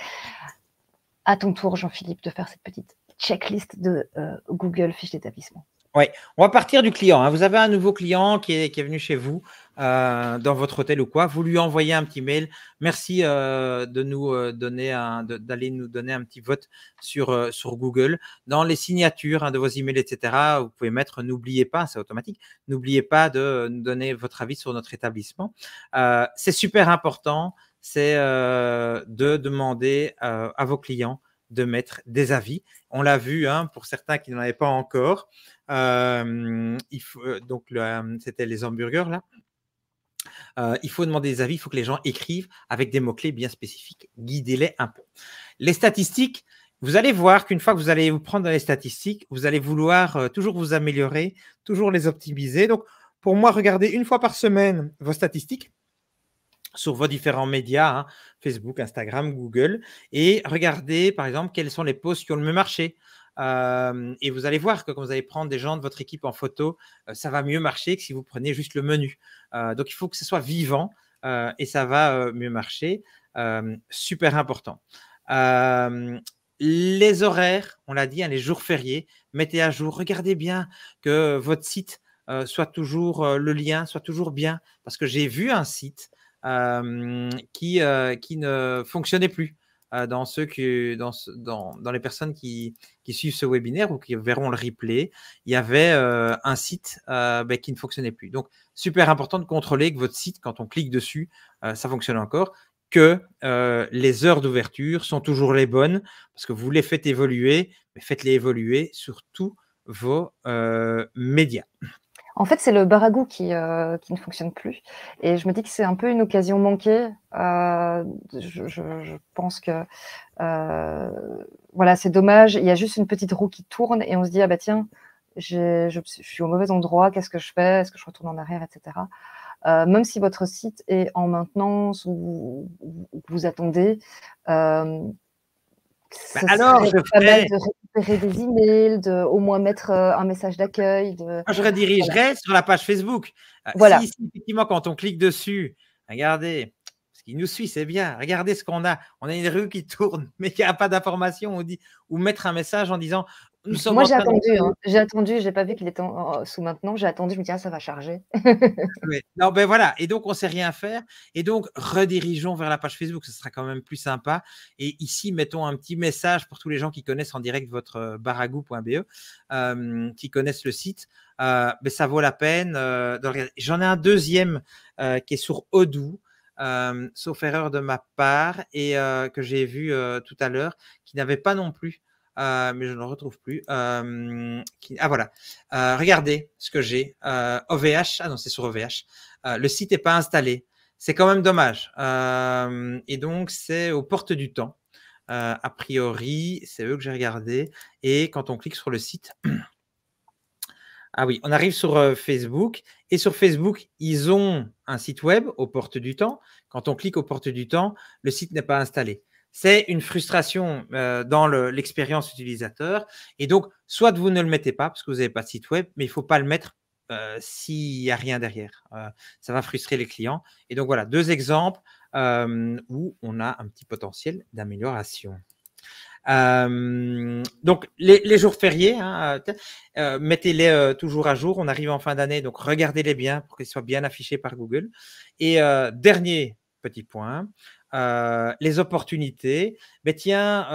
À ton tour, Jean-Philippe, de faire cette petite checklist de Google Fiches d'établissement. Oui, on va partir du client. Vous avez un nouveau client qui est venu chez vous dans votre hôtel ou quoi. Vous lui envoyez un petit mail. Merci de nous donner d'aller nous donner un petit vote sur Google. Dans les signatures de vos emails, etc., vous pouvez mettre n'oubliez pas, c'est automatique. N'oubliez pas de nous donner votre avis sur notre établissement. C'est super important. C'est de demander à vos clients de mettre des avis. On l'a vu pour certains qui n'en avaient pas encore. Donc, c'était les hamburgers là. Il faut demander des avis, il faut que les gens écrivent avec des mots-clés bien spécifiques. Guidez-les un peu. Les statistiques, vous allez voir qu'une fois que vous allez vous prendre dans les statistiques, vous allez vouloir toujours vous améliorer, toujours les optimiser. Donc, pour moi, regardez une fois par semaine vos statistiques sur vos différents médias, Facebook, Instagram, Google, et regardez, par exemple, quels sont les posts qui ont le mieux marché. Et vous allez voir que quand vous allez prendre des gens de votre équipe en photo, ça va mieux marcher que si vous prenez juste le menu. Donc, il faut que ce soit vivant et ça va mieux marcher. Super important. Les horaires, on l'a dit, les jours fériés, mettez à jour. Regardez bien que votre site soit toujours, le lien soit toujours bien. Parce que j'ai vu un site qui ne fonctionnait plus. Dans les personnes qui suivent ce webinaire ou qui verront le replay, il y avait un site qui ne fonctionnait plus. Donc, super important de contrôler que votre site, quand on clique dessus, ça fonctionne encore, que les heures d'ouverture sont toujours les bonnes, parce que vous les faites évoluer, mais faites-les évoluer sur tous vos médias. En fait, c'est le Baragou qui ne fonctionne plus. Et je me dis que c'est un peu une occasion manquée. Je pense que voilà, c'est dommage. Il y a juste une petite roue qui tourne et on se dit, ah bah tiens, je suis au mauvais endroit, qu'est-ce que je fais? Est-ce que je retourne en arrière, etc. Même si votre site est en maintenance ou vous attendez, ce alors, serait pas mal de récupérer des emails, de au moins mettre un message d'accueil. Je redirigerai sur la page Facebook. Voilà. Si effectivement, quand on clique dessus, regardez, ce qui nous suit, c'est bien. Regardez ce qu'on a. On a une rue qui tourne, mais il n'y a pas d'information. On dit, ou mettre un message en disant, nous sommes Moi, en train j'ai attendu, j'ai pas vu qu'il était sous maintenant. J'ai attendu, je me dis, ça va charger. Oui. Non, ben voilà. Et donc, on ne sait rien faire. Et donc, redirigeons vers la page Facebook. Ce sera quand même plus sympa. Et ici, mettons un petit message pour tous les gens qui connaissent en direct votre baragou.be, qui connaissent le site. Ben, ça vaut la peine de regarder. J'en ai un deuxième qui est sur Odoo, sauf erreur de ma part, et que j'ai vu tout à l'heure, qui n'avait pas non plus. Mais je ne le retrouve plus. Voilà. Regardez ce que j'ai. OVH. Ah non, c'est sur OVH. Le site n'est pas installé. C'est quand même dommage. Et donc, c'est aux portes du temps. A priori, c'est eux que j'ai regardé. Et quand on clique sur le site, ah oui, on arrive sur Facebook. Et sur Facebook, ils ont un site web aux portes du temps. Quand on clique aux portes du temps, le site n'est pas installé. C'est une frustration dans l'expérience utilisateur. Et donc, soit vous ne le mettez pas parce que vous n'avez pas de site web, mais il ne faut pas le mettre s'il n'y a rien derrière. Ça va frustrer les clients. Et donc, voilà, deux exemples où on a un petit potentiel d'amélioration. Donc, les jours fériés, mettez-les toujours à jour. On arrive en fin d'année, donc regardez-les bien pour qu'ils soient bien affichés par Google. Et dernier petit point, les opportunités. Mais tiens,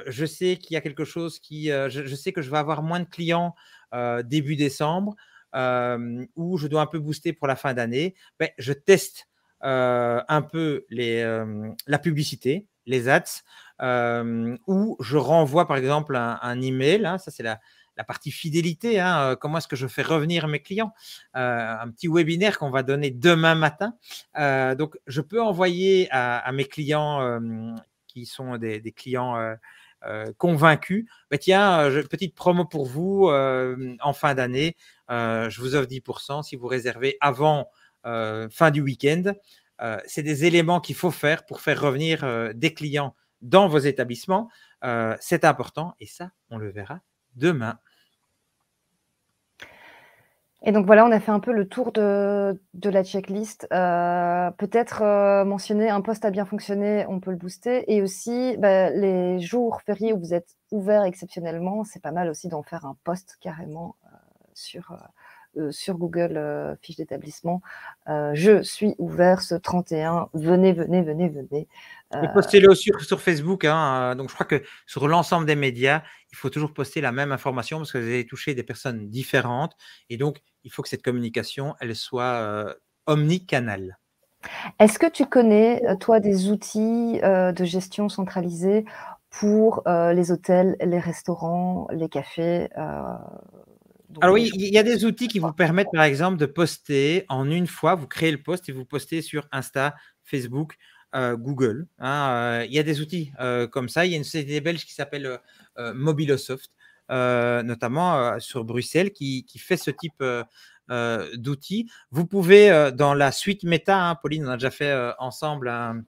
je sais qu'il y a quelque chose je sais que je vais avoir moins de clients début décembre, où je dois un peu booster pour la fin d'année. Je teste un peu la publicité, les ads, où je renvoie par exemple un email. Ça, c'est la partie fidélité. Comment est-ce que je fais revenir mes clients? Un petit webinaire qu'on va donner demain matin. Donc, je peux envoyer à mes clients qui sont des clients convaincus. Tiens, petite promo pour vous en fin d'année. Je vous offre 10% si vous réservez avant fin du week-end. C'est des éléments qu'il faut faire pour faire revenir des clients dans vos établissements. C'est important et ça, on le verra demain. Et donc voilà, on a fait un peu le tour de la checklist. Peut-être mentionner un post a bien fonctionné, on peut le booster. Et aussi, les jours fériés où vous êtes ouvert exceptionnellement, c'est pas mal aussi d'en faire un post carrément sur Google fiche d'établissement. Je suis ouvert ce 31, venez, venez, venez, venez. Et postez-le aussi sur Facebook. Hein, donc, je crois que sur l'ensemble des médias, il faut toujours poster la même information parce que vous allez toucher des personnes différentes. Et donc, il faut que cette communication, elle soit omnicanale. Est-ce que tu connais, toi, des outils de gestion centralisés pour les hôtels, les restaurants, les cafés donc Alors les oui, gens... il y a des outils qui vous permettent, par exemple, de poster en une fois. Vous créez le post et vous postez sur Insta, Facebook, Google. Hein, il y a des outils comme ça. Il y a une société belge qui s'appelle Mobilosoft, notamment sur Bruxelles, qui fait ce type d'outils. Vous pouvez, dans la suite Meta, hein, Pauline, on a déjà fait ensemble un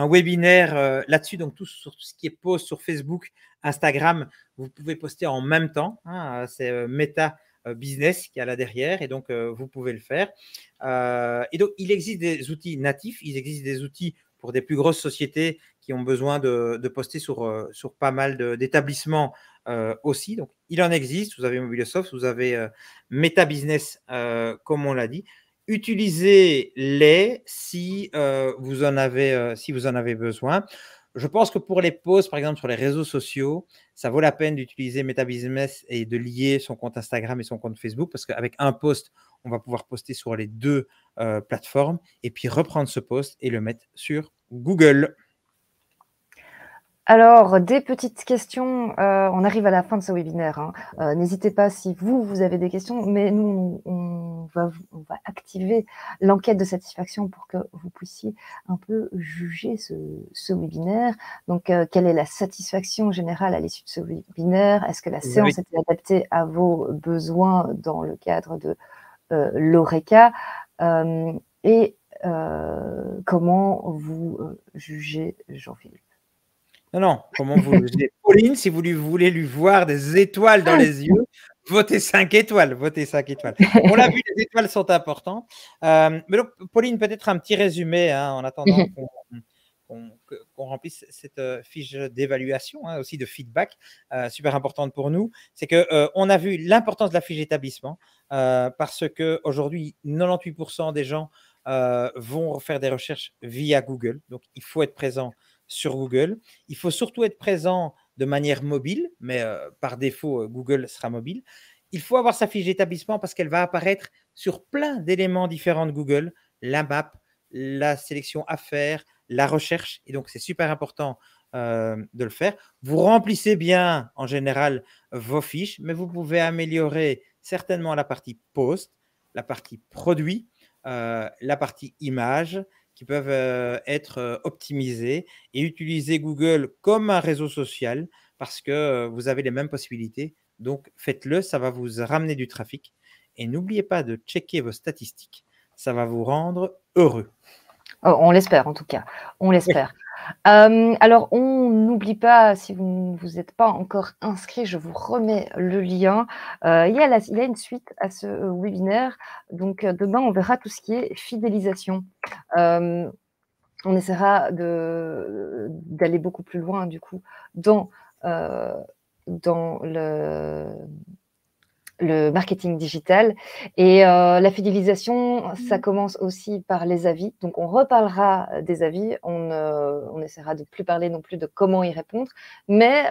webinaire là-dessus, donc sur tout ce qui est post sur Facebook, Instagram, vous pouvez poster en même temps. Hein, c'est Meta Business qui a là derrière, et donc vous pouvez le faire. Et donc, il existe des outils natifs, il existe des outils pour des plus grosses sociétés qui ont besoin de poster sur pas mal d'établissements aussi. Donc, il en existe. Vous avez Mobilesoft, vous avez Meta Business, comme on l'a dit. Utilisez-les si vous en avez besoin. Je pense que pour les posts, par exemple, sur les réseaux sociaux, ça vaut la peine d'utiliser Meta Business et de lier son compte Instagram et son compte Facebook, parce qu'avec un post, on va pouvoir poster sur les deux plateformes et puis reprendre ce post et le mettre sur Google. Alors, des petites questions. On arrive à la fin de ce webinaire, hein. N'hésitez pas si vous avez des questions, mais nous, on va activer l'enquête de satisfaction pour que vous puissiez un peu juger ce webinaire. Donc, quelle est la satisfaction générale à l'issue de ce webinaire? Est-ce que la séance était adaptée à vos besoins dans le cadre de l'ORECA? Et comment vous jugez Jean-Philippe? Non, comment vous le dites, Pauline, si vous voulez lui voir des étoiles dans les yeux, votez 5 étoiles, votez 5 étoiles. On l'a vu, les étoiles sont importantes. Mais donc, Pauline, peut-être un petit résumé, hein, en attendant qu'on remplisse cette fiche d'évaluation, hein, aussi de feedback, super importante pour nous. C'est qu'on a vu l'importance de la fiche d'établissement, parce qu'aujourd'hui, 98% des gens vont faire des recherches via Google. Donc, il faut être présent sur Google. Il faut surtout être présent de manière mobile, mais par défaut, Google sera mobile. Il faut avoir sa fiche d'établissement parce qu'elle va apparaître sur plein d'éléments différents de Google, la map, la sélection à faire, la recherche. Et donc, c'est super important de le faire. Vous remplissez bien, en général, vos fiches, mais vous pouvez améliorer certainement la partie post, la partie produit, la partie image, qui peuvent être optimisés, et utiliser Google comme un réseau social parce que vous avez les mêmes possibilités. Donc, faites-le, ça va vous ramener du trafic. Et n'oubliez pas de checker vos statistiques, ça va vous rendre heureux. Oh, on l'espère en tout cas, on l'espère. Oui. Alors, on n'oublie pas, si vous ne vous êtes pas encore inscrit, je vous remets le lien. Il y a une suite à ce webinaire. Donc, demain, on verra tout ce qui est fidélisation. On essaiera d'aller beaucoup plus loin, du coup, dans le marketing digital. Et la fidélisation, ça commence aussi par les avis. Donc, on reparlera des avis. On essaiera de ne plus parler non plus de comment y répondre, mais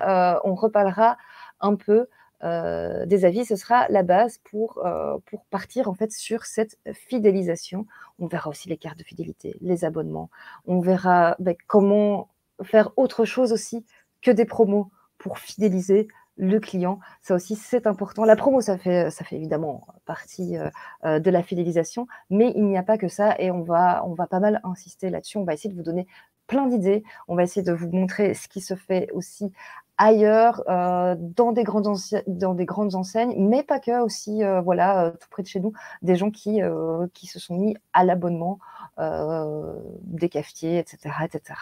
on reparlera un peu des avis. Ce sera la base pour partir en fait sur cette fidélisation. On verra aussi les cartes de fidélité, les abonnements. On verra comment faire autre chose aussi que des promos pour fidéliser le client. Ça aussi, c'est important. La promo, ça fait évidemment partie de la fidélisation, mais il n'y a pas que ça, et on va pas mal insister là-dessus. On va essayer de vous donner plein d'idées. On va essayer de vous montrer ce qui se fait aussi ailleurs, dans des grandes enseignes, mais pas que, aussi, tout près de chez nous, des gens qui se sont mis à l'abonnement, des cafetiers, etc., etc.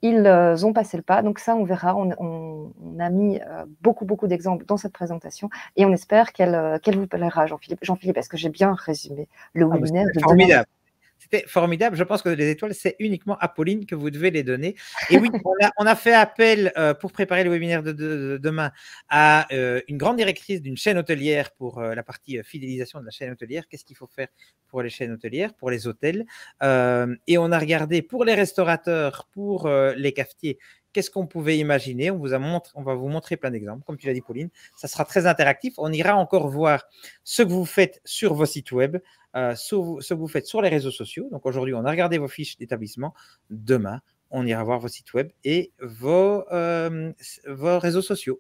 ils ont passé le pas. Donc ça, on verra. On a mis beaucoup d'exemples dans cette présentation et on espère qu'elle vous plaira, Jean-Philippe. Jean-Philippe, est-ce que j'ai bien résumé le webinaire de demain? Formidable. C'était formidable. Je pense que les étoiles, c'est uniquement à Pauline que vous devez les donner. Et oui, on a fait appel pour préparer le webinaire de demain à une grande directrice d'une chaîne hôtelière pour la partie fidélisation de la chaîne hôtelière. Qu'est-ce qu'il faut faire pour les chaînes hôtelières, pour les hôtels? Et on a regardé pour les restaurateurs, pour les cafetiers, qu'est-ce qu'on pouvait imaginer. On va vous montrer plein d'exemples. Comme tu l'as dit, Pauline, ça sera très interactif. On ira encore voir ce que vous faites sur vos sites web, ce que vous faites sur les réseaux sociaux. Donc aujourd'hui, on a regardé vos fiches d'établissement. Demain, on ira voir vos sites web et vos réseaux sociaux.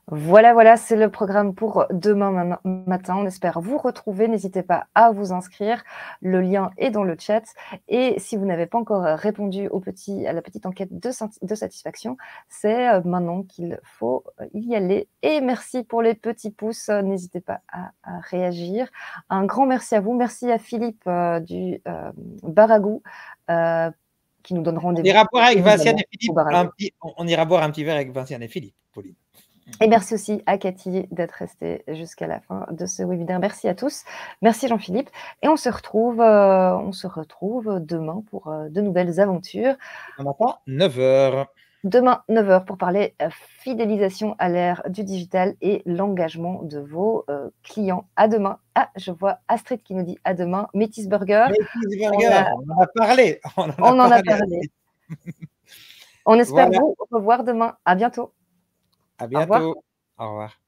Voilà, c'est le programme pour demain matin. On espère vous retrouver. N'hésitez pas à vous inscrire. Le lien est dans le chat. Et si vous n'avez pas encore répondu à la petite enquête de satisfaction, c'est maintenant qu'il faut y aller. Et merci pour les petits pouces. N'hésitez pas à réagir. Un grand merci à vous. Merci à Philippe du Baragou. Qui nous donne rendez-vous. On ira boire avec Vinciane et Philippe. On ira boire un petit verre avec Vinciane et Philippe, Pauline. Et merci aussi à Cathy d'être restée jusqu'à la fin de ce webinaire. Merci à tous. Merci Jean-Philippe. Et on se retrouve demain pour de nouvelles aventures. On attend 9h. Demain, 9h, pour parler fidélisation à l'ère du digital et l'engagement de vos clients. À demain. Ah, je vois Astrid qui nous dit à demain. Métis Burger. Métis Burger, on en a parlé. On en a parlé. On espère vous revoir demain. À bientôt. À bientôt. Au revoir.